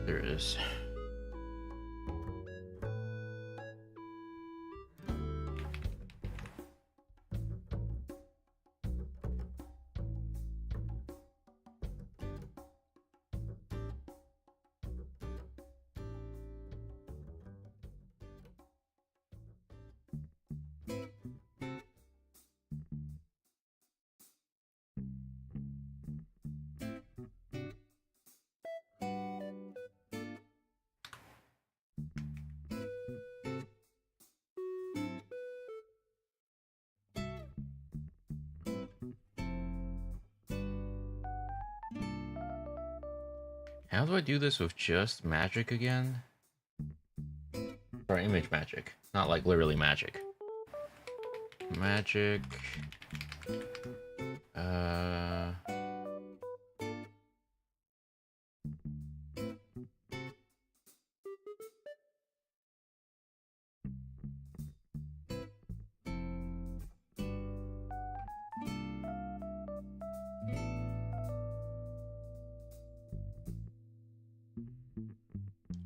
There it is. How do I do this with just magic again? Or image magic, not like literally magic. Magic.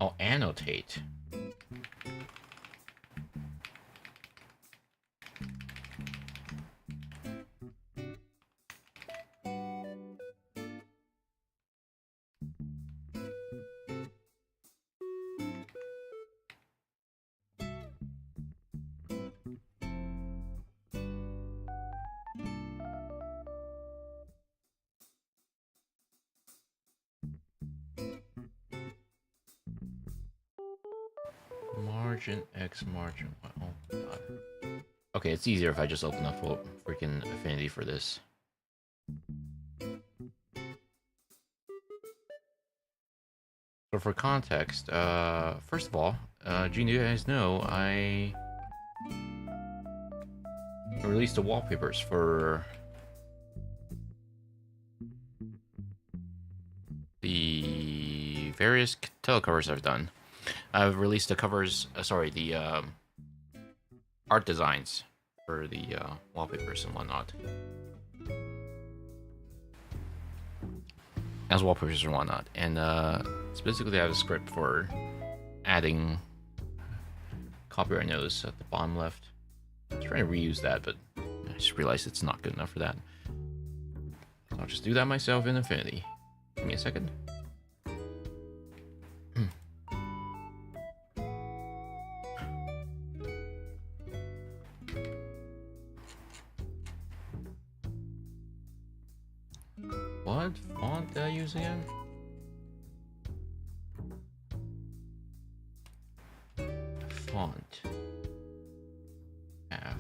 I'll annotate. Margin X margin. Oh god. Okay, it's easier if I just open up a freaking affinity for this. So for context, first of all, you guys know I released the wallpapers for the various telecovers I've done. I've released the covers, the art designs for the wallpapers and whatnot. As wallpapers and whatnot. And specifically I have a script for adding copyright notice at the bottom left. I was trying to reuse that, but I just realized it's not good enough for that. So I'll just do that myself in Affinity. Give me a second. What font did I use again? Font. Half.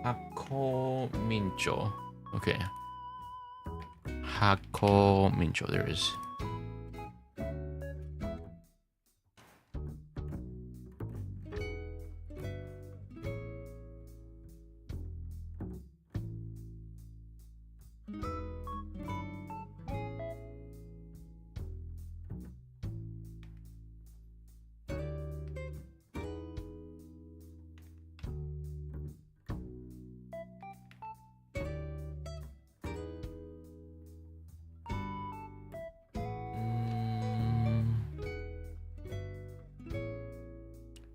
Hako Mincho. Okay. Hako Mincho, there is.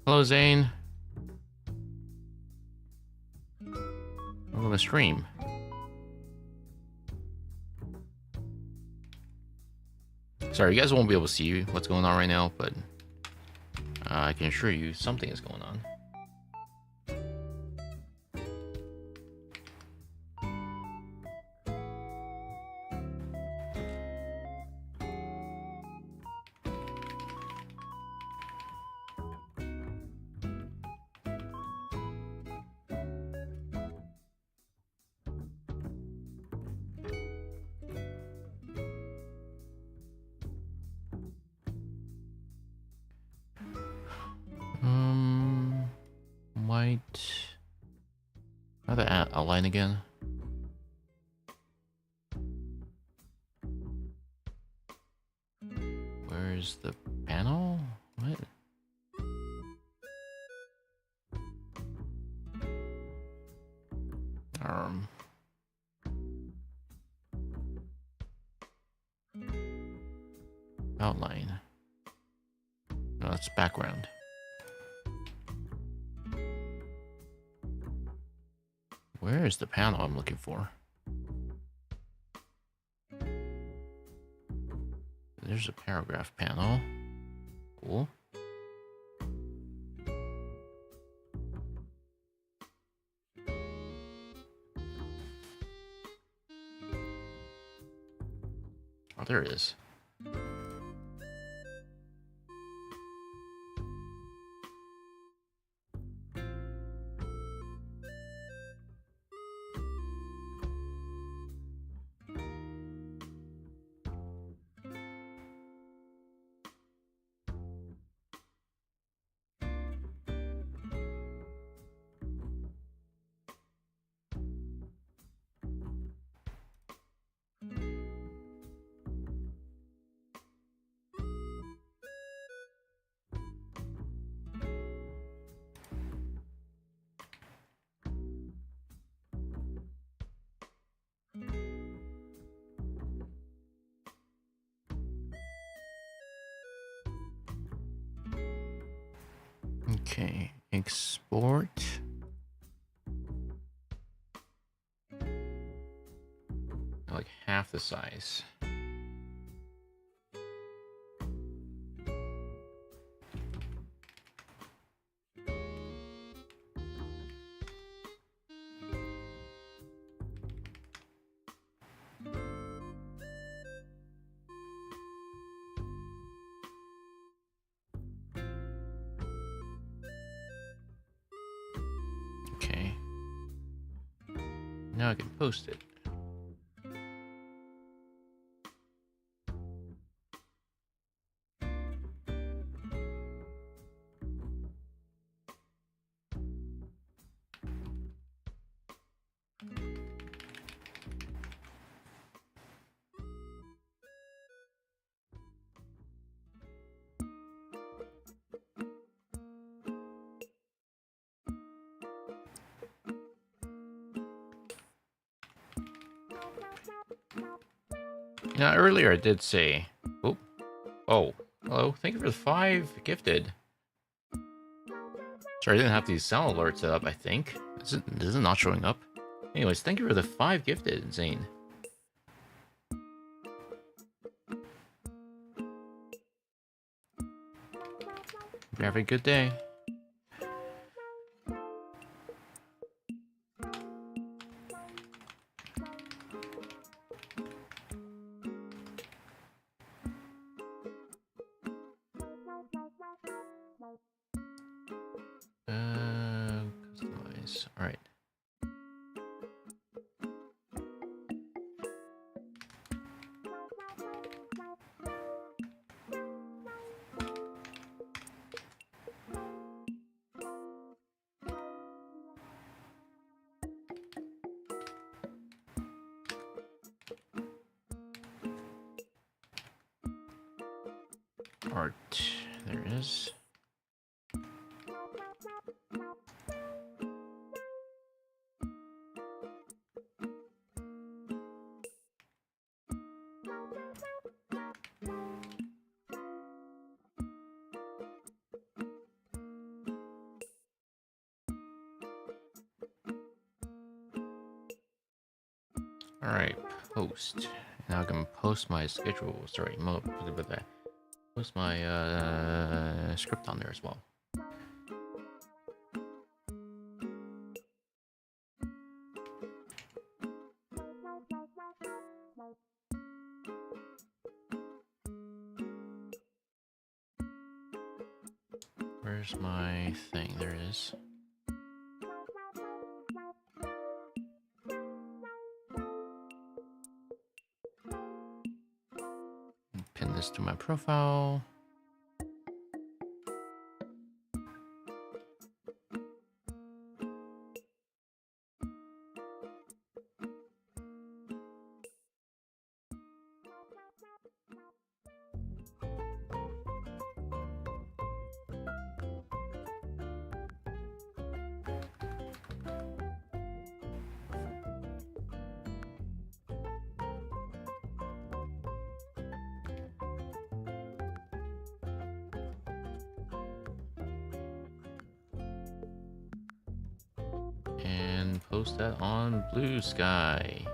Hello, Zane. Welcome to stream. Sorry, you guys won't be able to see what's going on right now, but I can assure you something is going on. Might. How to outline again? Where's the panel? What? Outline. No, that's background. Where is the panel I'm looking for? There's a paragraph panel. Cool. Oh, there it is. Okay, export. Like half the size. Okay. Now I can post it. Now, earlier I did say, oh, hello, thank you for the 5 gifted. Sorry, I didn't have these sound alerts set up, I think. Is it not showing up? Anyways, thank you for the 5 gifted, Zane. Have a good day. Customize. All right. Art. There it is. All right, post. Now I can post my schedule. Sorry, post my script on there as well. Where's my thing? There it is. Pin this to my profile. And post that on Blue Sky.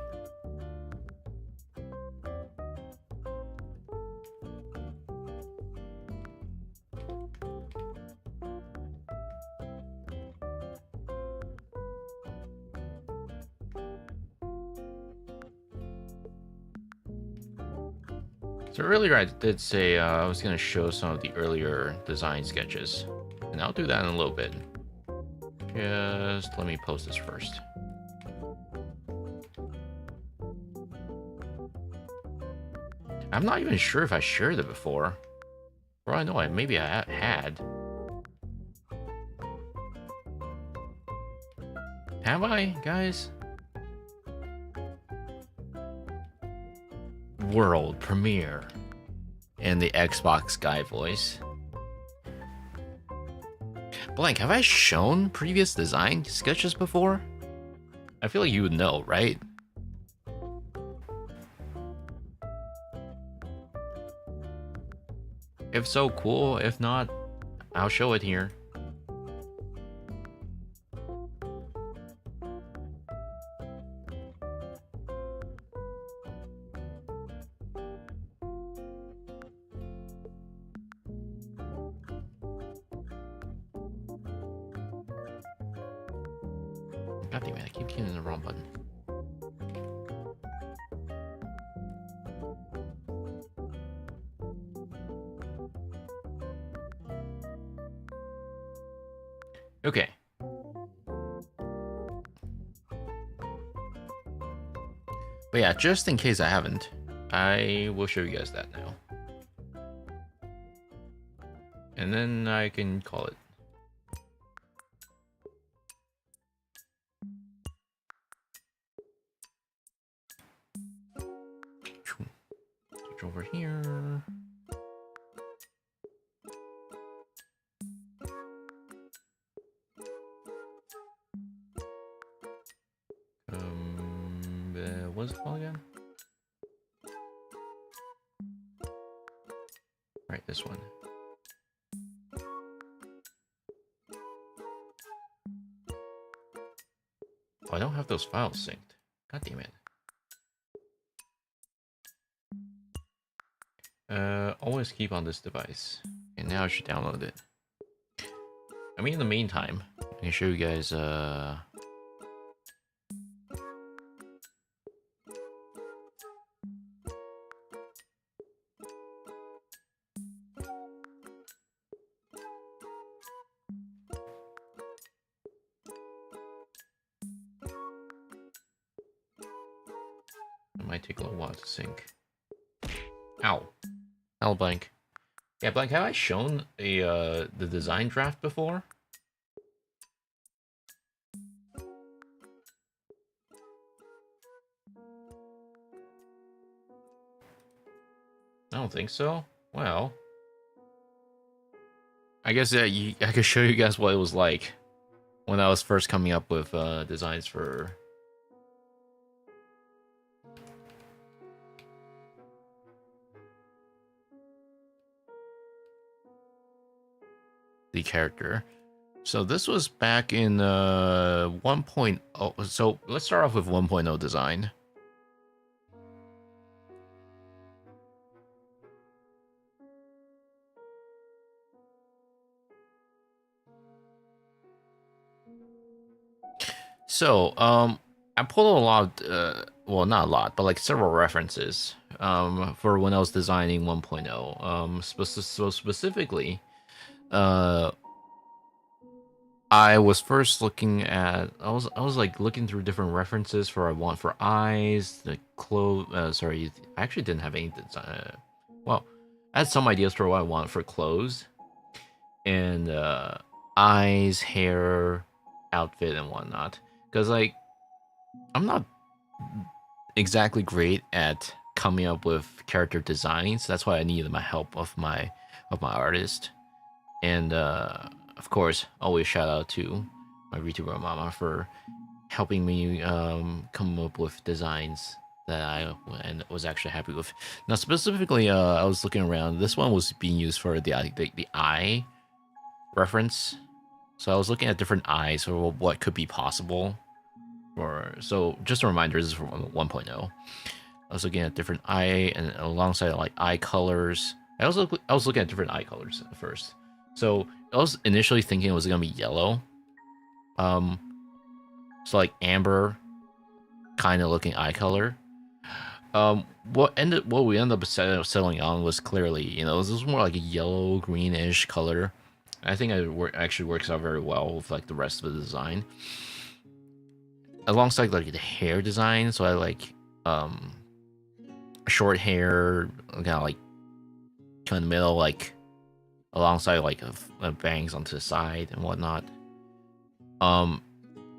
So earlier I did say I was going to show some of the earlier design sketches, and I'll do that in a little bit. Just let me post this first. I'm not even sure if I shared it before. Well, I know maybe I had. Have I, guys? World premiere in the Xbox guy voice. Blank, have I shown previous design sketches before? I feel like you would know, right? If so, cool. If not, I'll show it here. God damn it, I keep hitting the wrong button. Okay. But yeah, just in case I haven't, I will show you guys that now. And then I can call it. Switch over here. What's it called again? Right, this one. I don't have those files synced. God damn it. Always keep on this device. And now I should download it. I mean, in the meantime, I can show you guys, I might take a little while to sync. Ow. Hello, Blank. Yeah, Blank, have I shown the design draft before? I don't think so. Well, I guess I could show you guys what it was like when I was first coming up with designs for the character. So this was back in 1.0. So let's start off with 1.0 design. So, I pulled a lot, well, not a lot, but like several references, for when I was designing 1.0. So specifically, I was first looking at, I was like looking through different references for I want for eyes, the clothes. Sorry, I actually didn't have any design. Well, I had some ideas for what I want for clothes, and eyes, hair, outfit, and whatnot. Because like I'm not exactly great at coming up with character designs. That's why I needed my help of my artist. And of course, always shout out to my vtuber mama for helping me come up with designs that I was actually happy with. Now, specifically, I was looking around. This one was being used for the eye reference. So I was looking at different eyes or what could be possible. So just a reminder, this is from 1.0. I was looking at different eye and alongside like eye colors. I was looking at different eye colors at first. So I was initially thinking it was gonna be yellow. So like amber kind of looking eye color. What we ended up settling on was clearly, you know, this was more like a yellow greenish color. I think it actually works out very well with like the rest of the design. Alongside like the hair design, so I like short hair, kind of like kind of middle, like alongside like bangs onto the side and whatnot. I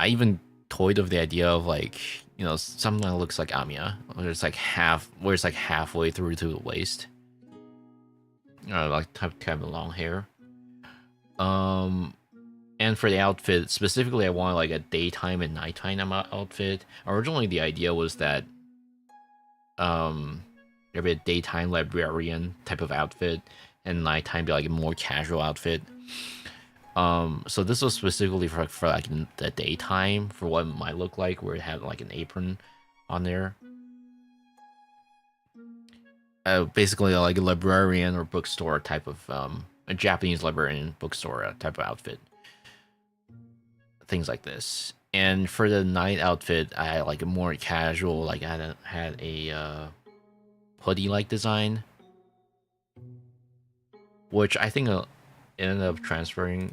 even toyed with the idea of like, you know, something that looks like Amiya, where it's like halfway through to the waist, like type of long hair. And for the outfit specifically, I wanted like a daytime and nighttime outfit. Originally, the idea was that there'd be a daytime librarian type of outfit, and nighttime be like a more casual outfit. So this was specifically for like the daytime, for what it might look like, where it had like an apron on there. Basically like a librarian or bookstore type of a Japanese librarian bookstore type of outfit. Things like this. And for the night outfit, I had like a more casual, like I had a hoodie like design, which I think ended up translating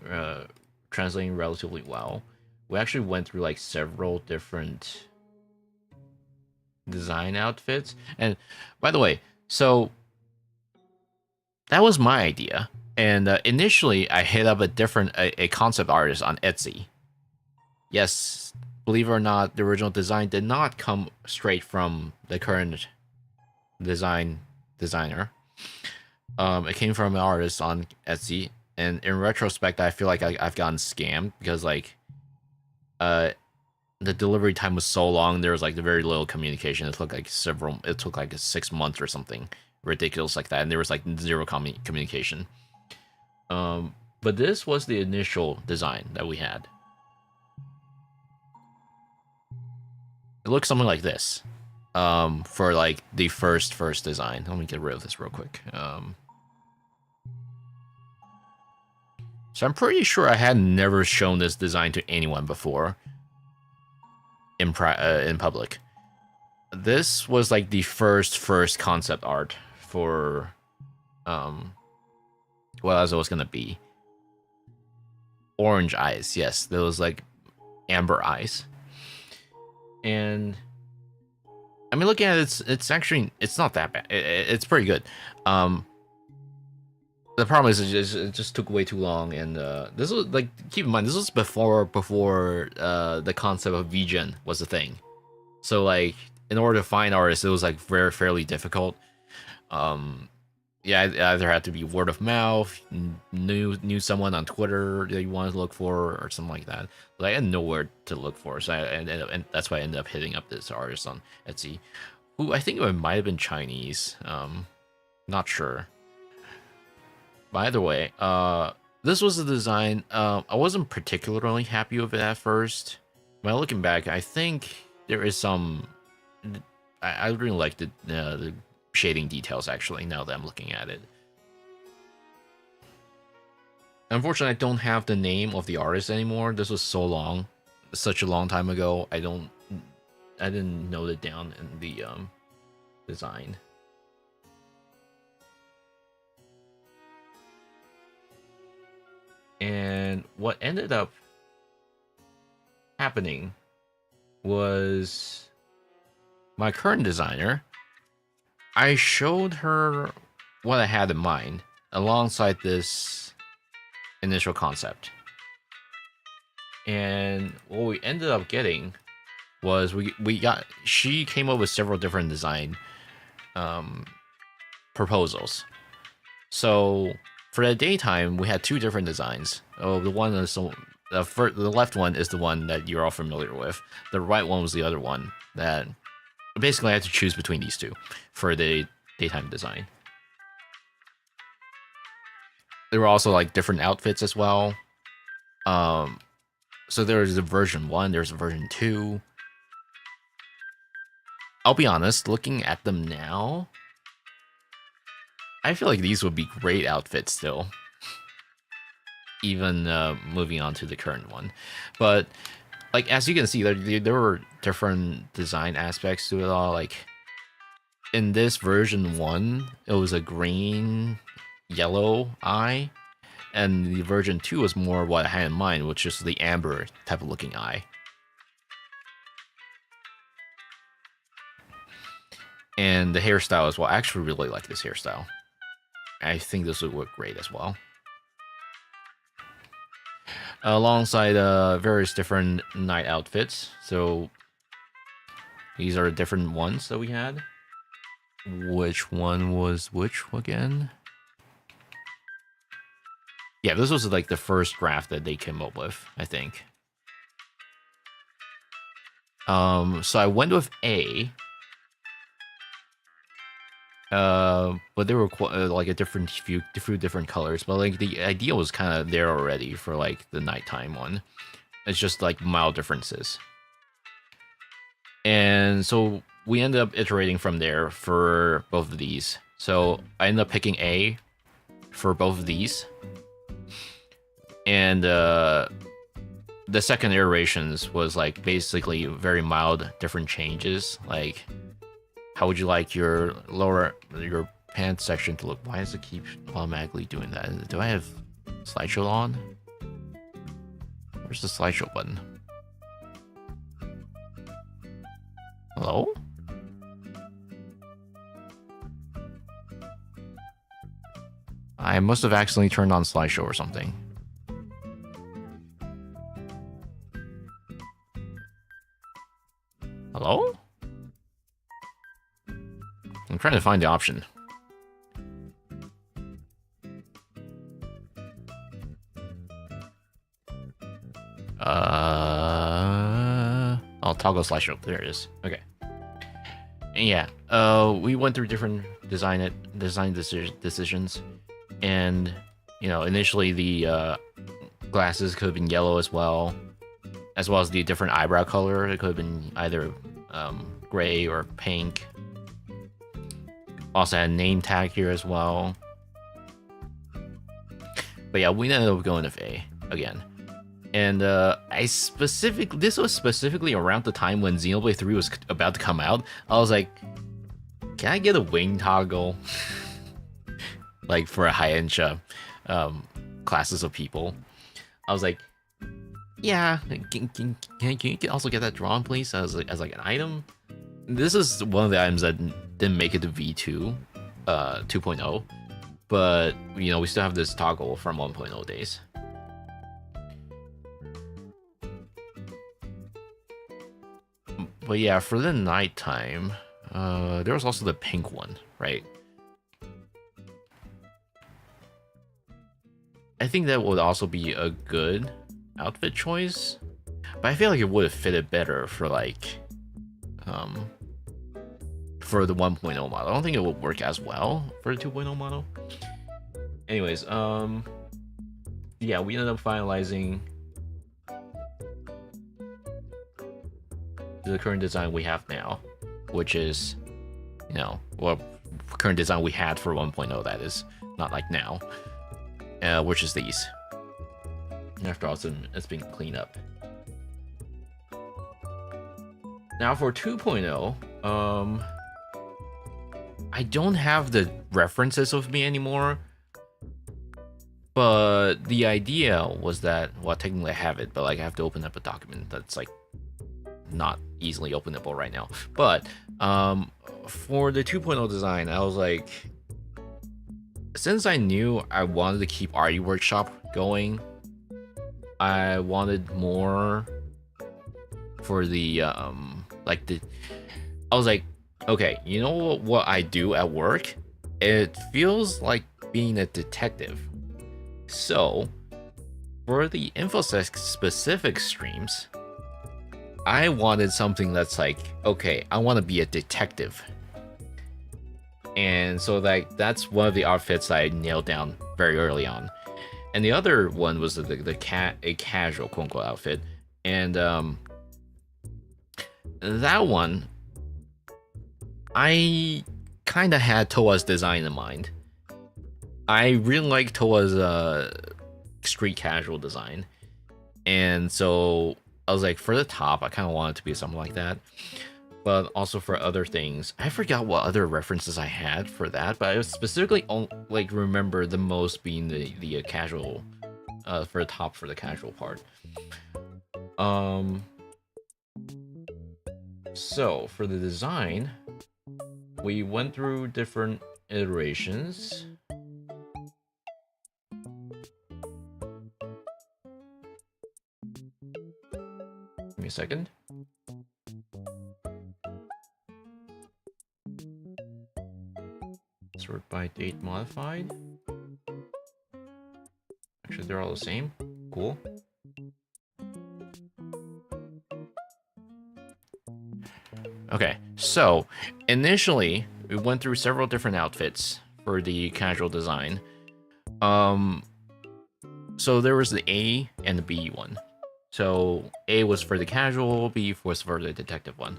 relatively well. We actually went through like several different design outfits. And by the way, so that was my idea. And initially, I hit up a concept artist on Etsy. Yes, believe it or not, the original design did not come straight from the current designer. It came from an artist on Etsy, and in retrospect, I feel like I've gotten scammed because like, the delivery time was so long. There was like very little communication. It took like 6 months or something ridiculous like that, and there was like zero communication. But this was the initial design that we had. It looks something like this. For like the first design. Let me get rid of this real quick. So I'm pretty sure I had never shown this design to anyone before in public. This was like the first concept art for what else it was gonna be. Orange eyes, yes, those like amber eyes. And I mean, looking at it, it's actually it's not that bad. It's pretty good. The problem is it just took way too long, and this was like, keep in mind, this was before the concept of VGen was a thing. So like, in order to find artists, it was like fairly difficult. Yeah, it either had to be word of mouth, knew someone on Twitter that you wanted to look for, or something like that. But I had nowhere to look for, so and that's why I ended up hitting up this artist on Etsy, who I think it might have been Chinese. Not sure. By the way, this was a design. I wasn't particularly happy with it at first. When looking back, I think there is some. I really like the shading details, actually, now that I'm looking at it. Unfortunately, I don't have the name of the artist anymore. This was such a long time ago. I didn't note it down in the design. And what ended up happening was my current designer, I showed her what I had in mind alongside this initial concept. And what we ended up getting was she came up with several different design proposals. So for the daytime, we had two different designs. Oh, the one is the left one is the one that you're all familiar with. The right one was the other one that basically I had to choose between these two for the daytime design. There were also like different outfits as well. So there's a version 1, there's a version 2. I'll be honest, looking at them now, I feel like these would be great outfits still. Even moving on to the current one. But like, as you can see, there were different design aspects to it all. Like in this version 1, it was a green yellow eye, and the version 2 was more what I had in mind, which is the amber type of looking eye. And the hairstyle as well. I actually really like this hairstyle. I think this would work great as well. Alongside various different night outfits. So these are different ones that we had. Which one was which again? Yeah, this was like the first draft that they came up with, I think. So I went with A. But they were like a few different colors, but like the idea was kind of there already for like the nighttime one. It's just like mild differences. And so we ended up iterating from there for both of these. So I ended up picking A for both of these. And the second iterations was like basically very mild different changes. Like, how would you like your pants section to look? Why does it keep automatically doing that? Do I have slideshow on? Where's the slideshow button? Hello? I must have accidentally turned on slideshow or something. Hello? I'm trying to find the option. I'll toggle slideshow. There it is. Okay. And yeah, we went through different design decisions, and you know, initially the glasses could have been yellow as well as the different eyebrow color. It could have been either gray or pink. Also had a name tag here as well. But yeah, we ended up going with A again. And this was specifically around the time when Xenoblade 3 was about to come out. I was like, can I get a wing toggle? Like for a high-end classes of people. I was like, yeah, can you also get that drawn, please, as like an item? This is one of the items that didn't make it to V2, 2.0, but you know we still have this toggle from 1.0 days. But yeah, for the nighttime, there was also the pink one, right? I think that would also be a good outfit choice, but I feel like it would have fitted better for like, for the 1.0 model. I don't think it would work as well for the 2.0 model. Anyways, yeah, we ended up finalizing the current design we have now, which is, you know, well, current design we had for 1.0, that is, not like now, which is these. After all, it's been cleaned up. Now for 2.0, I don't have the references with me anymore, but the idea was that, well, technically I have it, but like I have to open up a document that's like not easily openable right now. But for the 2.0 design, I was like, since I knew I wanted to keep RE Workshop going, I wanted more for the I was like, okay, you know what I do at work? It feels like being a detective. So for the InfoSec specific streams, I wanted something that's like, okay, I want to be a detective. And so like that's one of the outfits I nailed down very early on. And the other one was a casual quote unquote outfit. And that one, I kind of had Toa's design in mind. I really like Toa's street casual design. And so I was like, for the top, I kind of wanted it to be something like that. But also for other things, I forgot what other references I had for that, but I specifically like remember the most being the casual, for the top for the casual part. So for the design, we went through different iterations. Give me a second. Sort by date modified. Actually, they're all the same. Cool. Okay, so initially we went through several different outfits for the casual design. So there was the A and the B one. So A was for the casual, B was for the detective one.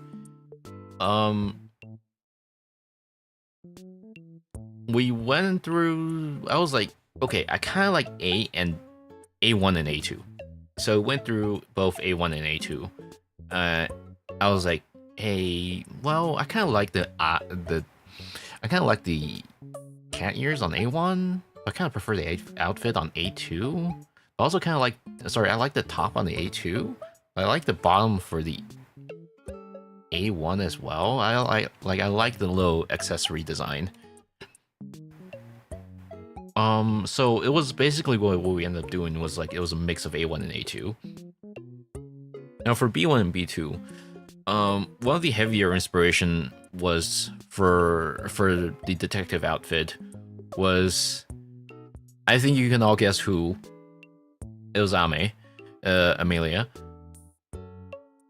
We went through, I was like, okay, I kind of like A and A1 and A2. So went through both A1 and A2. I was like, hey, well, I kind of like the cat ears on A1. I kind of prefer the outfit on A2. I also kind of like, sorry, I like the top on the A2. I like the bottom for the A1 as well. I like the little accessory design. So it was basically what we ended up doing was like, it was a mix of A1 and A2. Now for B1 and B2, one of the heavier inspiration was for the detective outfit was, I think you can all guess who. It was Amelia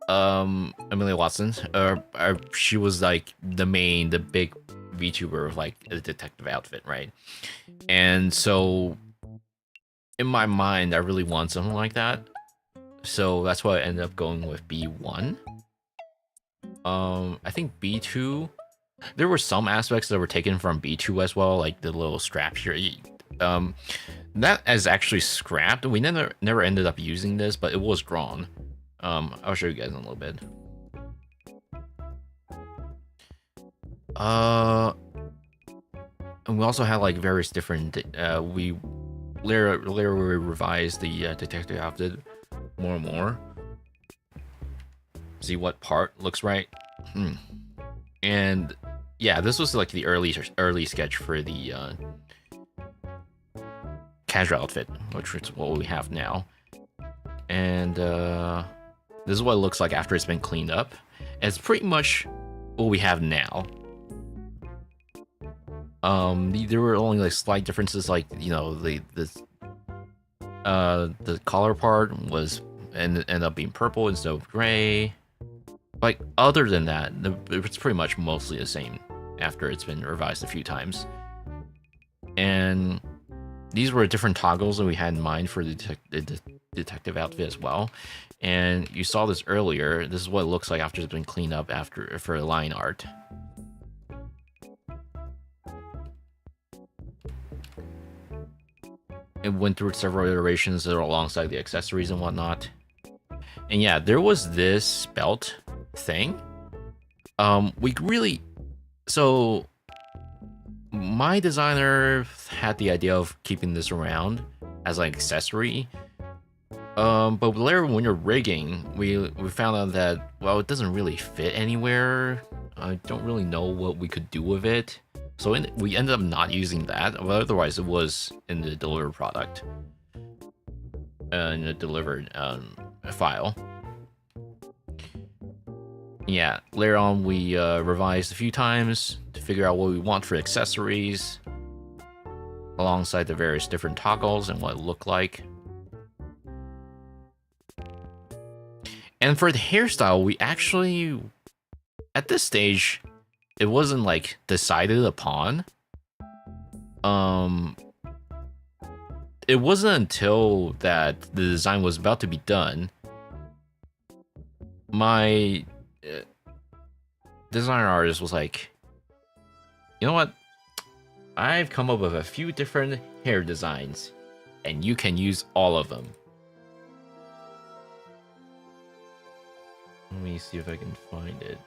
Watson. She was like the big VTuber of like a detective outfit, right? And so in my mind, I really want something like that. So that's why I ended up going with B1. I think B2. There were some aspects that were taken from B2 as well, like the little strap here. Um, that is actually scrapped. We never ended up using this, but it was drawn. I'll show you guys in a little bit. And we also had like various different. We later revised the detective outfit more and more. See what part looks right. And yeah, this was like the early sketch for the casual outfit, which is what we have now. And this is what it looks like after it's been cleaned up. And it's pretty much what we have now. There were only like slight differences, like the collar part was ended up being purple instead of gray. Like other than that, it's pretty much mostly the same after it's been revised a few times. And these were different toggles that we had in mind for the detective outfit as well. And you saw this earlier. This is what it looks like after it's been cleaned up for line art. It went through several iterations alongside the accessories and whatnot. And yeah, there was this belt thing. So my designer had the idea of keeping this around as like accessory. But later when you're rigging, we found out that, well, it doesn't really fit anywhere. I don't really know what we could do with it. So we ended up not using that, but otherwise it was in the delivered product. In the delivered file. Yeah, later on we revised a few times to figure out what we want for accessories, alongside the various different toggles and what it looked like. And for the hairstyle, we actually, at this stage, it wasn't like decided upon. It wasn't until that the design was about to be done, my designer artist was like, you know what? I've come up with a few different hair designs, and you can use all of them. Let me see if I can find it.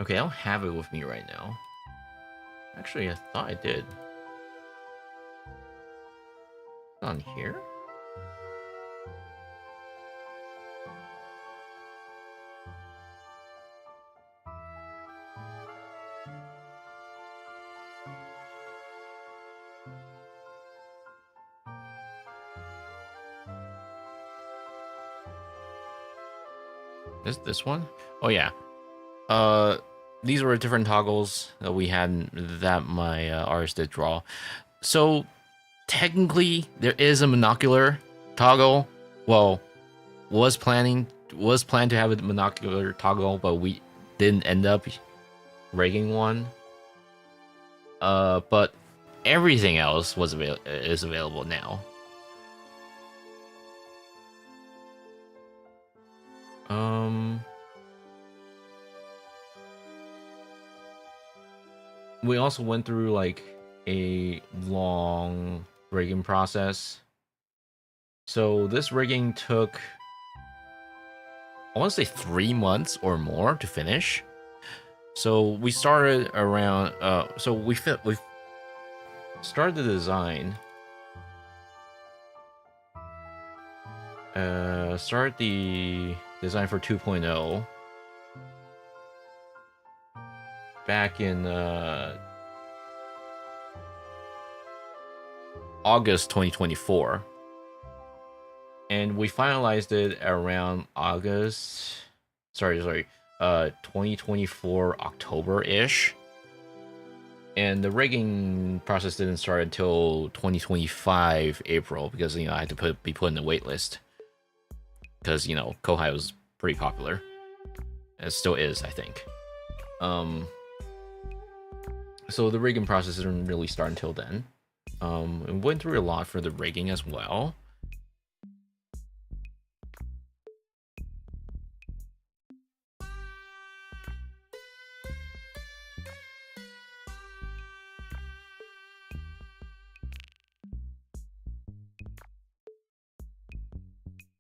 Okay, I don't have it with me right now. Actually, I thought I did. It's on here? This one? Oh yeah. These were different toggles that we had that my artist did draw. So technically, there is a monocular toggle. Well, was planned to have a monocular toggle, but we didn't end up rigging one. But everything else is available now. We also went through like a long rigging process. So this rigging took, I want to say 3 months or more to finish. So we started around, we started the design. Start the design for 2.0 back in August 2024, and we finalized it around August. 2024 October-ish. And the rigging process didn't start until 2025 April because I had to be put in the wait list because Kohai was pretty popular. It still is, I think. So the rigging process didn't really start until then. It went through a lot for the rigging as well.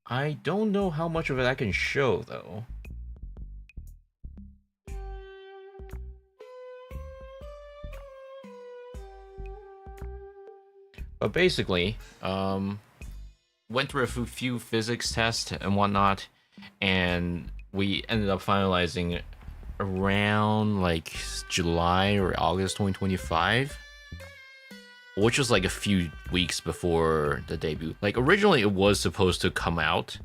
I don't know how much of it I can show, though. But basically, went through a few physics tests and whatnot, and we ended up finalizing around like July or August 2025. Which was like a few weeks before the debut. Like originally it was supposed to come out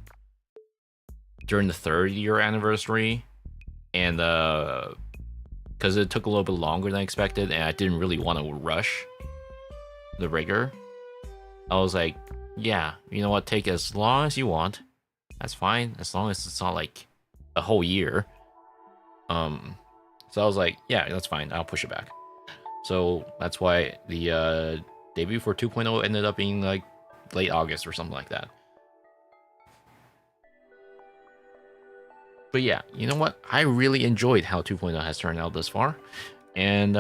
during the 3rd-year anniversary, and because it took a little bit longer than I expected, and I didn't really want to rush the rigor. I was like, yeah, you know what, take as long as you want. That's fine, as long as it's not like a whole year. So I was like, yeah, that's fine, I'll push it back. So that's why the debut for 2.0 ended up being like late August or something like that. But yeah, you know what? I really enjoyed how 2.0 has turned out thus far. And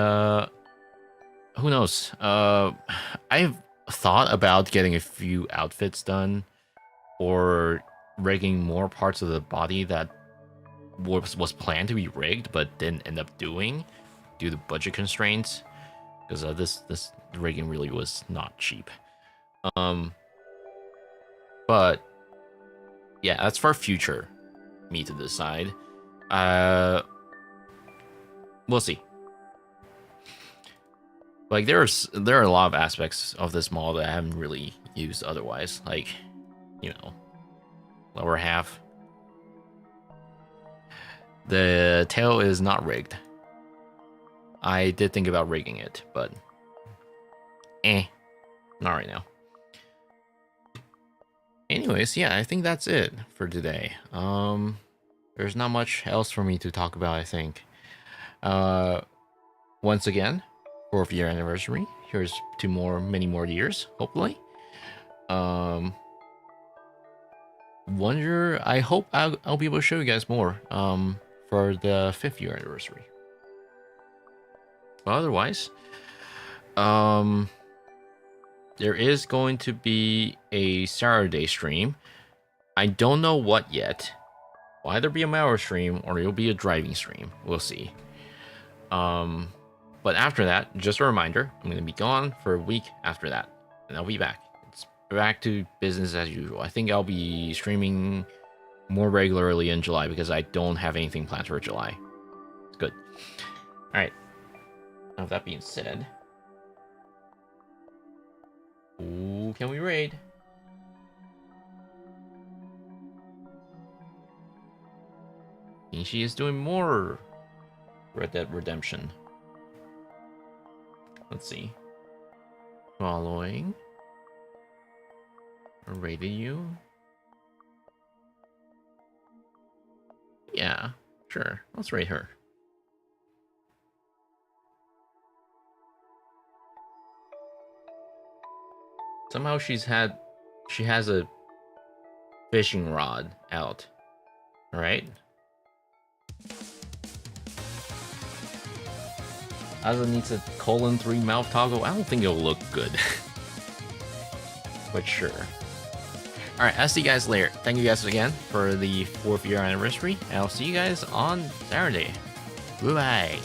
who knows? I've thought about getting a few outfits done or rigging more parts of the body that was planned to be rigged but didn't end up doing due to budget constraints, because this rigging really was not cheap. But yeah, that's for future me to decide. We'll see. Like there are a lot of aspects of this model that I haven't really used otherwise, like lower half. The tail is not rigged. I did think about rigging it, but not right now. Anyways, yeah, I think that's it for today. There's not much else for me to talk about, I think. Once again, 4th year anniversary. Here's many more years, hopefully. I hope I'll be able to show you guys more for the 5th year anniversary. But otherwise, there is going to be a Saturday stream. I don't know what yet. Will either be a Mauer stream or it'll be a driving stream. We'll see. But after that, just a reminder, I'm going to be gone for a week after that, and I'll be back. It's back to business as usual. I think I'll be streaming more regularly in July because I don't have anything planned for July. It's good. All right. Now, with that being said, who can we raid? And she is doing more Red Dead Redemption. Let's see. Following. Rated you. Yeah, sure. Let's rate her. Somehow she has a fishing rod out. Alright. Asa needs a :3 mouth toggle. I don't think it'll look good. But sure. Alright, I'll see you guys later. Thank you guys again for the 4th year anniversary. And I'll see you guys on Saturday. Bye-bye.